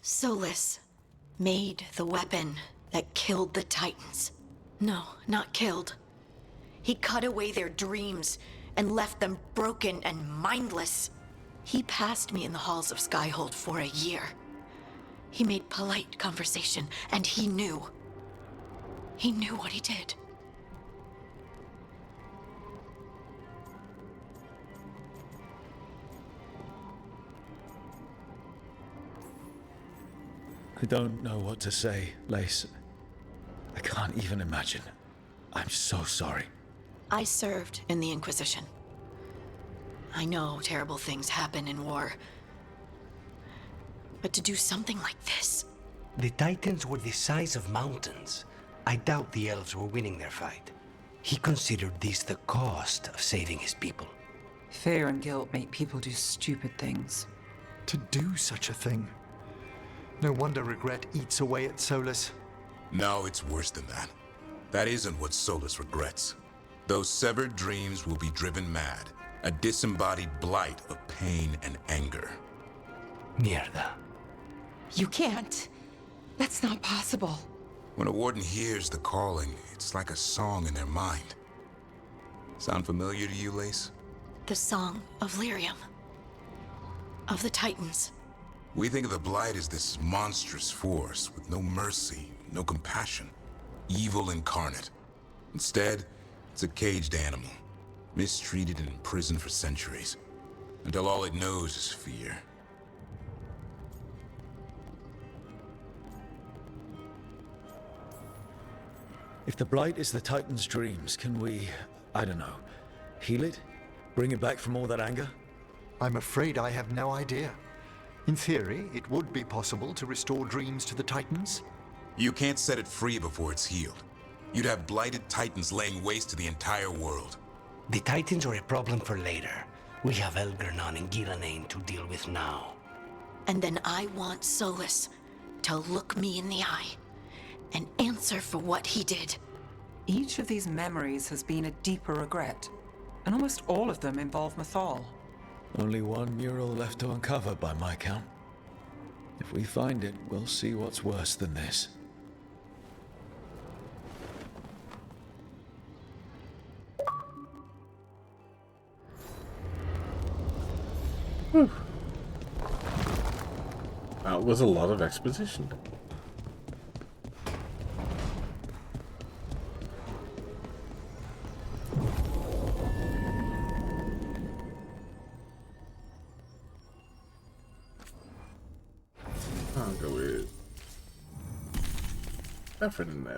Solus made the weapon that killed the Titans. No, not killed. He cut away their dreams and left them broken and mindless. He passed me in the halls of Skyhold for a year. He made polite conversation, and he knew. He knew what he did. I don't know what to say, Lace. I can't even imagine. I'm so sorry. I served in the Inquisition. I know terrible things happen in war. But to do something like this... The Titans were the size of mountains. I doubt the elves were winning their fight. He considered this the cost of saving his people. Fear and guilt make people do stupid things. To do such a thing. No wonder regret eats away at Solus. No, it's worse than that. That isn't what Solus regrets. Those severed dreams will be driven mad. A disembodied blight of pain and anger. Mierda. You can't. That's not possible. When a warden hears the calling, it's like a song in their mind. Sound familiar to you, Lace? The song of Lyrium. Of the Titans. We think of the Blight as this monstrous force with no mercy, no compassion. Evil incarnate. Instead, it's a caged animal. Mistreated and imprisoned for centuries. Until all it knows is fear. If the Blight is the Titan's dreams, can we, I don't know, heal it? Bring it back from all that anger? I'm afraid I have no idea. In theory, it would be possible to restore dreams to the Titans. You can't set it free before it's healed. You'd have blighted titans laying waste to the entire world. The Titans are a problem for later. We have Elgernon and Gillenane to deal with now. And then I want Solus to look me in the eye and answer for what he did. Each of these memories has been a deeper regret, and almost all of them involve Mythal. Only one mural left to uncover by my count. If we find it, we'll see what's worse than this. That was a lot of exposition. I'll go with nothing in there.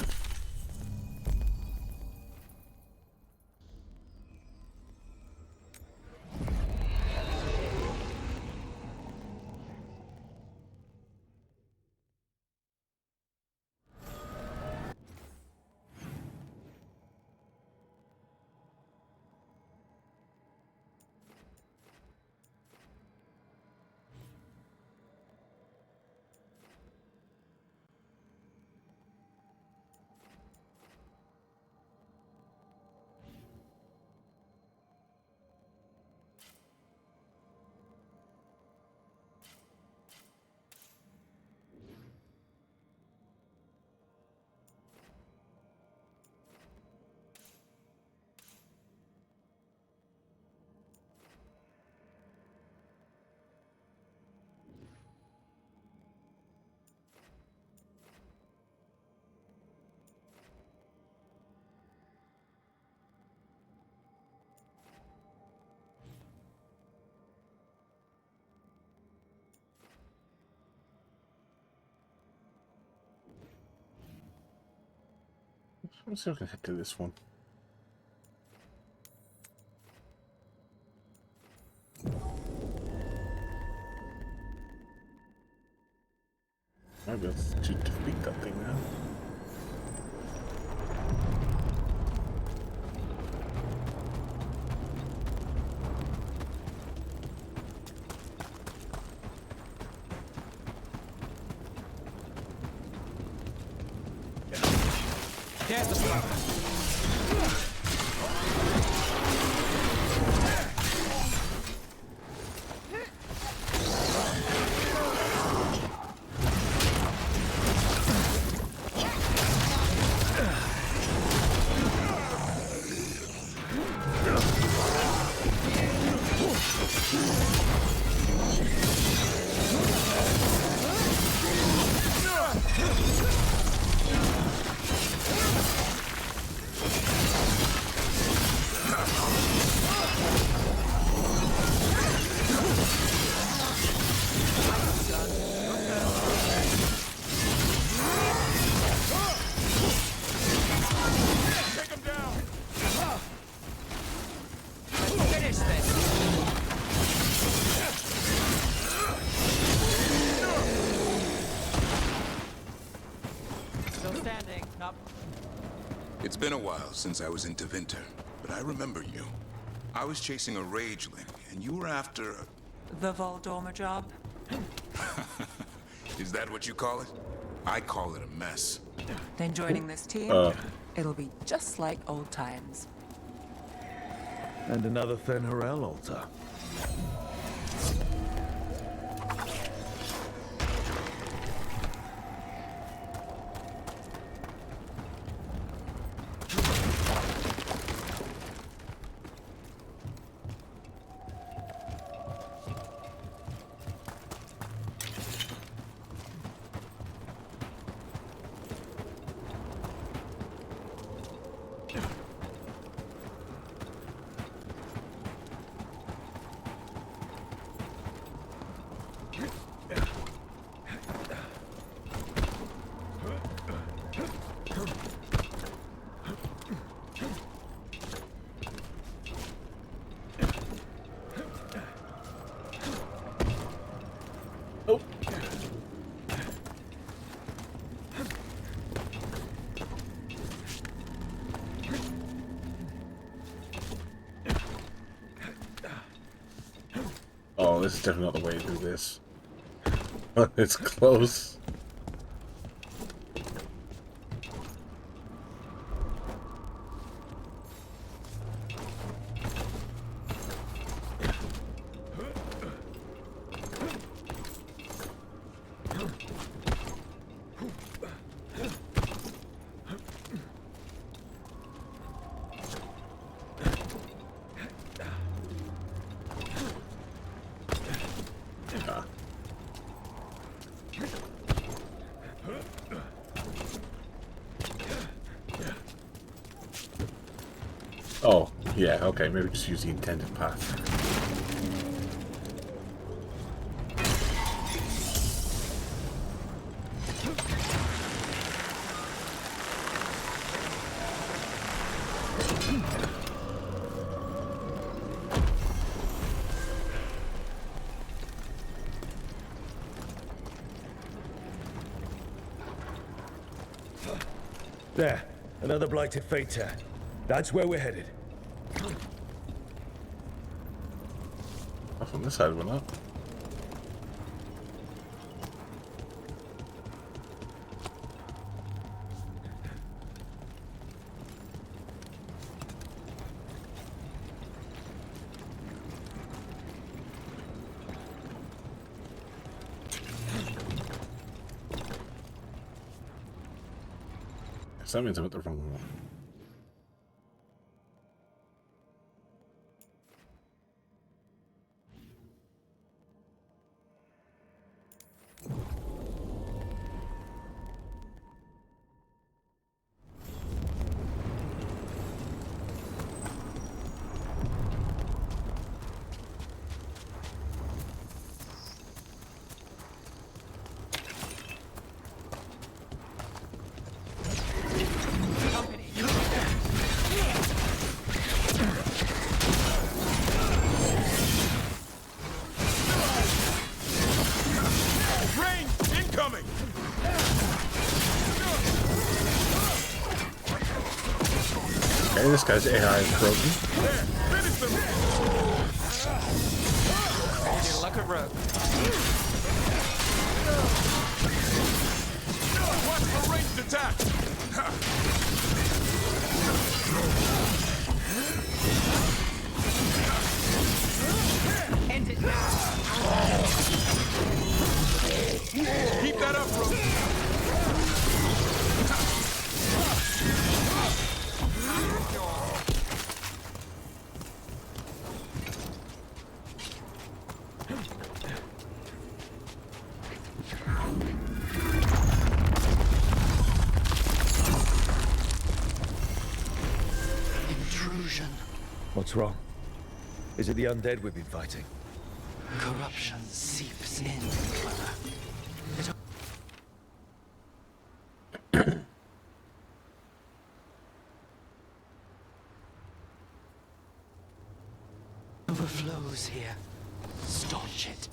I'm still gonna head to this one. Maybe let's cheat to beat that thing now. There's the flower. It's been a while since I was in Tevinter, but I remember you. I was chasing a rageling, and you were after The Voldorma job? Is that what you call it? I call it a mess. Then joining this team, it'll be just like old times. And another Fen'Harel altar. Oh, this is definitely not the way to do this. It's close. Oh, yeah, okay, maybe just use the intended path. There, another blighted fate tear. That's where we're headed. Off on this side, we're not. So that means I'm at the wrong one. Okay, this guy's AI is broken. Good luck at rogue. Watch for ranged attack! End it now! Keep that up, rogue! What's wrong? Is it the undead we've been fighting? Corruption seeps in, Clever. It overflows here. Staunch it.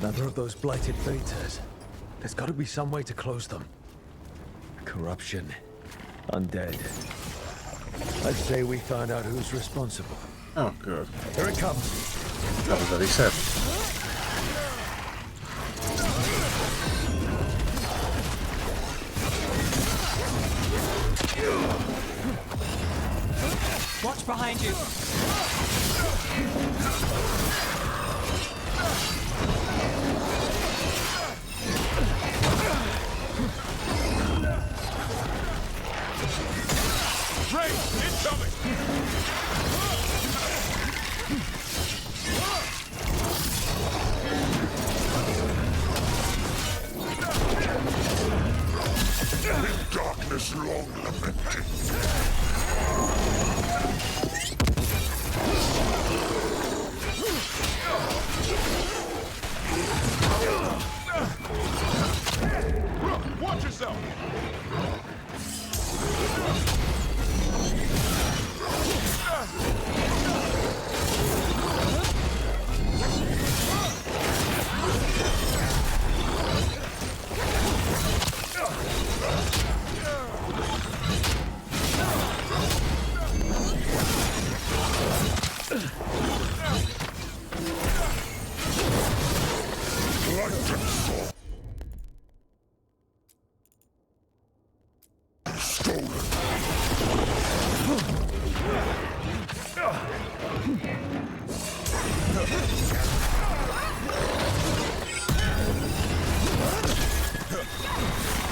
Another of those blighted fates. There's got to be some way to close them. Corruption. Undead. I'd say we found out who's responsible. Oh, good. Here it comes. That was what he said. Watch behind you.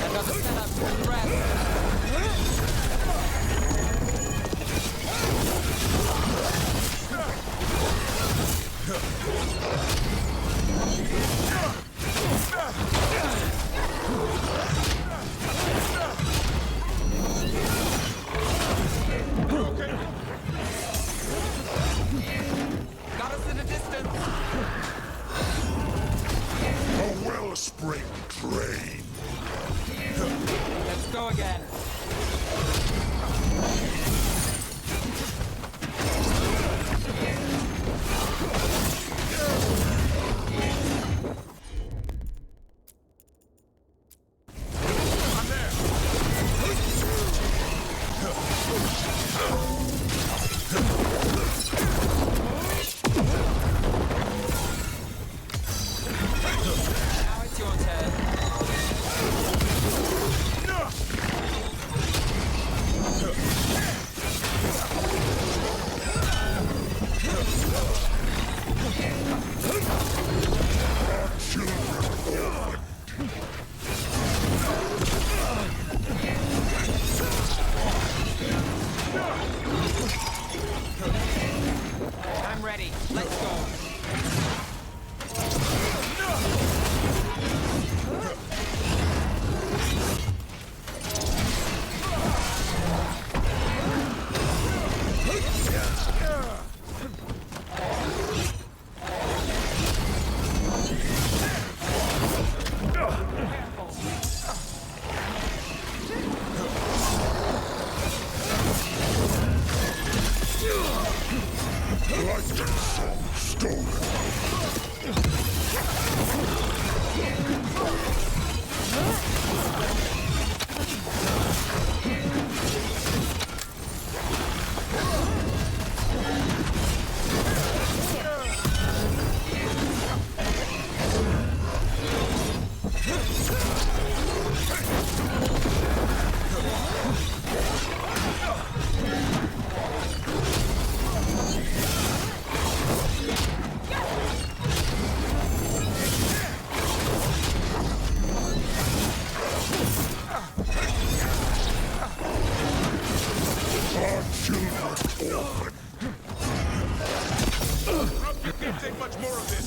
Another setup for the rest. Got us in the distance. A wellspring drain. Let's go again. Now it's your turn. I'm ready. Let's go. Light and soul stolen. Our children orphan. You can't take much more of this.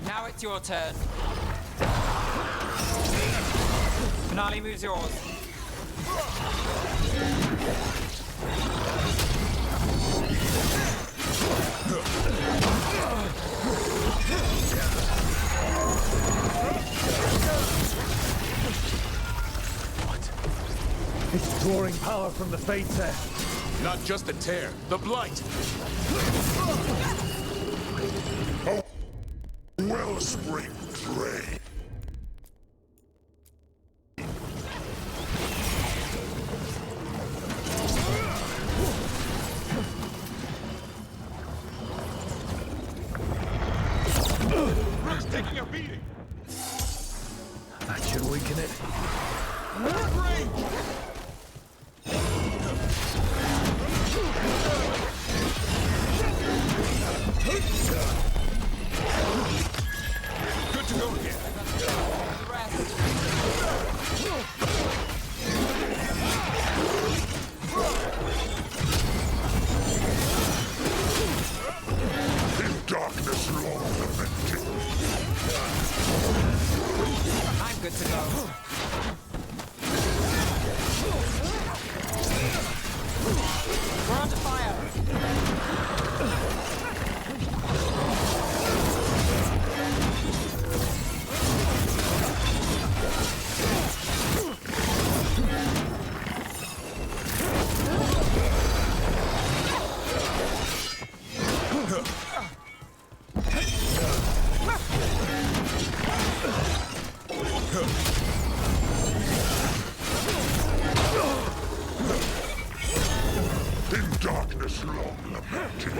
Now it's your turn. Finale moves yours. It's drawing power from the Fade Tear. Not just the tear, the blight. A wellspring drain. Rook's taking a beating. That should weaken it. Good to go again. In darkness long lamented. I'm good to go. We're under fire. In darkness long lamented.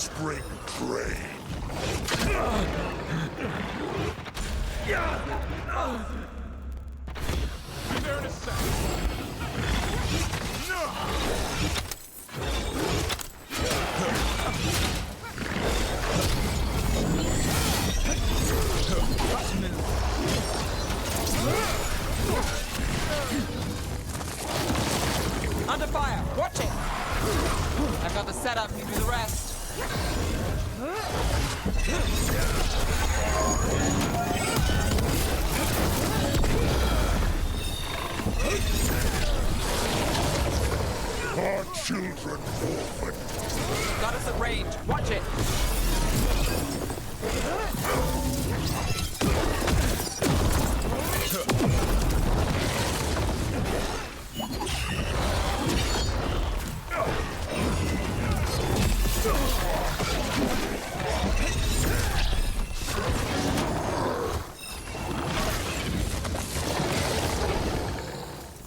wellspring drain. Be there in a sec. Under fire! Watch it! I've got the setup, you do the rest. Our children orphaned. Got us at range. Watch it!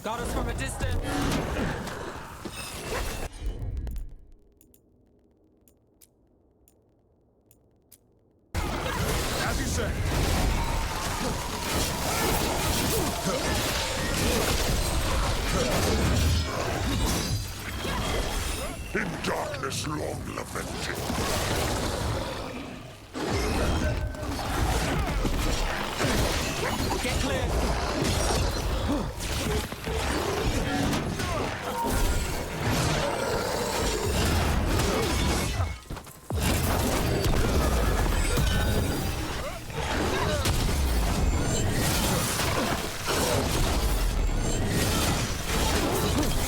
Got us from a distance. As you say. In darkness long lamented. Get clear.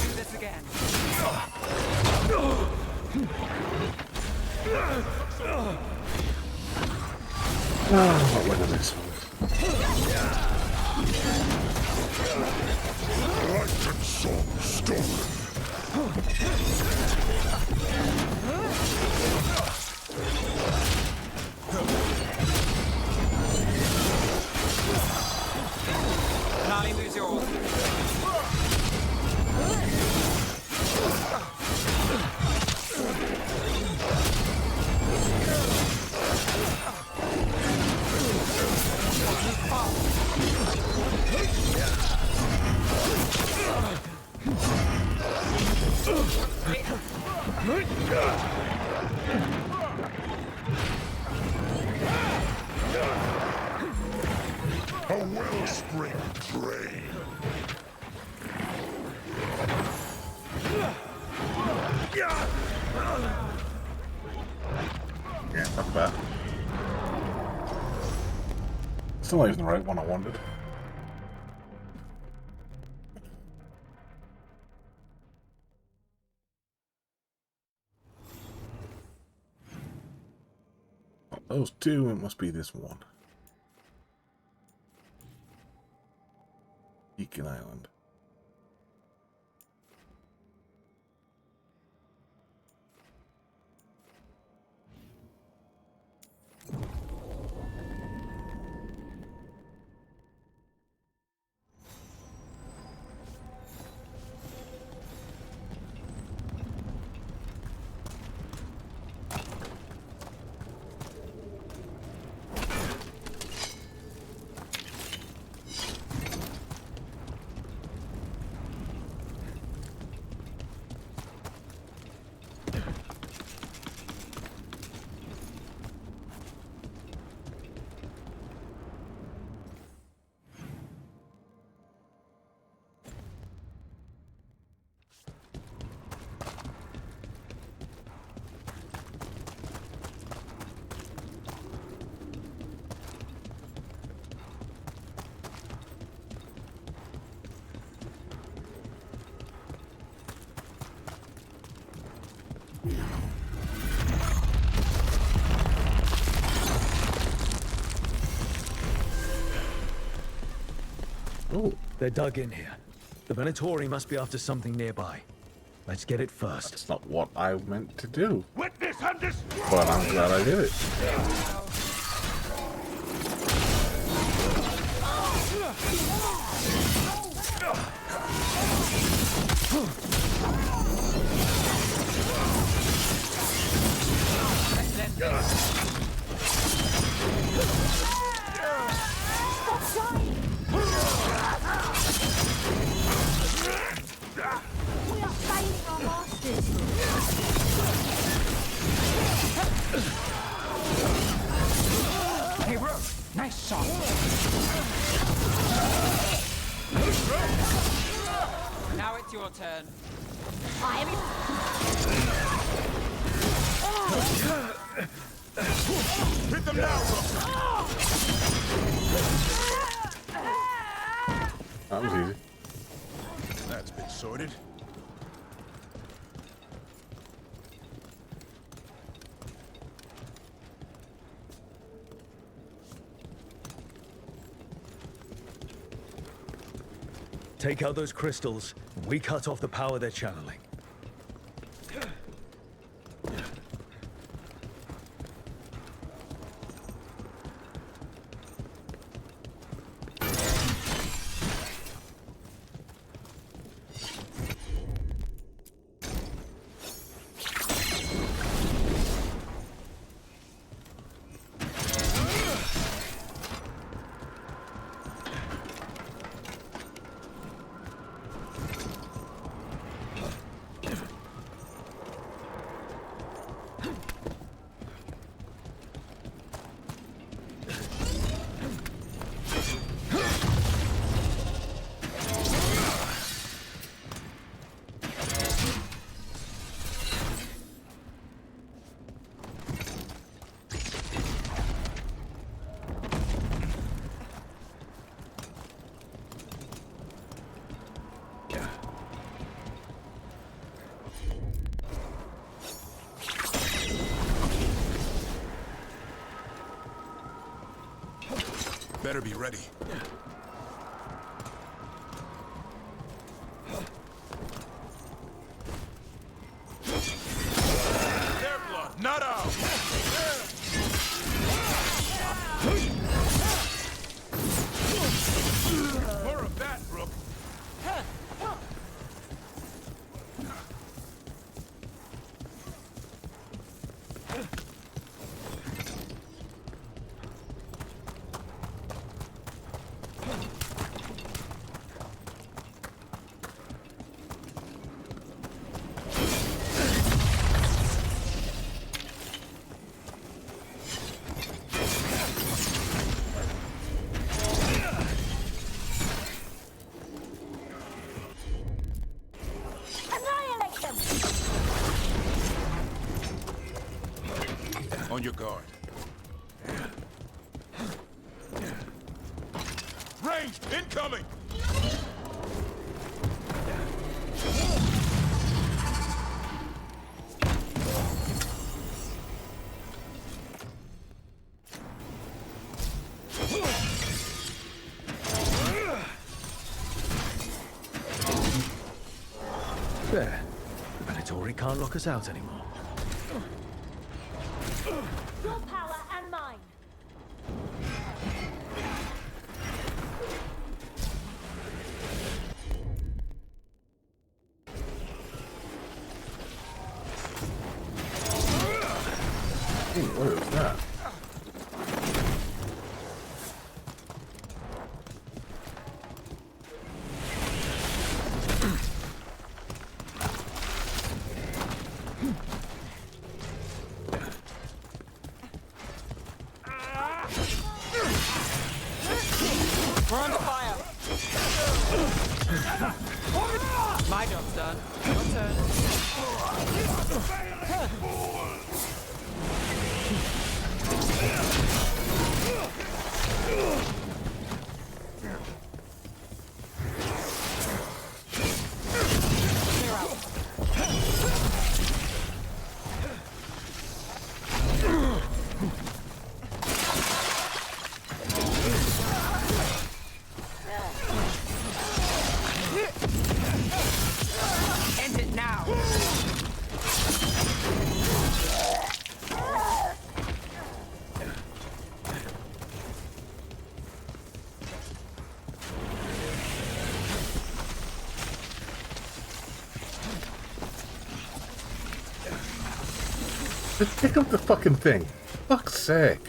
Do this again. Oh, look at this. Light and song stolen. Finale, lose yours. A wellspring drain. Yeah, not bad. Still not even the right one I wanted. Those two, it must be this one. Beacon Island. Oh, they're dug in here. The Venatori must be after something nearby. Let's get it first. That's not what I meant to do. Witness and destroy! But I'm glad I did it. We are failing our masters. Hey, Rook! Nice shot! Now it's your turn. Hit them now, That was easy. That's been sorted. Take out those crystals, and we cut off the power they're channeling. Better be ready. Their blood, not ours. More of that, Rook. On your guard. Ranged, incoming! There. The Venatori can't lock us out anymore. Your power and mine. What is that? We're under fire! My job's done. Your turn. Clear out. End it now! Just pick up the fucking thing. Fuck's sake.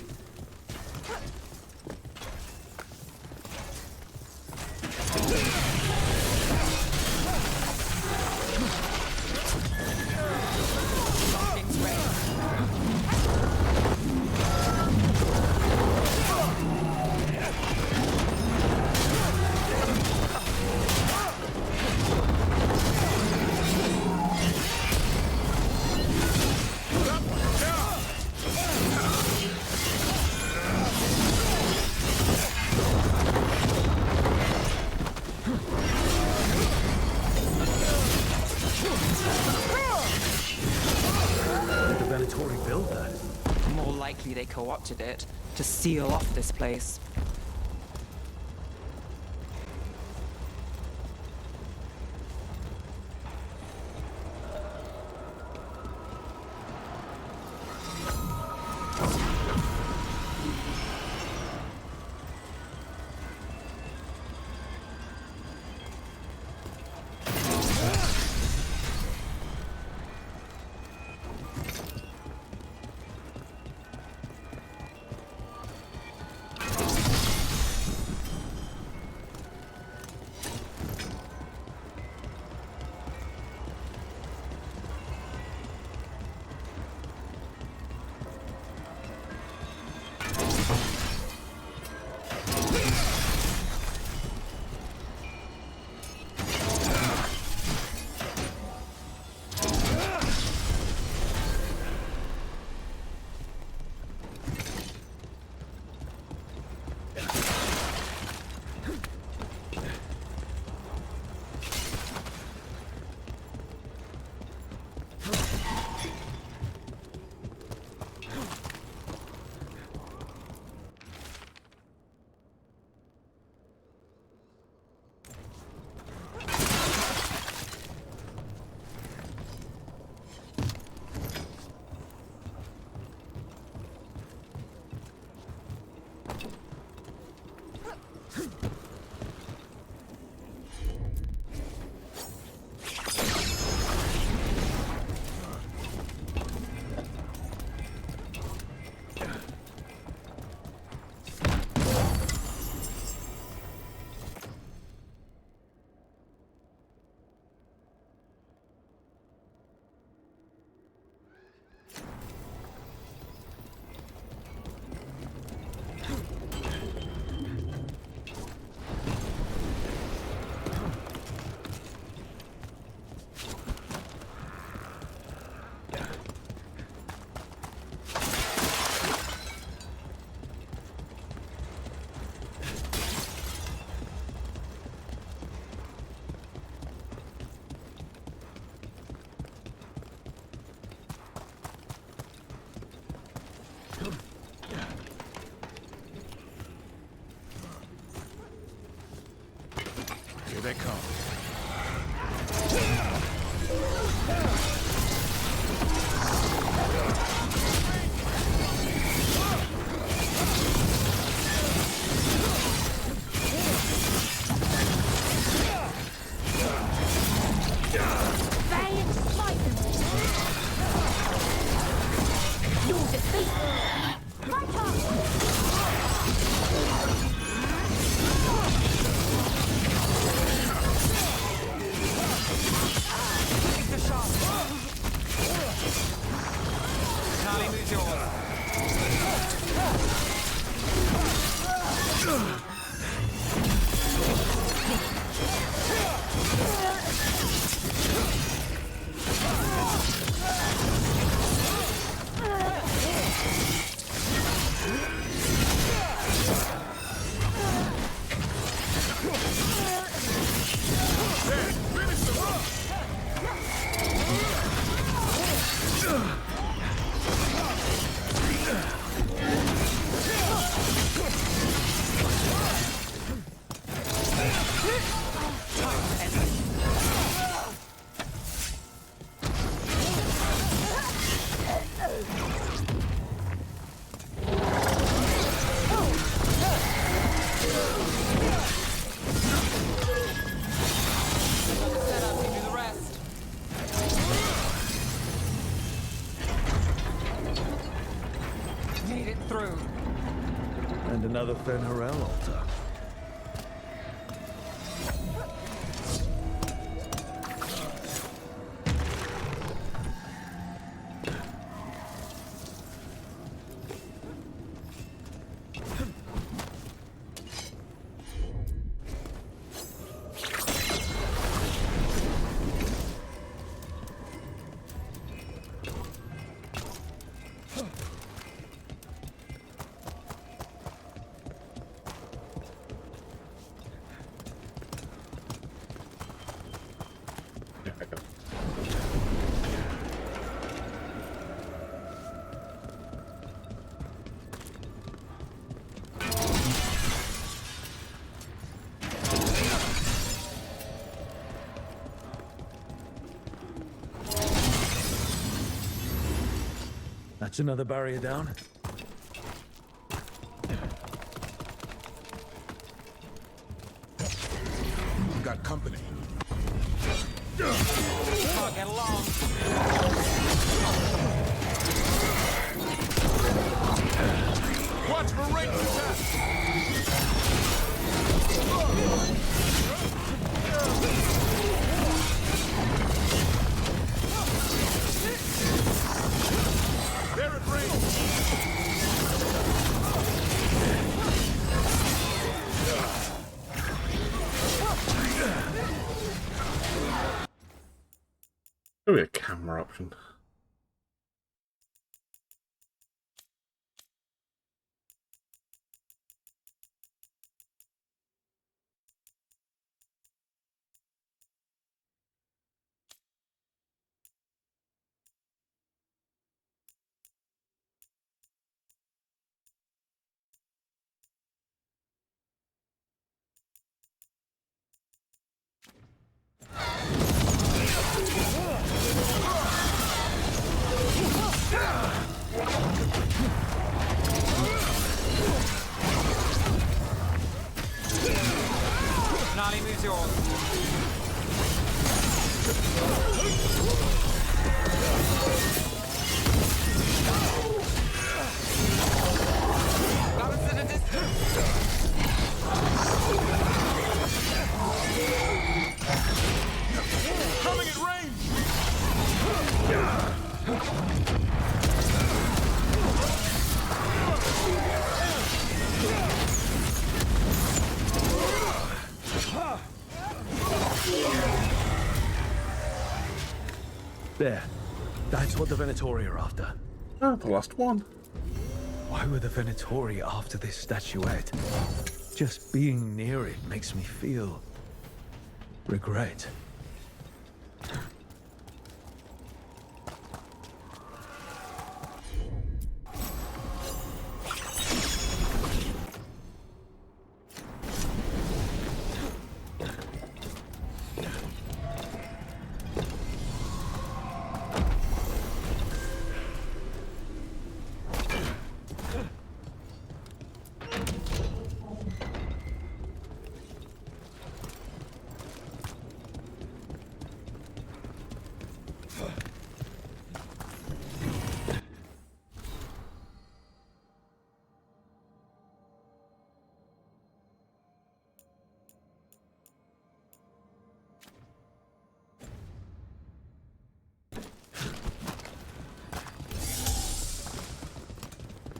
More likely they co-opted it to seal off this place. Here they come. Valiant smite them. Your defeat. Fight on. Through. And another Fen'Harel altar. That's another barrier down. We've got company. Oh, get along. Watch for ranged attack! They're at range! Maybe a camera option. Gnarly moves yours. Guards at a distance. Coming at range! There. That's what the Venatori are after. Oh, the last one. Why were the Venatori after this statuette? Just being near it makes me feel regret.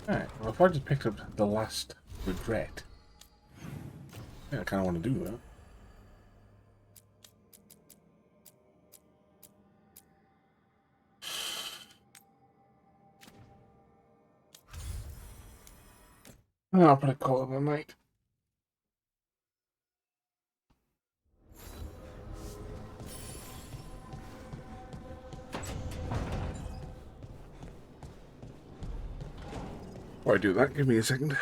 Alright, well if I just picked up the last regret, I kind of want to do that. I'll probably call it a night. Before I do that, give me a second.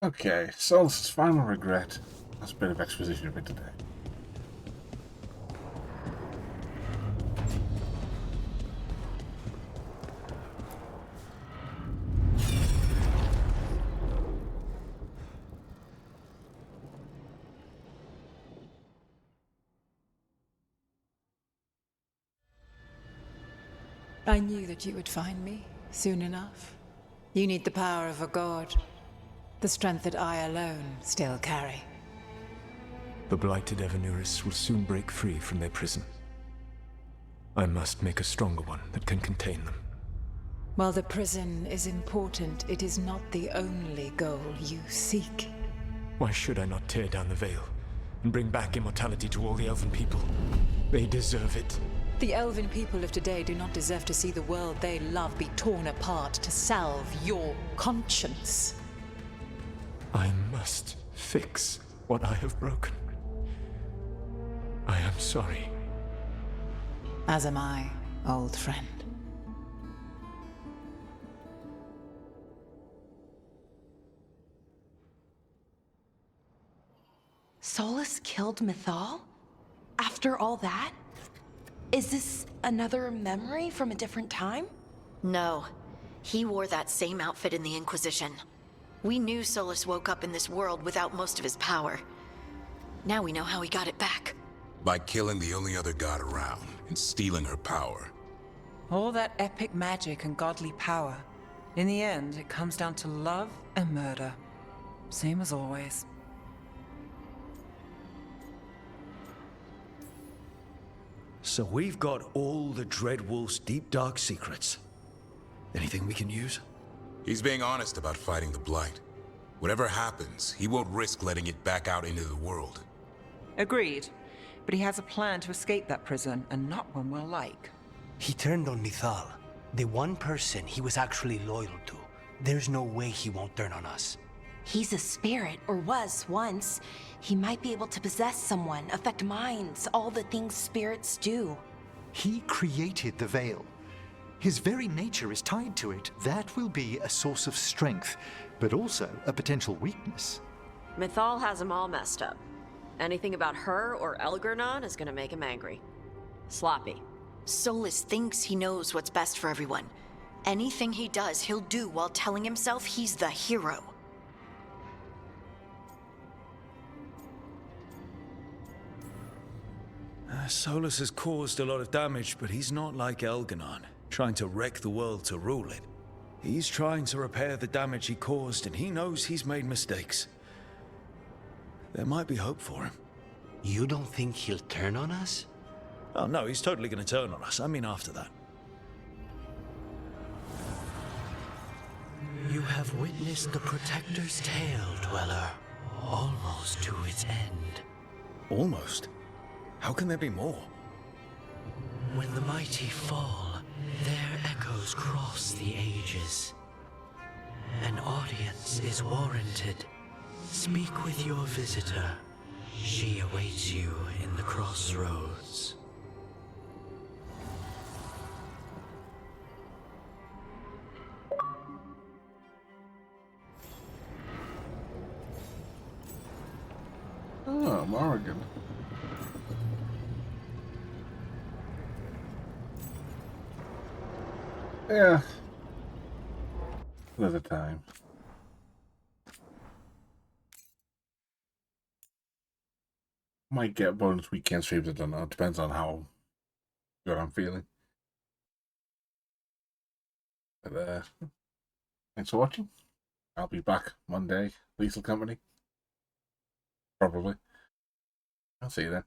Okay, Sol's final regret. That's a bit of exposition of it today. I knew that you would find me soon enough. You need the power of a god. The strength that I alone still carry. The blighted Evanuris will soon break free from their prison. I must make a stronger one that can contain them. While the prison is important, it is not the only goal you seek. Why should I not tear down the veil and bring back immortality to all the elven people? They deserve it. The elven people of today do not deserve to see the world they love be torn apart to salve your conscience. I must fix what I have broken. I am sorry. As am I, old friend. Solus killed Mythal? After all that? Is this another memory from a different time? No. He wore that same outfit in the Inquisition. We knew Solus woke up in this world without most of his power. Now we know how he got it back. By killing the only other god around and stealing her power. All that epic magic and godly power. In the end, it comes down to love and murder. Same as always. So we've got all the Dreadwolf's deep dark secrets. Anything we can use? He's being honest about fighting the Blight. Whatever happens, he won't risk letting it back out into the world. Agreed. But he has a plan to escape that prison, and not one we'll like. He turned on Mythal, the one person he was actually loyal to. There's no way he won't turn on us. He's a spirit, or was once. He might be able to possess someone, affect minds, all the things spirits do. He created the Veil. His very nature is tied to it. That will be a source of strength, but also a potential weakness. Mythal has him all messed up. Anything about her or Elgernon is gonna make him angry. Sloppy. Solus thinks he knows what's best for everyone. Anything he does, he'll do while telling himself he's the hero. Solus has caused a lot of damage, but he's not like Elganon, trying to wreck the world to rule it. He's trying to repair the damage he caused, and he knows he's made mistakes. There might be hope for him. You don't think he'll turn on us? Oh no, he's totally gonna turn on us. I mean after that. You have witnessed the Protector's tale, Dweller, almost to its end. Almost? How can there be more? When the mighty fall, their echoes cross the ages. An audience is warranted. Speak with your visitor. She awaits you in the crossroads. Oh, Morrigan. Yeah. Another time. Might get bonus weekend streams, I don't know. It depends on how good I'm feeling. But thanks for watching. I'll be back Monday. Lethal Company. Probably. I'll see you then.